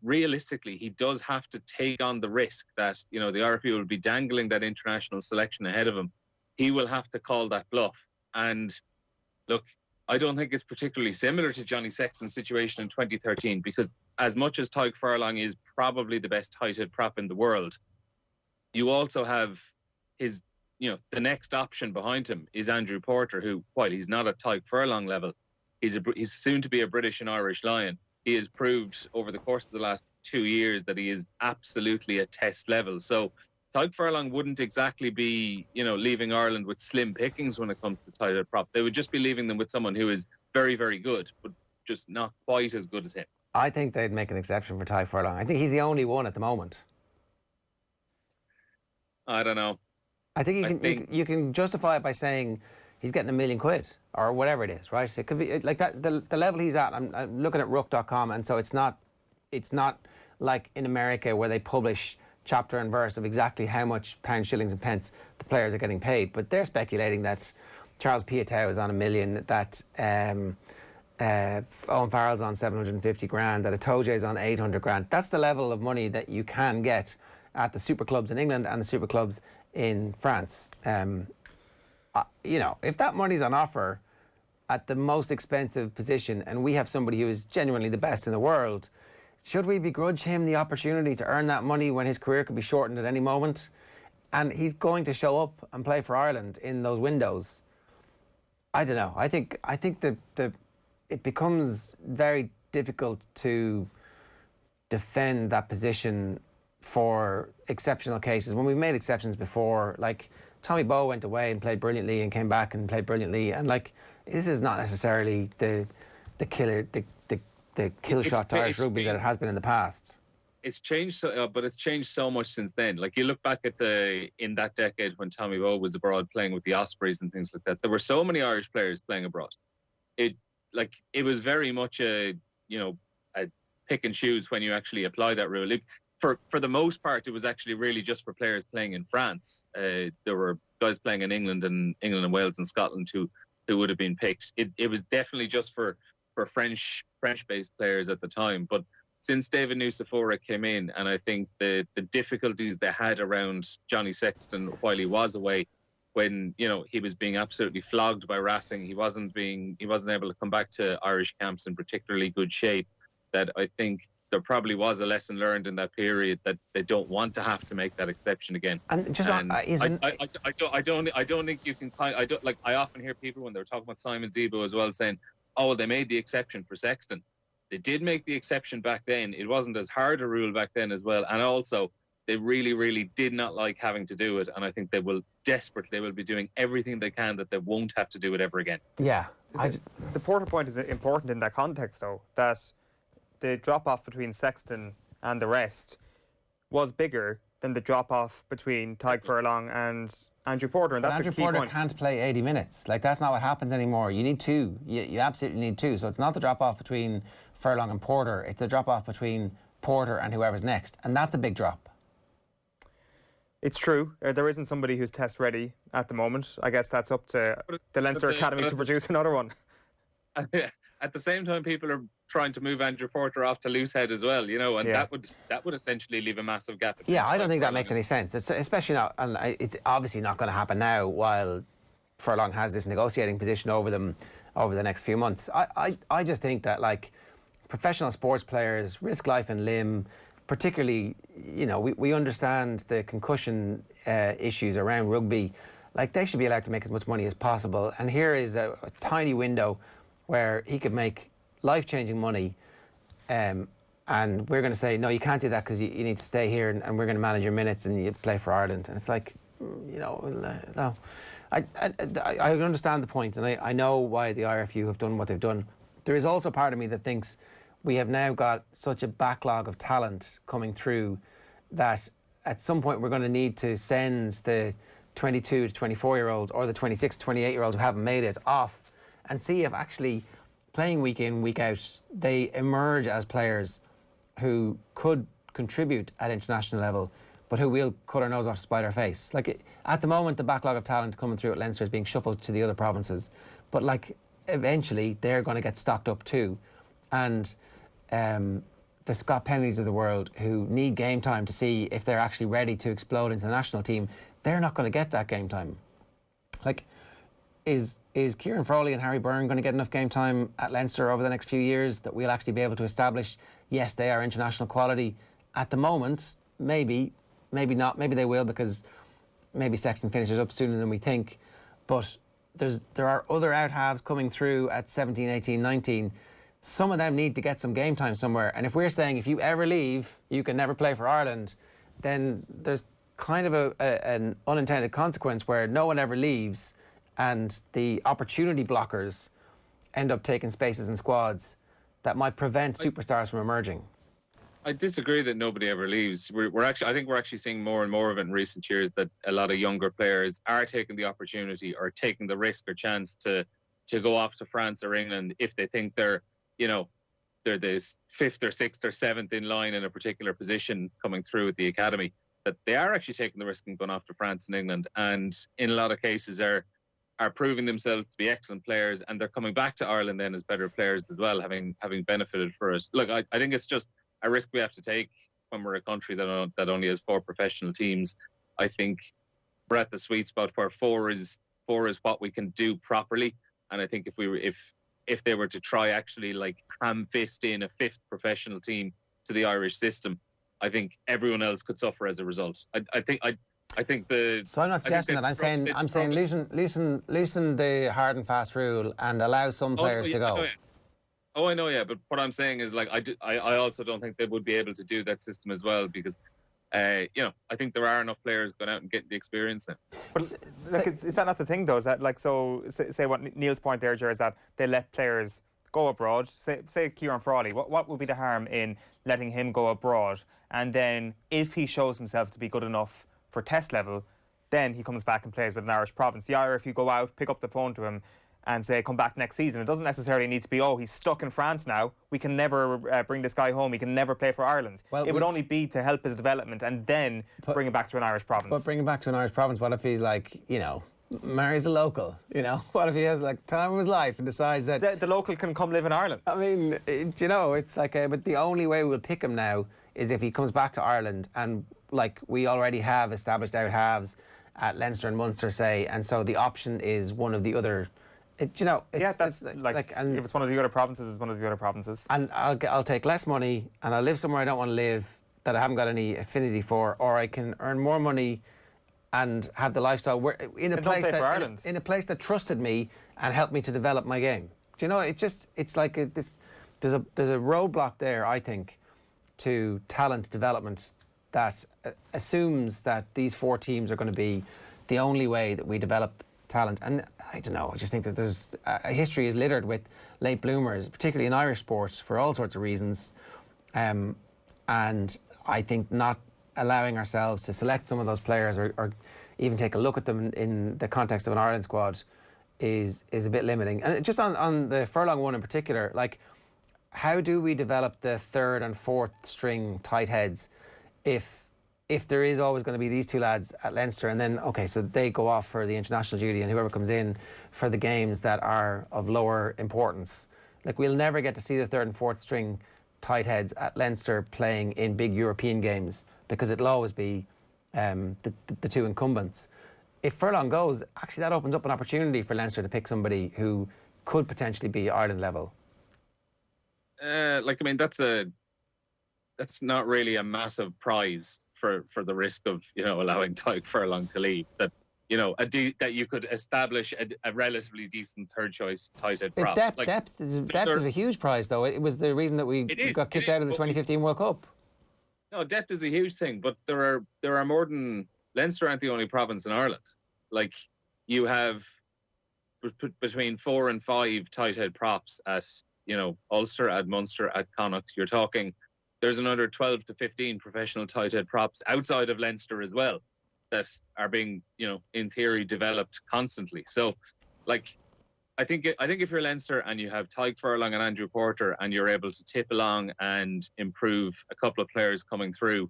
realistically he does have to take on the risk that, you know, the IRFU will be dangling that international selection ahead of him. He will have to call that bluff. And look, I don't think it's particularly similar to Johnny Sexton's situation in 2013, because as much as Tadhg Furlong is probably the best heighted prop in the world, you also have his, you know, the next option behind him is Andrew Porter, who, while he's not at Tadhg Furlong level, he's soon to be a British and Irish Lion. He has proved over the course of the last 2 years that he is absolutely at test level. So Tadhg Furlong wouldn't exactly be, you know, leaving Ireland with slim pickings when it comes to title prop. They would just be leaving them with someone who is very, very good, but just not quite as good as him. I think they'd make an exception for Tadhg Furlong. I think he's the only one at the moment. I don't know. I think you can justify it by saying he's getting £1 million or whatever it is, right? It could be like that. The level he's at. I'm looking at Ruck.com, and so it's not like in America where they publish chapter and verse of exactly how much pounds, shillings, and pence the players are getting paid. But they're speculating that Charles Piutau is on $1 million, that Owen Farrell's on 750 grand, that Itoje is on 800 grand. That's the level of money that you can get at the super clubs in England and the super clubs in France. You know, if that money's on offer at the most expensive position, and we have somebody who is genuinely the best in the world, should we begrudge him the opportunity to earn that money when his career could be shortened at any moment? And he's going to show up and play for Ireland in those windows. I don't know. I think it becomes very difficult to defend that position for exceptional cases. When we've made exceptions before, like Tommy Bowe went away and played brilliantly and came back and played brilliantly, and like this is not necessarily the kill shot to Irish rugby that it has been in the past. It's changed, but it's changed so much since then. Like you look back at in that decade when Tommy Bowe was abroad playing with the Ospreys and things like that, there were so many Irish players playing abroad. It was very much a pick and choose when you actually apply that rule. For the most part, it was actually really just for players playing in France. There were guys playing in England and Wales and Scotland who would have been picked. It was definitely just for French-based players at the time. But since David Nucifora came in, and I think the difficulties they had around Johnny Sexton while he was away, when he was being absolutely flogged by Racing, he wasn't able to come back to Irish camps in particularly good shape. That I think there probably was a lesson learned in that period that they don't want to have to make that exception again. And just I don't think you can. I often hear people when they're talking about Simon Zebo as well saying, "Oh, well, they made the exception for Sexton." They did make the exception back then. It wasn't as hard a rule back then as well, and also they really, really did not like having to do it. And I think they will be doing everything they can that they won't have to do it ever again. Yeah, the Porter point is important in that context, though, that the drop-off between Sexton and the rest was bigger than the drop-off between Tadhg Furlong and Andrew Porter, and that's Andrew a key Porter point. can't play 80 minutes. Like, that's not what happens anymore. You need two. You absolutely need two. So it's not the drop-off between Furlong and Porter. It's the drop-off between Porter and whoever's next, and that's a big drop. It's true. There isn't somebody who's test ready at the moment. I guess that's up to the Leinster Academy to produce another one. At the same time, people are trying to move Andrew Porter off to Loosehead as well, and that would essentially leave a massive gap. Yeah, I don't think that makes any sense. It's especially not, and it's obviously not going to happen now while Furlong has this negotiating position over them over the next few months. I just think that, like, professional sports players risk life and limb, particularly, we understand the concussion issues around rugby. Like, they should be allowed to make as much money as possible. And here is a tiny window where he could make life-changing money, and we're going to say, no, you can't do that because you need to stay here, and we're going to manage your minutes and you play for Ireland. And it's like, no. I understand the point, and I know why the IRFU have done what they've done. There is also part of me that thinks we have now got such a backlog of talent coming through that at some point we're going to need to send the 22 to 24-year-olds or the 26 to 28-year-olds who haven't made it off and see if actually playing week in, week out, they emerge as players who could contribute at international level, but who will cut our nose off to spite our face. Like, at the moment, the backlog of talent coming through at Leinster is being shuffled to the other provinces. But, like, eventually, they're going to get stocked up too. And the Scott Pennys of the world who need game time to see if they're actually ready to explode into the national team, they're not going to get that game time. Like, is Kieran Frawley and Harry Byrne going to get enough game time at Leinster over the next few years that we'll actually be able to establish, yes, they are international quality? At the moment, maybe not. Maybe they will, because maybe Sexton finishes up sooner than we think. But there are other out-halves coming through at 17, 18, 19. Some of them need to get some game time somewhere. And if we're saying if you ever leave, you can never play for Ireland, then there's kind of an unintended consequence where no one ever leaves and the opportunity blockers end up taking spaces in squads that might prevent superstars from emerging. I disagree that nobody ever leaves. I think we're actually seeing more and more of it in recent years, that a lot of younger players are taking the opportunity or taking the risk or chance to go off to France or England if they think they're the fifth or sixth or seventh in line in a particular position coming through at the academy, that they are actually taking the risk and going off to France and England, and in a lot of cases are proving themselves to be excellent players, and they're coming back to Ireland then as better players as well, having benefited for it. Look, I think it's just a risk we have to take when we're a country that only has 4 professional teams. I think we're at the sweet spot where four is what we can do properly, and I think if they were to try actually like ham-fist in a 5th professional team to the Irish system, I think everyone else could suffer as a result. I think the. So I'm not suggesting that. I'm saying loosen the hard and fast rule and allow some players to go. Oh, I know, yeah. But what I'm saying is, like, I also don't think they would be able to do that system as well, because, I think there are enough players going out and getting the experience now. But like, is that not the thing, though? Is that, like, so say what Neil's point there, Ger, is that they let players go abroad. Say Kieran Frawley. What would be the harm in letting him go abroad? And then if he shows himself to be good enough for test level, then he comes back and plays with an Irish province. The Irish, if you go out, pick up the phone to him and say, come back next season. It doesn't necessarily need to be, he's stuck in France now. We can never bring this guy home. He can never play for Ireland. Well, it would only be to help his development and then bring him back to an Irish province. But bring him back to an Irish province, what if he's like, marries a local, What if he has like time of his life and decides that... The local can come live in Ireland. I mean, it's like, but the only way we'll pick him now is if he comes back to Ireland, and like we already have established out halves at Leinster and Munster, say, and so the option is one of the other... that's like if it's one of the other provinces, it's one of the other provinces. And I'll take less money and I'll live somewhere I don't want to live, that I haven't got any affinity for, or I can earn more money and have the lifestyle in a place that trusted me and helped me to develop my game. It's like there's a roadblock there, I think, to talent development that assumes that these 4 teams are going to be the only way that we develop talent. And I don't know, I just think that there's history is littered with late bloomers, particularly in Irish sports, for all sorts of reasons, and I think not allowing ourselves to select some of those players or even take a look at them in the context of an Ireland squad is a bit limiting. And just on the furlong one in particular, like, how do we develop the 3rd and 4th string tight heads if there is always going to be these 2 lads at Leinster, and then, so they go off for the international duty and whoever comes in for the games that are of lower importance? Like, we'll never get to see the 3rd and 4th string tight heads at Leinster playing in big European games, because it'll always be the 2 incumbents. If furlong goes, actually that opens up an opportunity for Leinster to pick somebody who could potentially be Ireland level. That's not really a massive prize for the risk of allowing Tadhg Furlong to leave. That that you could establish a relatively decent 3rd choice tight head prop. Depth is a huge prize, though. It was the reason that we got kicked out of the 2015 World Cup. No, depth is a huge thing, but there are more than... Leinster aren't the only province in Ireland. Like, you have between 4 and 5 tight head props at Ulster, at Munster, at Connacht. You're talking there's another 12 to 15 professional tight head props outside of Leinster as well that are being, in theory, developed constantly. So, I think if you're Leinster and you have Tadhg Furlong and Andrew Porter and you're able to tip along and improve a couple of players coming throughout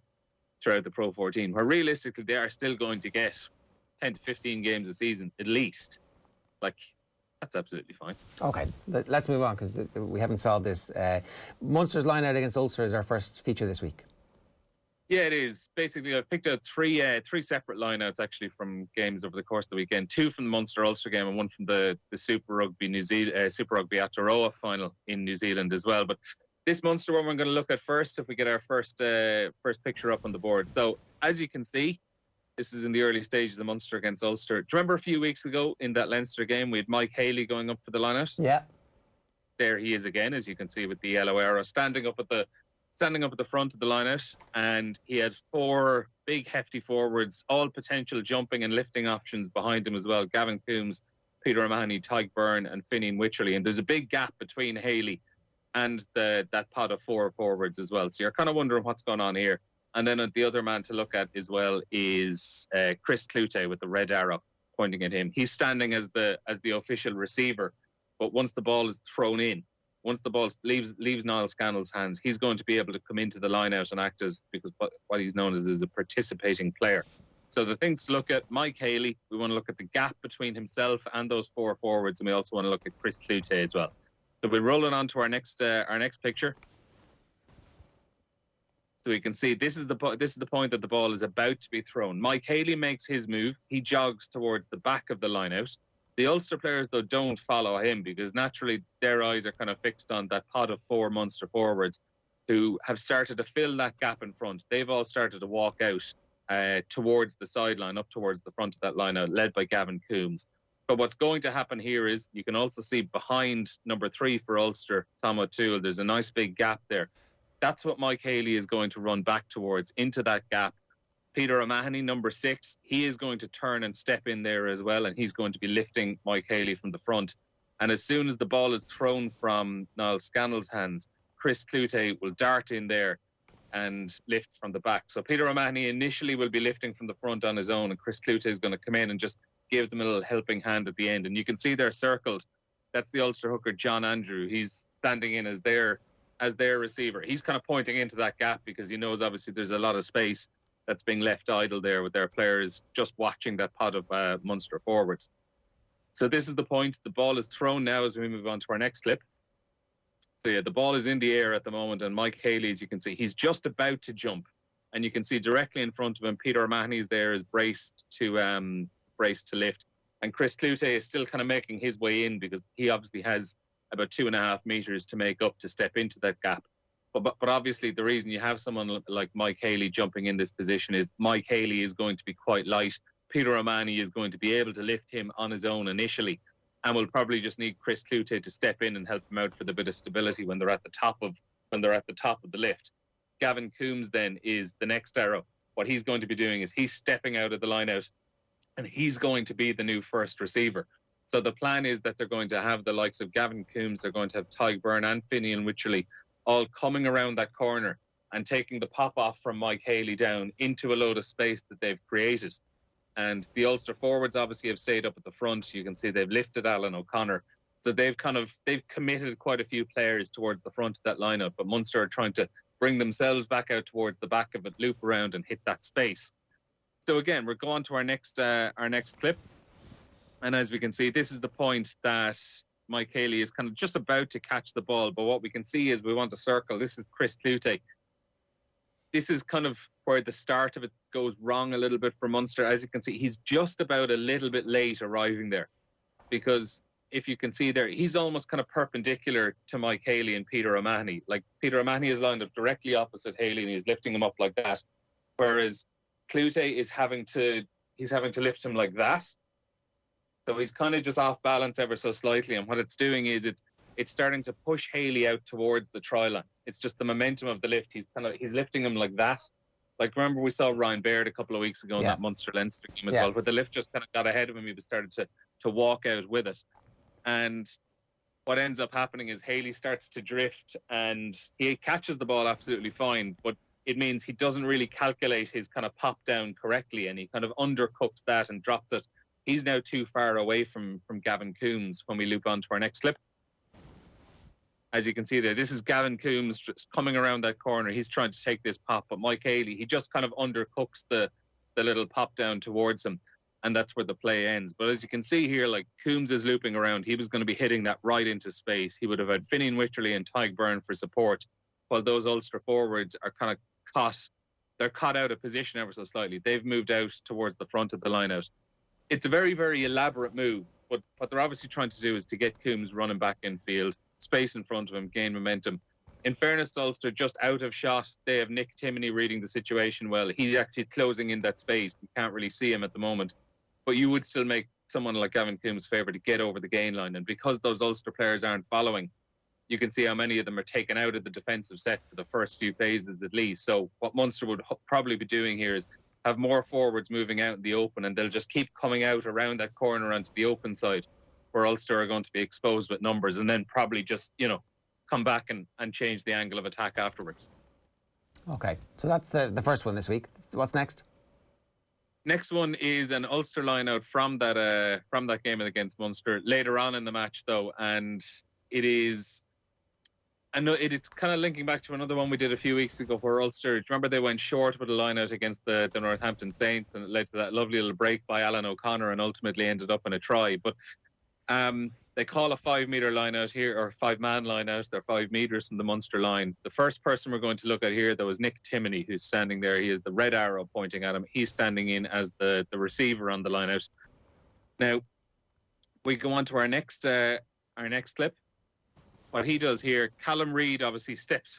the Pro 14, where realistically they are still going to get 10 to 15 games a season at least, that's absolutely fine. Okay, let's move on because we haven't solved this. Munster's line out against Ulster is our first feature this week. Yeah, it is. Basically, I've picked out three separate lineouts actually from games over the course of the weekend. 2 from the Munster-Ulster game and 1 from the Super Rugby Super Rugby Aotearoa final in New Zealand as well. But this Munster one we're going to look at first, if we get our first picture up on the board. So, as you can see, this is in the early stages of Munster against Ulster. Do you remember a few weeks ago in that Leinster game, we had Mike Haley going up for the lineout? Yeah. There he is again, as you can see with the yellow arrow, standing up at the front of the lineout, and he had 4 big hefty forwards, all potential jumping and lifting options behind him as well. Gavin Coombs, Peter O'Mahony, Tadhg Byrne and Finian Wycherley. And there's a big gap between Haley and that pod of 4 forwards as well. So you're kind of wondering what's going on here. And then the other man to look at as well is Chris Cloete with the red arrow pointing at him. He's standing as the official receiver, but once the ball is thrown in, once the ball leaves Niall Scannell's hands, he's going to be able to come into the line out and act as, because what he's known as is a participating player. So the things to look at, Mike Haley, we want to look at the gap between himself and those 4 forwards, and we also want to look at Chris Cloete as well. So we're rolling on to our next picture. So we can see this is the point that the ball is about to be thrown. Mike Haley makes his move. He jogs towards the back of the line out. The Ulster players, though, don't follow him because naturally their eyes are kind of fixed on that pod of 4 Munster forwards who have started to fill that gap in front. They've all started to walk out towards the sideline, up towards the front of that line out, led by Gavin Coombs. But what's going to happen here is you can also see behind number 3 for Ulster, Tom O'Toole, there's a nice big gap there. That's what Mike Haley is going to run back towards, into that gap. Peter O'Mahony, number 6, he is going to turn and step in there as well, and he's going to be lifting Mike Haley from the front. And as soon as the ball is thrown from Niall Scannell's hands, Chris Cloete will dart in there and lift from the back. So Peter O'Mahony initially will be lifting from the front on his own, and Chris Cloete is going to come in and just give them a little helping hand at the end. And you can see they're circled. That's the Ulster hooker, John Andrew. He's standing in as their receiver. He's kind of pointing into that gap because he knows obviously there's a lot of space that's being left idle there with their players just watching that pod of Munster forwards. So this is the point. The ball is thrown now as we move on to our next clip. So yeah, the ball is in the air at the moment, and Mike Haley, as you can see, he's just about to jump, and you can see directly in front of him, Peter O'Mahony is there, is braced to lift, and Chris Cloete is still kind of making his way in because he obviously has about 2.5 meters to make up to step into that gap. But obviously the reason you have someone like Mike Haley jumping in this position is Mike Haley is going to be quite light. Peter O'Mahony is going to be able to lift him on his own initially, and we'll probably just need Chris Cloete to step in and help him out for the bit of stability when they're at the top of the lift. Gavin Coombs then is the next arrow. What he's going to be doing is he's stepping out of the line out, and he's going to be the new first receiver. So the plan is that they're going to have the likes of Gavin Coombs, they're going to have Tadhg Byrne and Finian Wycherley all coming around that corner and taking the pop off from Mike Haley down into a load of space that they've created. And the Ulster forwards obviously have stayed up at the front. You can see they've lifted Alan O'Connor. So they've committed quite a few players towards the front of that lineup, but Munster are trying to bring themselves back out towards the back of it, loop around and hit that space. So again, we're going to our next clip. And as we can see, this is the point that Mike Haley is kind of just about to catch the ball. But what we can see is we want to circle. This is Chris Cloete. This is kind of where the start of it goes wrong a little bit for Munster. As you can see, he's just about a little bit late arriving there. Because if you can see there, he's almost kind of perpendicular to Mike Haley and Peter O'Mahony. Like Peter O'Mahony is lined up directly opposite Haley and he's lifting him up like that. Whereas Cloete is having to lift him like that. So he's kind of just off balance ever so slightly, and what it's doing is it's starting to push Haley out towards the try line. It's just the momentum of the lift. He's lifting him like that. Like remember we saw Ryan Baird a couple of weeks ago in that Munster-Leinster game as well, where the lift just kind of got ahead of him. He started to walk out with it, and what ends up happening is Haley starts to drift and he catches the ball absolutely fine, but it means he doesn't really calculate his kind of pop down correctly, and he kind of undercooks that and drops it. He's now too far away from Gavin Coombs when we loop on to our next clip. As you can see there, this is Gavin Coombs just coming around that corner. He's trying to take this pop, but Mike Haley, he just kind of undercooks the little pop down towards him, and that's where the play ends. But as you can see here, like, Coombs is looping around. He was going to be hitting that right into space. He would have had Finian Wycherley and Tadhg Byrne for support, while those Ulster forwards are kind of they're caught out of position ever so slightly. They've moved out towards the front of the line out. It's a very, very elaborate move, but what they're obviously trying to do is to get Coombs running back in field, space in front of him, gain momentum. In fairness to Ulster, just out of shot, they have Nick Timoney reading the situation well. He's actually closing in that space. You can't really see him at the moment, but you would still make someone like Gavin Coombs favour to get over the gain line. And because those Ulster players aren't following, you can see how many of them are taken out of the defensive set for the first few phases at least. So what Munster would probably be doing here is have more forwards moving out in the open, and they'll just keep coming out around that corner onto the open side where Ulster are going to be exposed with numbers, and then probably just, come back and change the angle of attack afterwards. Okay, so that's the first one this week. What's next? Next one is an Ulster line-out from that game against Munster later on in the match, though, and it is... I know it's kind of linking back to another one we did a few weeks ago where Ulster, do you remember they went short with a line out against the Northampton Saints, and it led to that lovely little break by Alan O'Connor and ultimately ended up in a try. But they call a 5 metre line out here, or 5-man line out. They're 5 metres from the Munster line. The first person we're going to look at here, though, is Nick Timoney, who's standing there. He has the red arrow pointing at him. He's standing in as the receiver on the line out. Now, we go on to our next clip. What he does here, Callum Reid obviously steps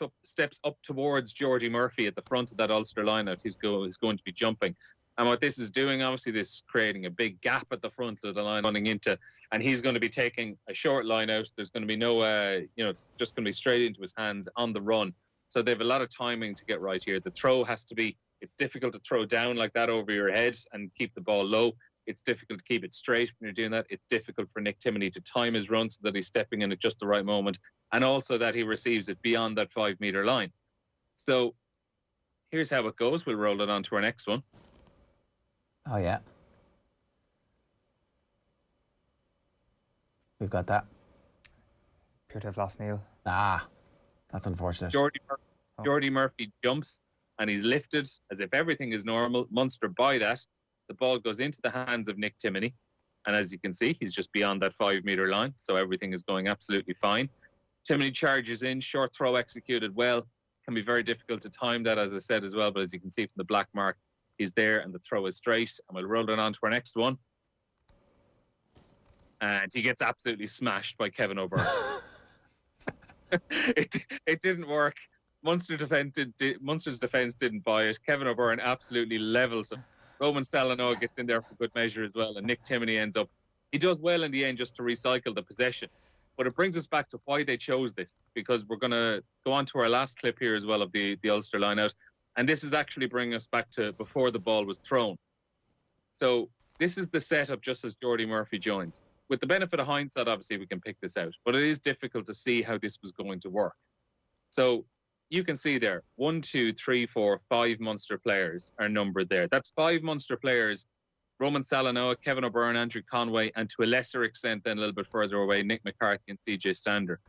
up towards Geordie Murphy at the front of that Ulster lineout, who's going to be jumping. And what this is doing, obviously, this is creating a big gap at the front of the line running into, and he's going to be taking a short line out. There's going to be no, it's just going to be straight into his hands on the run. So they have a lot of timing to get right here. The throw has to be, it's difficult to throw down like that over your head and keep the ball low. It's difficult to keep it straight when you're doing that. It's difficult for Nick Timoney to time his run so that he's stepping in at just the right moment, and also that he receives it beyond that 5 metre line. So here's how it goes. We'll roll it on to our next one. Oh, yeah. We've got that. Appear to have lost Neil. Ah, that's unfortunate. Geordie Murphy jumps and he's lifted as if everything is normal. Munster by that. The ball goes into the hands of Nick Timoney. And as you can see, he's just beyond that 5 metre line. So everything is going absolutely fine. Timoney charges in, short throw executed well. Can be very difficult to time that, as I said as well. But as you can see from the black mark, he's there and the throw is straight. And we'll roll it on to our next one. And he gets absolutely smashed by Kevin O'Byrne. It didn't work. Munster's defence didn't buy it. Kevin O'Byrne absolutely levels him. Roman Salanoa gets in there for good measure as well, and Nick Timoney ends up. He does well in the end just to recycle the possession. But it brings us back to why they chose this, because we're going to go on to our last clip here as well of the Ulster line-out. And this is actually bringing us back to before the ball was thrown. So this is the setup just as Geordie Murphy joins. With the benefit of hindsight, obviously, we can pick this out. But it is difficult to see how this was going to work. So you can see there, 1, 2, 3, 4, 5 Munster players are numbered there. That's 5 Munster players: Roman Salanoa, Kevin O'Byrne, Andrew Conway, and to a lesser extent then a little bit further away, Nick McCarthy and CJ Stander.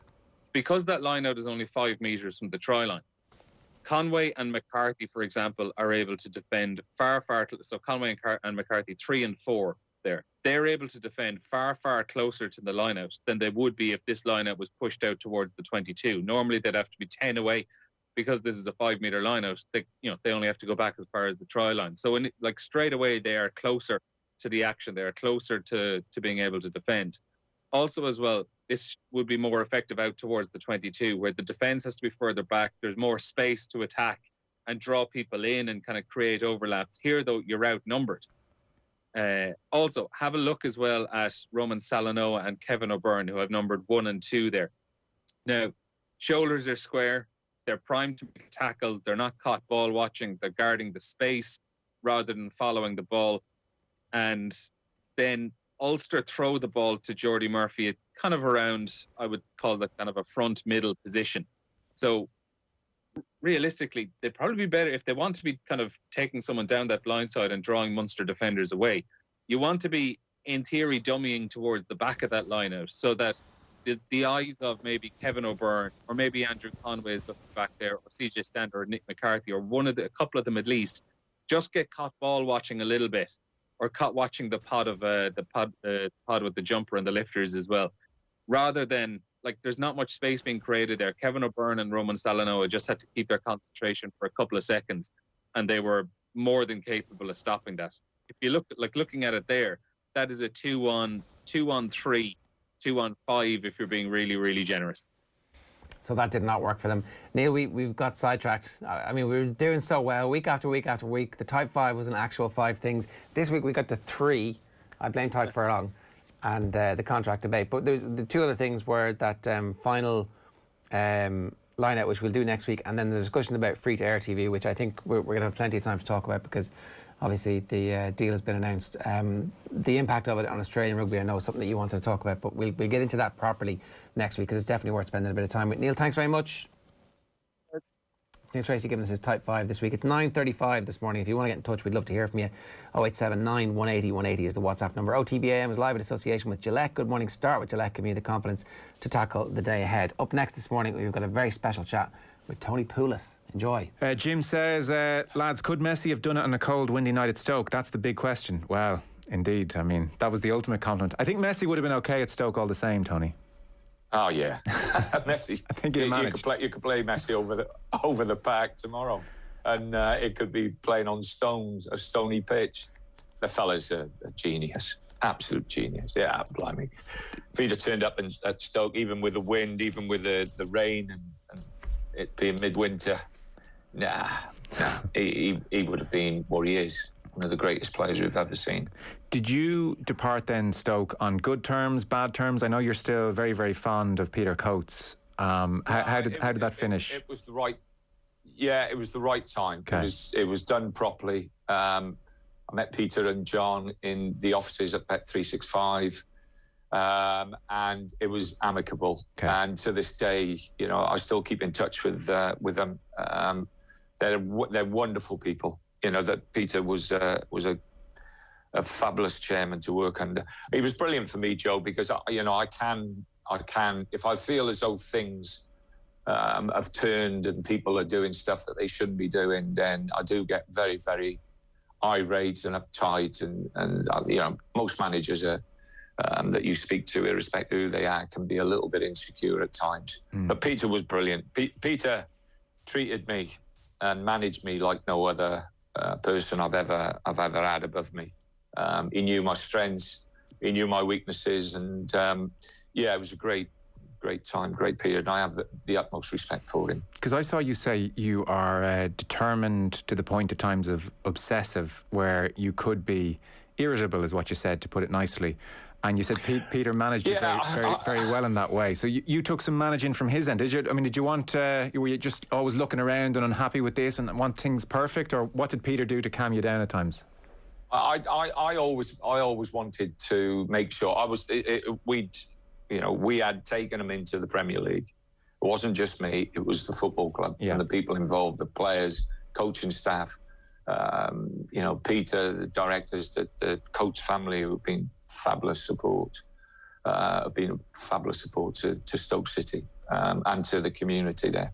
Because that line-out is only 5 metres from the try line, Conway and McCarthy, for example, are able to defend far, so Conway and McCarthy 3 and 4 there. They're able to defend far, far closer to the line-out than they would be if this line-out was pushed out towards the 22. Normally they'd have to be 10 away. Because this is a 5 metre line out, they only have to go back as far as the try line. So straight away, they are closer to the action. They are closer to being able to defend. Also as well, this would be more effective out towards the 22, where the defence has to be further back. There's more space to attack and draw people in and kind of create overlaps. Here, though, you're outnumbered. Also, have a look as well at Roman Salanoa and Kevin O'Byrne, who have numbered 1 and 2 there. Now, shoulders are square. They're primed to be tackled. They're not caught ball watching. They're guarding the space rather than following the ball. And then Ulster throw the ball to Geordie Murphy kind of around, I would call that kind of a front middle position. So realistically, they'd probably be better if they want to be kind of taking someone down that blind side and drawing Munster defenders away. You want to be, in theory, dummying towards the back of that line out, so that the eyes of maybe Kevin O'Byrne or maybe Andrew Conway is looking back there, or CJ Stander or Nick McCarthy, or a couple of them at least, just get caught ball watching a little bit, or caught watching the pod with the jumper and the lifters as well, rather than, like, there's not much space being created there. Kevin O'Byrne and Roman Salanoa just had to keep their concentration for a couple of seconds, and they were more than capable of stopping that. If you looking at it there, that is a 2-1, 2-on-3, 2-on-5 if you're being really, really generous. So that did not work for them. Neil, we've got sidetracked. I mean, we were doing so well week after week after week. The type 5 was an actual 5 things. This week we got to 3. I blame Tyke Furlong and the contract debate. But the 2 other things were that final line-out, which we'll do next week, and then the discussion about free-to-air TV, which I think we're going to have plenty of time to talk about, because obviously the deal has been announced. The impact of it on Australian rugby, I know, is something that you wanted to talk about, but we'll get into that properly next week, because it's definitely worth spending a bit of time with. Neil, thanks very much. It's Neil Treacy giving us his type 5 this week. It's 9:35 this morning. If you want to get in touch, we'd love to hear from you. 0879 180 180 is the WhatsApp number. OTB AM is live in association with Gillette. Good morning. Start with Gillette, giving you the confidence to tackle the day ahead. Up next this morning, we've got a very special chat with Tony Poulos. Enjoy. Jim says, lads, could Messi have done it on a cold, windy night at Stoke? That's the big question. Well, indeed. I mean, that was the ultimate compliment. I think Messi would have been okay at Stoke all the same, Tony. Oh yeah, Messi. I think you could play Messi over the park tomorrow, and it could be playing on a stony pitch. The fella's a genius, absolute genius. Yeah, blimey. If he'd have turned up at Stoke, even with the wind, even with the rain, and it being midwinter, he would have been what he is. One of the greatest players we've ever seen. Did you depart then, Stoke, on good terms, bad terms? I know you're still very, very fond of Peter Coates. How did that finish? It was the right. Yeah, it was the right time. Okay. It was done properly. I met Peter and John in the offices at Bet 365, and it was amicable. Okay. And to this day, you know, I still keep in touch with them. They're wonderful people. You know, that Peter was a fabulous chairman to work under. He was brilliant for me, Joe, because I can if I feel as though things have turned and people are doing stuff that they shouldn't be doing, then I do get very, very irate and uptight, and you know, most managers are that you speak to, irrespective of who they are, can be a little bit insecure at times. But Peter was brilliant. Peter treated me and managed me like no other person I've ever had above me. He knew my strengths, he knew my weaknesses, and it was a great time, great period, and I have the utmost respect for him. Because I saw you say you are determined to the point at times of obsessive, where you could be irritable, is what you said, to put it nicely. And you said Peter managed you very well in that way. So you took some managing from his end, did you? I mean, did you were you just always looking around and unhappy with this and want things perfect, or what did Peter do to calm you down at times? I always wanted to make sure we had taken him into the Premier League. It wasn't just me; it was the football club and the people involved, the players, coaching staff. Peter, the directors, the coach family, who've been fabulous support, to Stoke City and to the community there.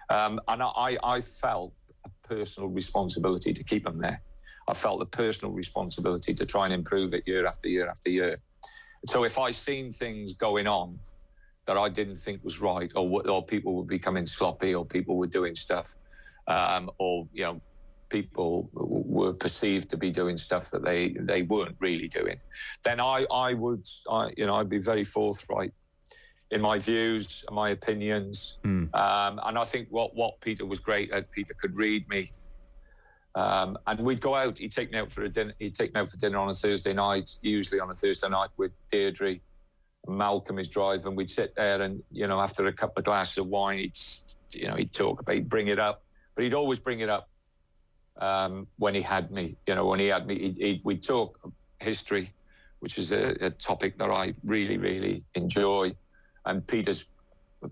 And I felt a personal responsibility to keep them there. I felt a personal responsibility to try and improve it year after year after year. So if I seen things going on that I didn't think was right, or people were becoming sloppy, or people were doing stuff, people were perceived to be doing stuff that they weren't really doing, then I'd be very forthright in my views and my opinions. And I think what Peter was great at, Peter could read me. And we'd go out, he'd take me out for dinner on a Thursday night, usually on a Thursday night with Deirdre. Malcolm, his driver, and we'd sit there, and after a couple of glasses of wine, he'd talk about, he'd bring it up, but he'd always bring it up when he had me. We'd talk history, which is a topic that I really, really enjoy. And Peter's a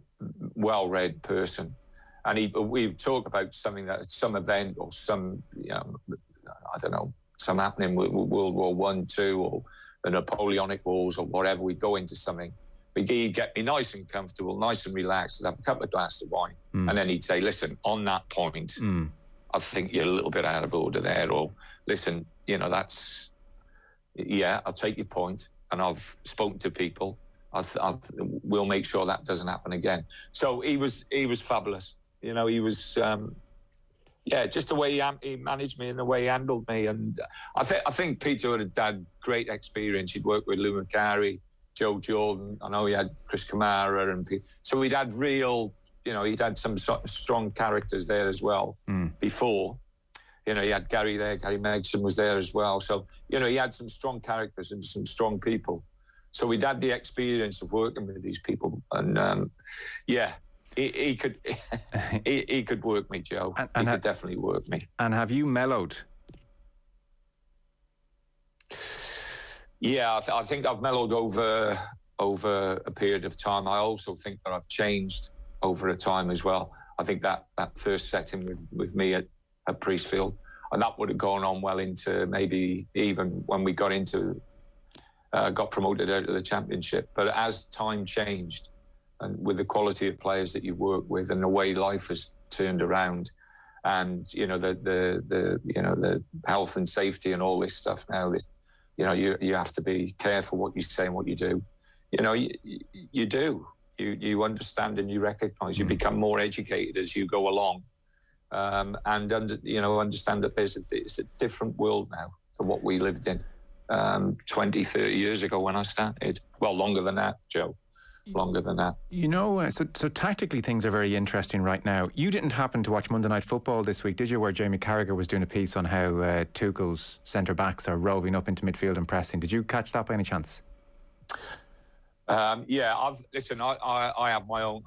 well-read person. And we talk about something that some event or some, I don't know, some happening with World War I, II, or the Napoleonic Wars or whatever. We'd go into something. He'd get me nice and comfortable, nice and relaxed, and have a couple of glasses of wine. And then he'd say, listen, on that point, I think you're a little bit out of order there. Or, listen, that's, I'll take your point, and I've spoken to people. We'll make sure that doesn't happen again. So he was fabulous. He was, just the way he managed me and the way he handled me. And I think Peter had great experience. He'd worked with Lou McGarry, Joe Jordan. I know he had Chris Kamara, and so he'd had he'd had some sort of strong characters there as well before. He had Gary there. Gary Megson was there as well. So he had some strong characters and some strong people. So we'd had the experience of working with these people, and he could he could work me, Joe. He could definitely work me. And have you mellowed? Yeah, I think I've mellowed over a period of time. I also think that I've changed over a time as well. I think that first setting with me at Priestfield, and that would have gone on well into maybe even when we got promoted out of the Championship. But as time changed, and with the quality of players that you work with and the way life has turned around, and the health and safety and all this stuff now, you have to be careful what you say and what you do. You do. You understand and you recognise. You become more educated as you go along, and understand that it's a different world now to what we lived in 20, 30 years ago when I started. Well, longer than that, Joe. Longer than that. So tactically things are very interesting right now. You didn't happen to watch Monday Night Football this week, did you, where Jamie Carragher was doing a piece on how Tuchel's centre-backs are roving up into midfield and pressing? Did you catch that by any chance? I have my own.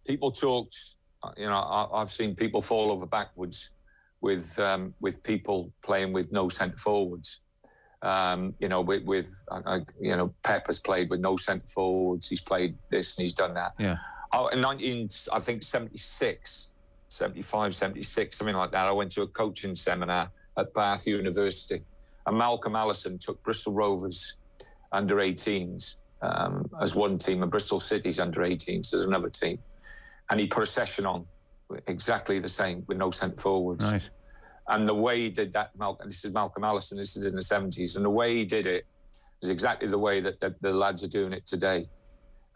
People talked. I've seen people fall over backwards with people playing with no centre forwards. Pep has played with no centre forwards. He's played this and he's done that. Yeah. In 76, 75, 76, something like that, I went to a coaching seminar at Bath University, and Malcolm Allison took Bristol Rovers under 18s as one team, and Bristol City's under 18s as another team, and he put a session on exactly the same with no centre forwards. Right. And the way he did that, this is Malcolm Allison, this is in the 70s, and the way he did it is exactly the way that the lads are doing it today.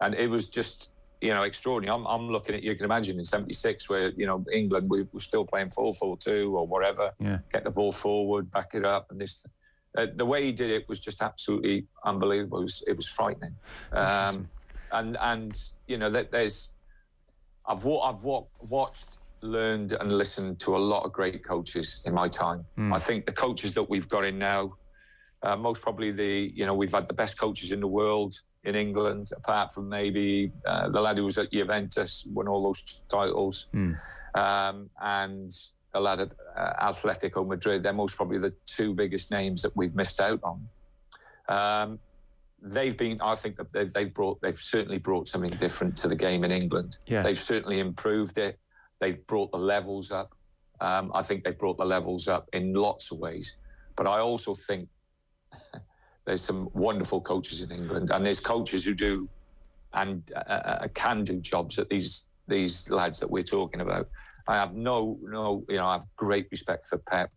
And it was just, extraordinary. I'm looking at, you can imagine in 76 where, England, we were still playing 4-4-2 or whatever, get the ball forward, back it up, and this. The way he did it was just absolutely unbelievable. It was frightening. I've watched, learned and listened to a lot of great coaches in my time. I think the coaches that we've got in now, most probably we've had the best coaches in the world in England, apart from maybe the lad who was at Juventus, won all those titles, and the lad at Atletico Madrid. They're most probably the two biggest names that we've missed out on. I think that they've certainly brought something different to the game in England. Yes. They've certainly improved it. They've brought the levels up. I think they've brought the levels up in lots of ways. But I also think there's some wonderful coaches in England, and there's coaches who do and can do jobs that these lads that we're talking about. I have I have great respect for Pep.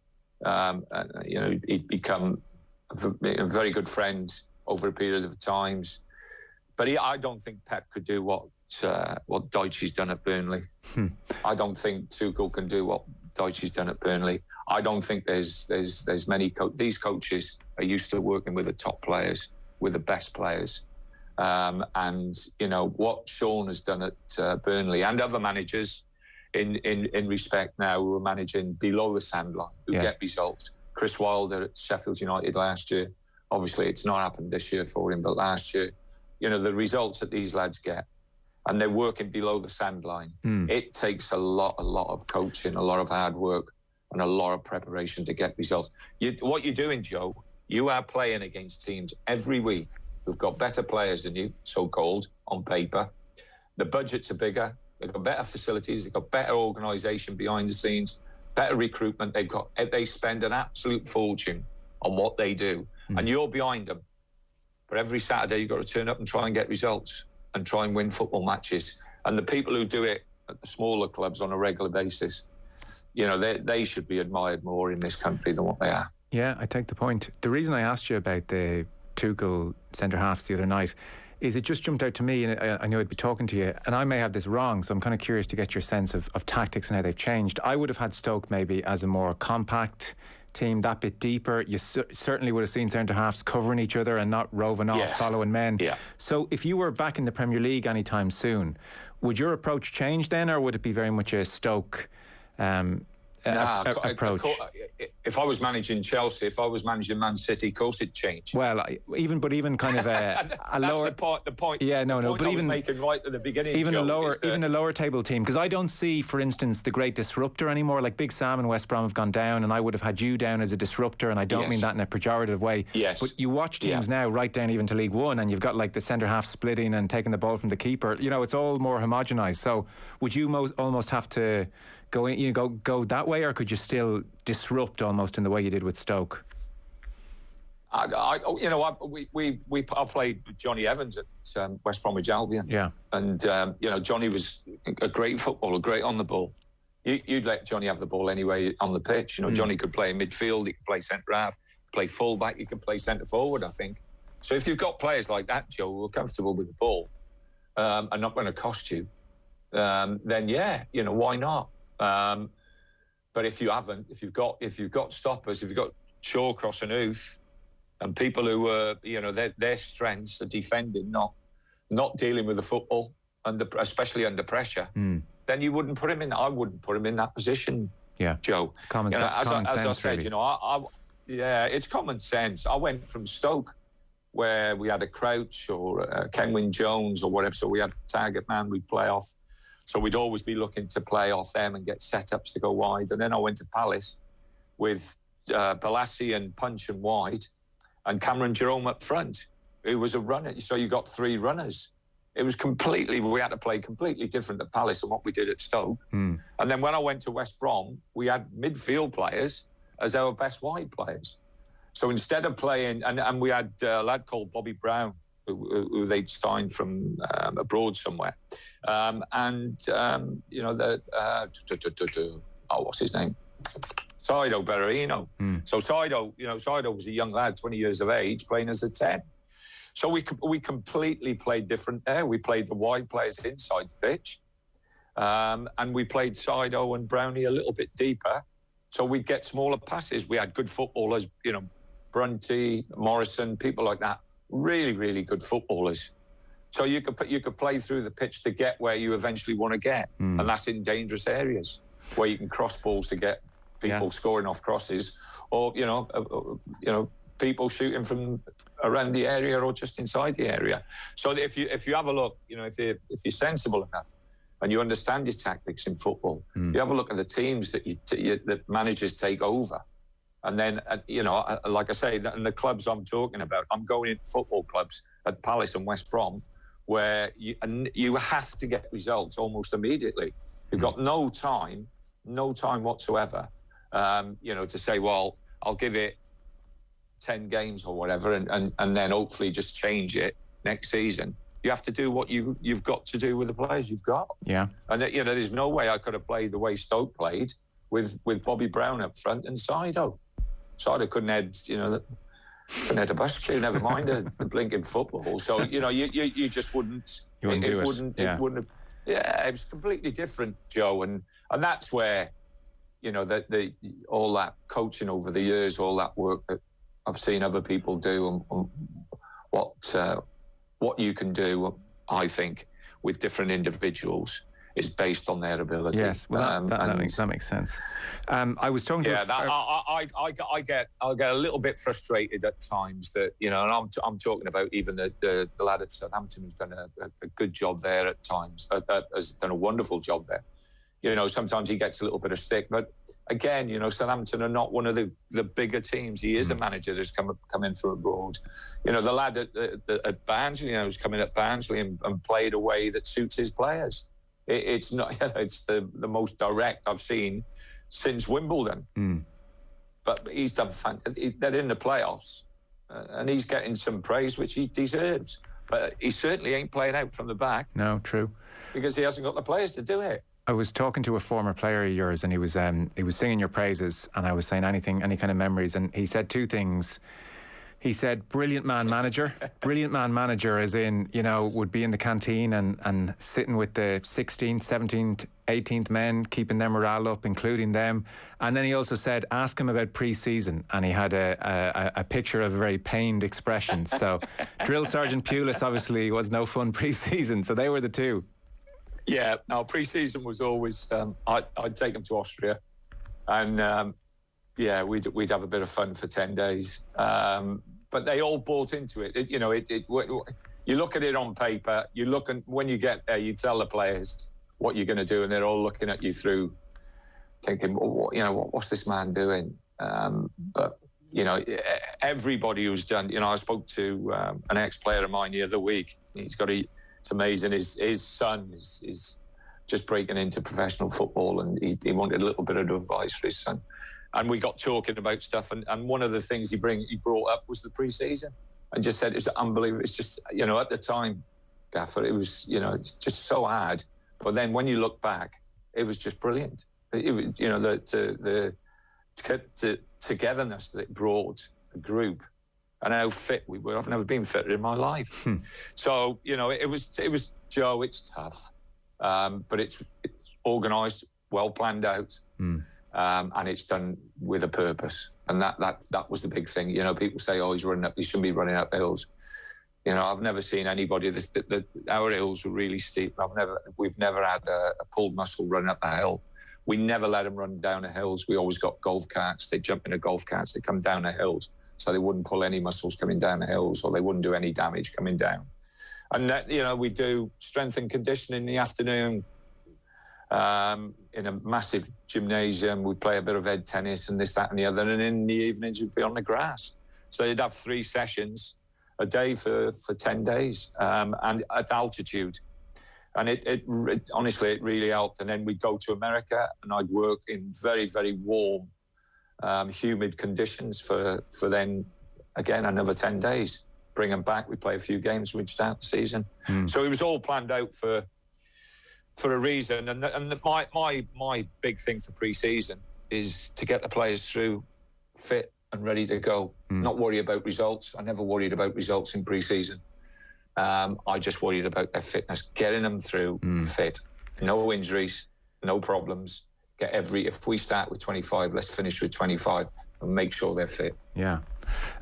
He'd become a very good friend over a period of times. But I don't think Pep could do what Dyche's done at Burnley. I don't think Tuchel can do what Dyche's done at Burnley. I don't think there's many these coaches are used to working with the top players, with the best players, and what Sheahan has done at Burnley and other managers in respect now who are managing below the sandline, who get results. Chris Wilder at Sheffield United last year. Obviously, it's not happened this year for him, but last year, the results that these lads get, and they're working below the sandline. It takes a lot of coaching, a lot of hard work, and a lot of preparation to get results. What you're doing, Joe, You are playing against teams every week who've got better players than you, so-called, on paper. The budgets are bigger. They've got better facilities. They've got better organisation behind the scenes, better recruitment. They spend an absolute fortune on what they do. And you're behind them. But every Saturday, you've got to turn up and try and get results and try and win football matches. And the people who do it at the smaller clubs on a regular basis, you know, they should be admired more in this country than what they are. Yeah, I take the point. The reason I asked you about the Tuchel centre-halves the other night is it just jumped out to me, and I knew I'd be talking to you, and I may have this wrong, so I'm kind of curious to get your sense of tactics and how they've changed. I would have had Stoke maybe as a more compact team, that bit deeper. You certainly would have seen centre-halves covering each other and not roving off, following men. Yeah. So if you were back in the Premier League anytime soon, would your approach change then, or would it be very much a Stoke approach? If I was managing Chelsea, if I was managing Man City, of course it'd change. Well, even kind of a lower. The point. Yeah, no, but even I was making right at the beginning. Even a lower table team, because I don't see, for instance, the great disruptor anymore. Like Big Sam and West Brom have gone down, and I would have had you down as a disruptor, and I don't mean that in a pejorative way. Yes. But you watch teams now right down even to League One, and you've got like the centre half splitting and taking the ball from the keeper. You know, it's all more homogenised. So would you almost have to go that way, or could you still disrupt almost in the way you did with Stoke? I played with Johnny Evans at West Bromwich Albion. Yeah. And, Johnny was a great footballer, great on the ball. You'd let Johnny have the ball anyway on the pitch. You know, Johnny could play in midfield, he could play centre-half, play full-back, he could play centre-forward, I think. So if you've got players like that, Joe, who are comfortable with the ball and not going to cost you, then, yeah, why not? But if you haven't, if you've got stoppers, if you've got Shawcross and Huth, and people who are, their strengths are defending, not dealing with the football, especially under pressure, then you wouldn't put him in. I wouldn't put him in that position. Yeah, Joe. It's common sense. As I said, really. it's common sense. I went from Stoke, where we had a Crouch or a Kenwyn Jones or whatever, so we had a target man we'd play off. So we'd always be looking to play off them and get setups to go wide. And then I went to Palace with Balassi and Punch and wide, and Cameron Jerome up front, who was a runner. So you got three runners. It was we had to play completely different at Palace than what we did at Stoke. And then when I went to West Brom, we had midfield players as our best wide players. So instead of playing, and we had a lad called Bobby Brown, who they'd signed from abroad somewhere. What's his name? Saido Berarino. So Saido was a young lad, 20 years of age, playing as a 10. So we completely played different there. We played the wide players inside the pitch. And we played Saido and Brownie a little bit deeper. So we'd get smaller passes. We had good footballers, Brunty, Morrison, people like that. Really, really good footballers. So you could play through the pitch to get where you eventually want to get, and that's in dangerous areas where you can cross balls to get people scoring off crosses, or people shooting from around the area or just inside the area. So if you have a look, if you're sensible enough and you understand your tactics in football, you have a look at the teams that managers take over. And then, like I say, and the clubs I'm talking about, I'm going into football clubs at Palace and West Brom, where you have to get results almost immediately. You've got no time whatsoever, to say, well, I'll give it 10 games or whatever, and then hopefully just change it next season. You have to do what you've got to do with the players you've got. Yeah. And there's no way I could have played the way Stoke played with Bobby Brown up front and Saido. Saido couldn't head a bus queue, never mind the blinking football. So, you just wouldn't. You wouldn't do it. It wouldn't have. Yeah, it was completely different, Joe. And that's where, all that coaching over the years, all that work that I've seen other people do and what you can do, I think, with different individuals is based on their ability. Yes, well, that makes sense. I was talking to I get a little bit frustrated at times that and I'm talking about even the lad at Southampton who's done a good job there at times, has done a wonderful job there. Sometimes he gets a little bit of stick, but again, you know, Southampton are not one of the bigger teams. He is a manager that's come in from abroad. You know, the lad at Barnsley, you know, who's come in at Barnsley and played a way that suits his players. It's not, you know, it's the most direct I've seen since Wimbledon. But he's done fantastic. They're in the playoffs, and he's getting some praise which he deserves. But he certainly ain't playing out from the back. No, true. Because he hasn't got the players to do it. I was talking to a former player of yours, and he was singing your praises, and I was saying any kind of memories, and he said two things. He said, brilliant man manager. Brilliant man manager as in, you know, would be in the canteen and sitting with the 16th, 17th, 18th men, keeping their morale up, including them. And then he also said, ask him about pre-season. And he had a picture of a very pained expression. So Drill Sergeant Pulis obviously was no fun pre-season. So they were the two. Yeah, no, pre-season was always, I'd take him to Austria. And yeah, we'd have a bit of fun for 10 days. But they all bought into it. You know, you look at it on paper, when you get there, you tell the players what you're going to do, and they're all looking at you through, thinking, well, you know, what's this man doing? But, you know, everybody who's done, you know, I spoke to an ex-player of mine the other week. It's amazing. His son is just breaking into professional football, and he wanted a little bit of advice for his son. And we got talking about stuff, and one of the things he brought up was the pre-season, and just said it's unbelievable. It's just, you know, at the time, Gaffer, it was, you know, it's just so hard. But then when you look back, it was just brilliant. It was, you know, the togetherness that it brought the group, and how fit we were. I've never been fitter in my life. So, you know, it was Joe. It's tough, but it's organised, well planned out. And it's done with a purpose, and that was the big thing. You know, people say, "Oh, he shouldn't be running up hills." You know, I've never seen anybody. Our hills were really steep. We've never had a pulled muscle running up a hill. We never let them run down the hills. We always got golf carts. They jump into golf carts. They come down the hills, so they wouldn't pull any muscles coming down the hills, or they wouldn't do any damage coming down. And you know, we do strength and conditioning in the afternoon. In a massive gymnasium, we'd play a bit of head tennis and this, that and the other, and in the evenings we'd be on the grass. So you'd have 3 sessions a day for 10 days, and at altitude. And it honestly, it really helped. And then we'd go to America, and I'd work in very, very warm, humid conditions for then, again, another 10 days. Bring them back, we'd play a few games, we'd start the season. So it was all planned out for a reason, and my big thing for pre-season is to get the players through fit and ready to go. Not worry about results. I never worried about results in pre-season. I just worried about their fitness, getting them through fit, no injuries, no problems. If we start with 25, let's finish with 25 and make sure they're fit. Yeah.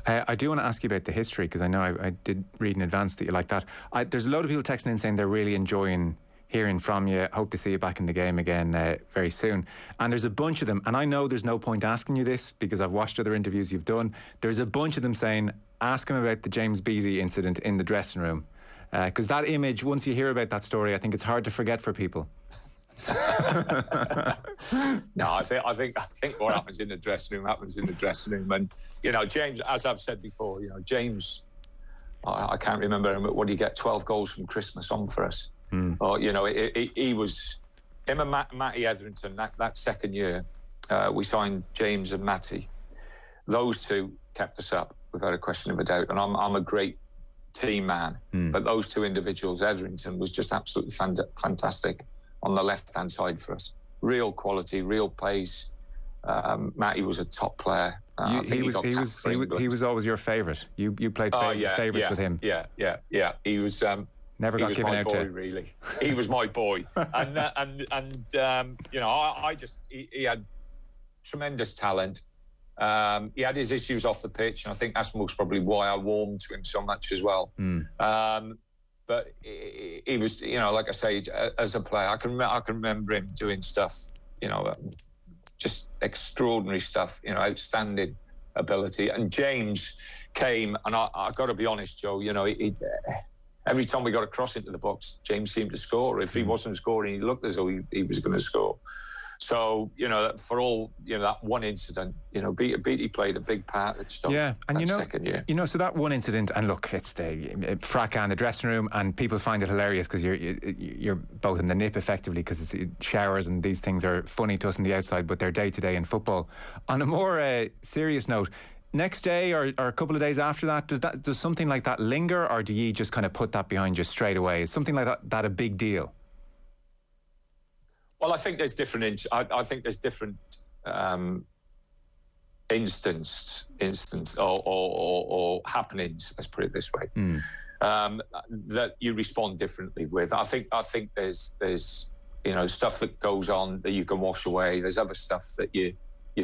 I do want to ask you about the history, because I know I did read in advance that you like that. There's a lot of people texting in saying they're really enjoying hearing from you. Hope to see you back in the game again very soon. And there's a bunch of them, and I know there's no point asking you this because I've watched other interviews you've done. There's a bunch of them saying, ask him about the James Beattie incident in the dressing room. Because that image, once you hear about that story, I think it's hard to forget for people. No, I think what happens in the dressing room happens in the dressing room. And, you know, James, as I've said before, you know, James, I can't remember him, but what did he get? 12 goals from Christmas on for us. Or, you know, he was him and Matty Etherington that second year. We signed James and Matty. Those two kept us up without a question of a doubt. And I'm a great team man, but those two individuals, Etherington was just absolutely fantastic on the left-hand side for us. Real quality, real pace. Matty was a top player. He was always your favourite. You played favourites with him. Yeah. He was. Never got given out to. Really, he was my boy, and you know, he had tremendous talent. He had his issues off the pitch, and I think that's most probably why I warmed to him so much as well. But he was, you know, like I say, as a player, I can remember him doing stuff, you know, just extraordinary stuff, you know, outstanding ability. And James came, and I got to be honest, Joe, you know, every time we got a cross into the box, James seemed to score. If he wasn't scoring, he looked as though he was going to score. So, you know, for all, you know, that one incident, you know, Beattie played a big part at Stoke. Yeah, and you know, second year. You know, so that one incident, and look, it's the fracas in the dressing room, and people find it hilarious because you're both in the nip effectively, because it's showers and these things are funny to us on the outside, but they're day to day in football. On a more serious note, next day or a couple of days after that, does something like that linger, or do you just kind of put that behind you straight away? Is something like that a big deal? Well, I think there's different. I think there's different instance or happenings. Let's put it this way. That you respond differently with. I think there's you know, stuff that goes on that you can wash away. There's other stuff that you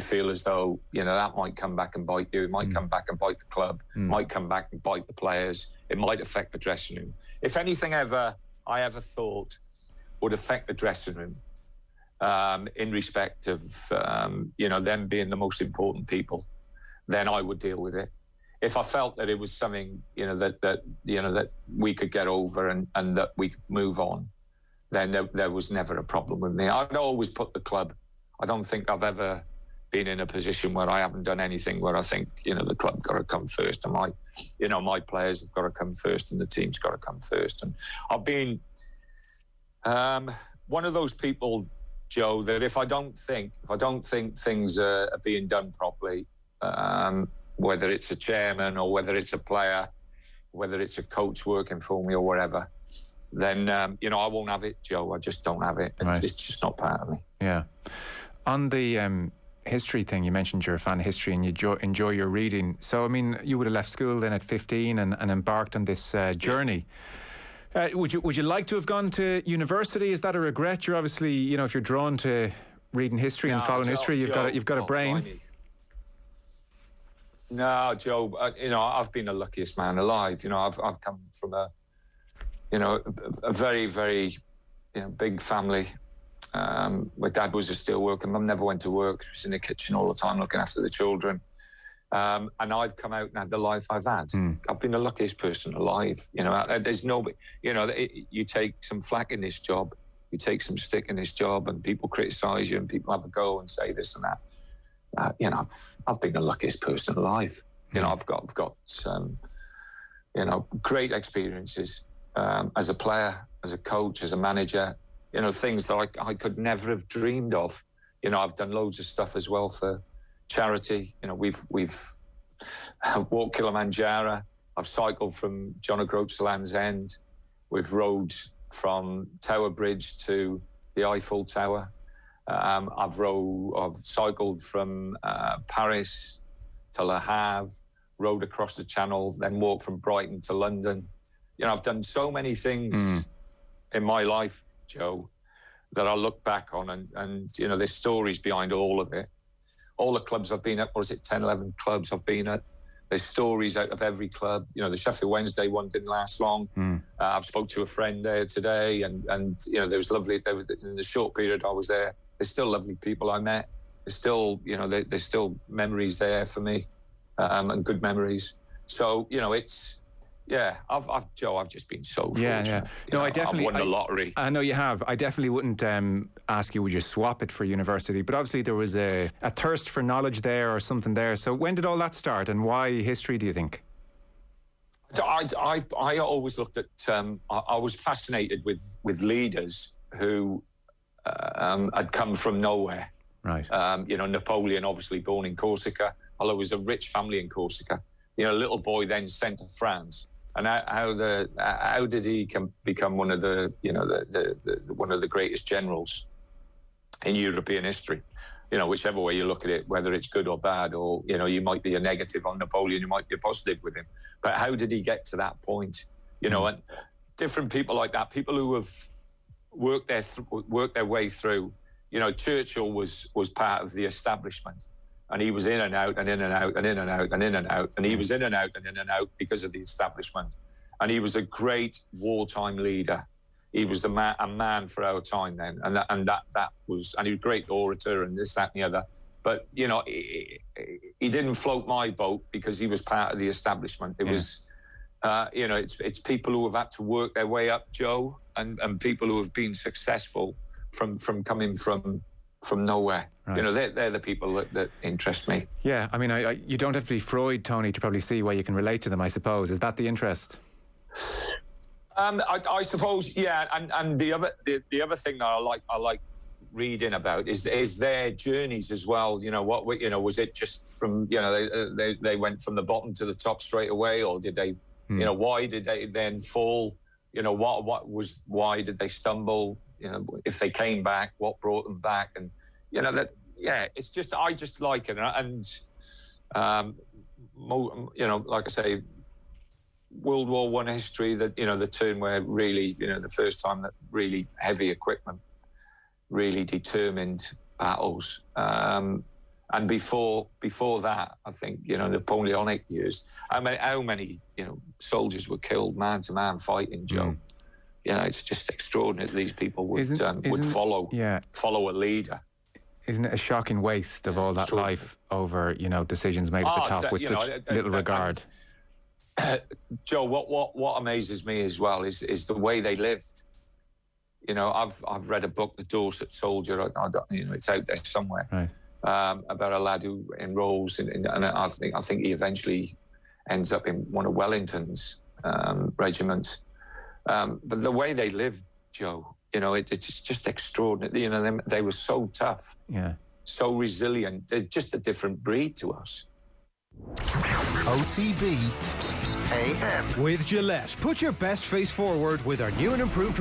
feel as though, you know, that might come back and bite you. It might come back and bite the club. Might come back and bite the players. It might affect the dressing room. If anything I ever thought would affect the dressing room, in respect of you know, them being the most important people, then I would deal with it. If I felt that it was something, you know, that you know, that we could get over and that we could move on, then there was never a problem with me. I'd always put the club. I don't think I've ever been in a position where I haven't done anything where I think, you know, the club got to come first, and my players have got to come first, and the team's got to come first. And I've been one of those people, Joe, that if I don't think things are being done properly, whether it's a chairman or whether it's a player, whether it's a coach working for me or whatever, then you know, I won't have it, Joe. I just don't have it. It's just not part of me. Yeah. On the history thing, you mentioned you're a fan of history and you enjoy your reading. So, I mean, you would have left school then at 15 and embarked on this journey. Would you like to have gone to university? Is that a regret? You're obviously, you know, if you're drawn to reading history and following history, you've got a brain. No, Joe. You know, I've been the luckiest man alive. You know, I've come from a very, very, you know, big family. My dad was a steel worker. Mum never went to work. She was in the kitchen all the time looking after the children. And I've come out and had the life I've had. I've been the luckiest person alive. You know, there's nobody, you know, you take some flack in this job, you take some stick in this job, and people criticise you and people have a go and say this and that. You know, I've been the luckiest person alive. You know, I've got some, you know, great experiences as a player, as a coach, as a manager. You know, things that I could never have dreamed of. You know, I've done loads of stuff as well for charity. You know, we've walked Kilimanjaro. I've cycled from John O'Groats to Land's End. We've rode from Tower Bridge to the Eiffel Tower. I've cycled from Paris to Le Havre, rode across the Channel, then walked from Brighton to London. You know, I've done so many things in my life, Joe, that I look back on, and you know, there's stories behind all of it. All the clubs I've been at, what is it, 10, 11 clubs I've been at, there's stories out of every club. You know, the Sheffield Wednesday one didn't last long. I've spoke to a friend there today, and you know, there was lovely, in the short period I was there, there's still lovely people I met. There's still, you know, there's still memories there for me, and good memories. So, you know, it's, yeah, Joe, I've just been so fortunate. Yeah. No, I definitely I've won the lottery. I know you have. I definitely wouldn't ask you, would you swap it for university? But obviously there was a thirst for knowledge there or something there. So when did all that start, and why history, do you think? I always looked at, I was fascinated with leaders who had come from nowhere. Right. You know, Napoleon, obviously born in Corsica, although it was a rich family in Corsica. You know, little boy then sent to France. And how did he become one of the, you know, one of the greatest generals in European history? You know, whichever way you look at it, whether it's good or bad, or, you know, you might be a negative on Napoleon, you might be a positive with him. But how did he get to that point? You know, and different people like that, people who have worked their way through. You know, Churchill was part of the establishment. And he was in and out and in and out and in and out and in and out. And he was in and out and in and out because of the establishment. And he was a great wartime leader. He was a man for our time then. And that was, and he was a great orator and this, that, and the other. But, you know, he didn't float my boat because he was part of the establishment. It was, you know, it's people who have had to work their way up, Joe, and people who have been successful from coming from from nowhere. Right. You know, they're the people that interest me. Yeah, I mean, you don't have to be Freud, Tony, to probably see why you can relate to them, I suppose. Is that the interest? I suppose, yeah. And the other thing that I like reading about is their journeys as well. You know, was it just from, you know, they went from the bottom to the top straight away, or did they, you know, why did they then fall? You know, why did they stumble? You know, if they came back, what brought them back? And, you know, it's just, I just like it. And, you know, like I say, World War I history, that, you know, the turn where really, you know, the first time that really heavy equipment really determined battles. And before that, I think, you know, Napoleonic years, how many, you know, soldiers were killed man to man fighting, Joe. You know, it's just extraordinary that these people would follow a leader. Isn't it a shocking waste of all that life over, you know, decisions made at the top with such little regard? Joe, what amazes me as well is the way they lived. You know, I've read a book, The Dorset Soldier. You know, it's out there somewhere. Right. About a lad who enrolls and I think he eventually ends up in one of Wellington's regiments. But the way they lived, Joe, you know, it's just extraordinary. You know, they were so tough, so resilient. They're just a different breed to us. OTB AM. With Gillette, put your best face forward with our new and improved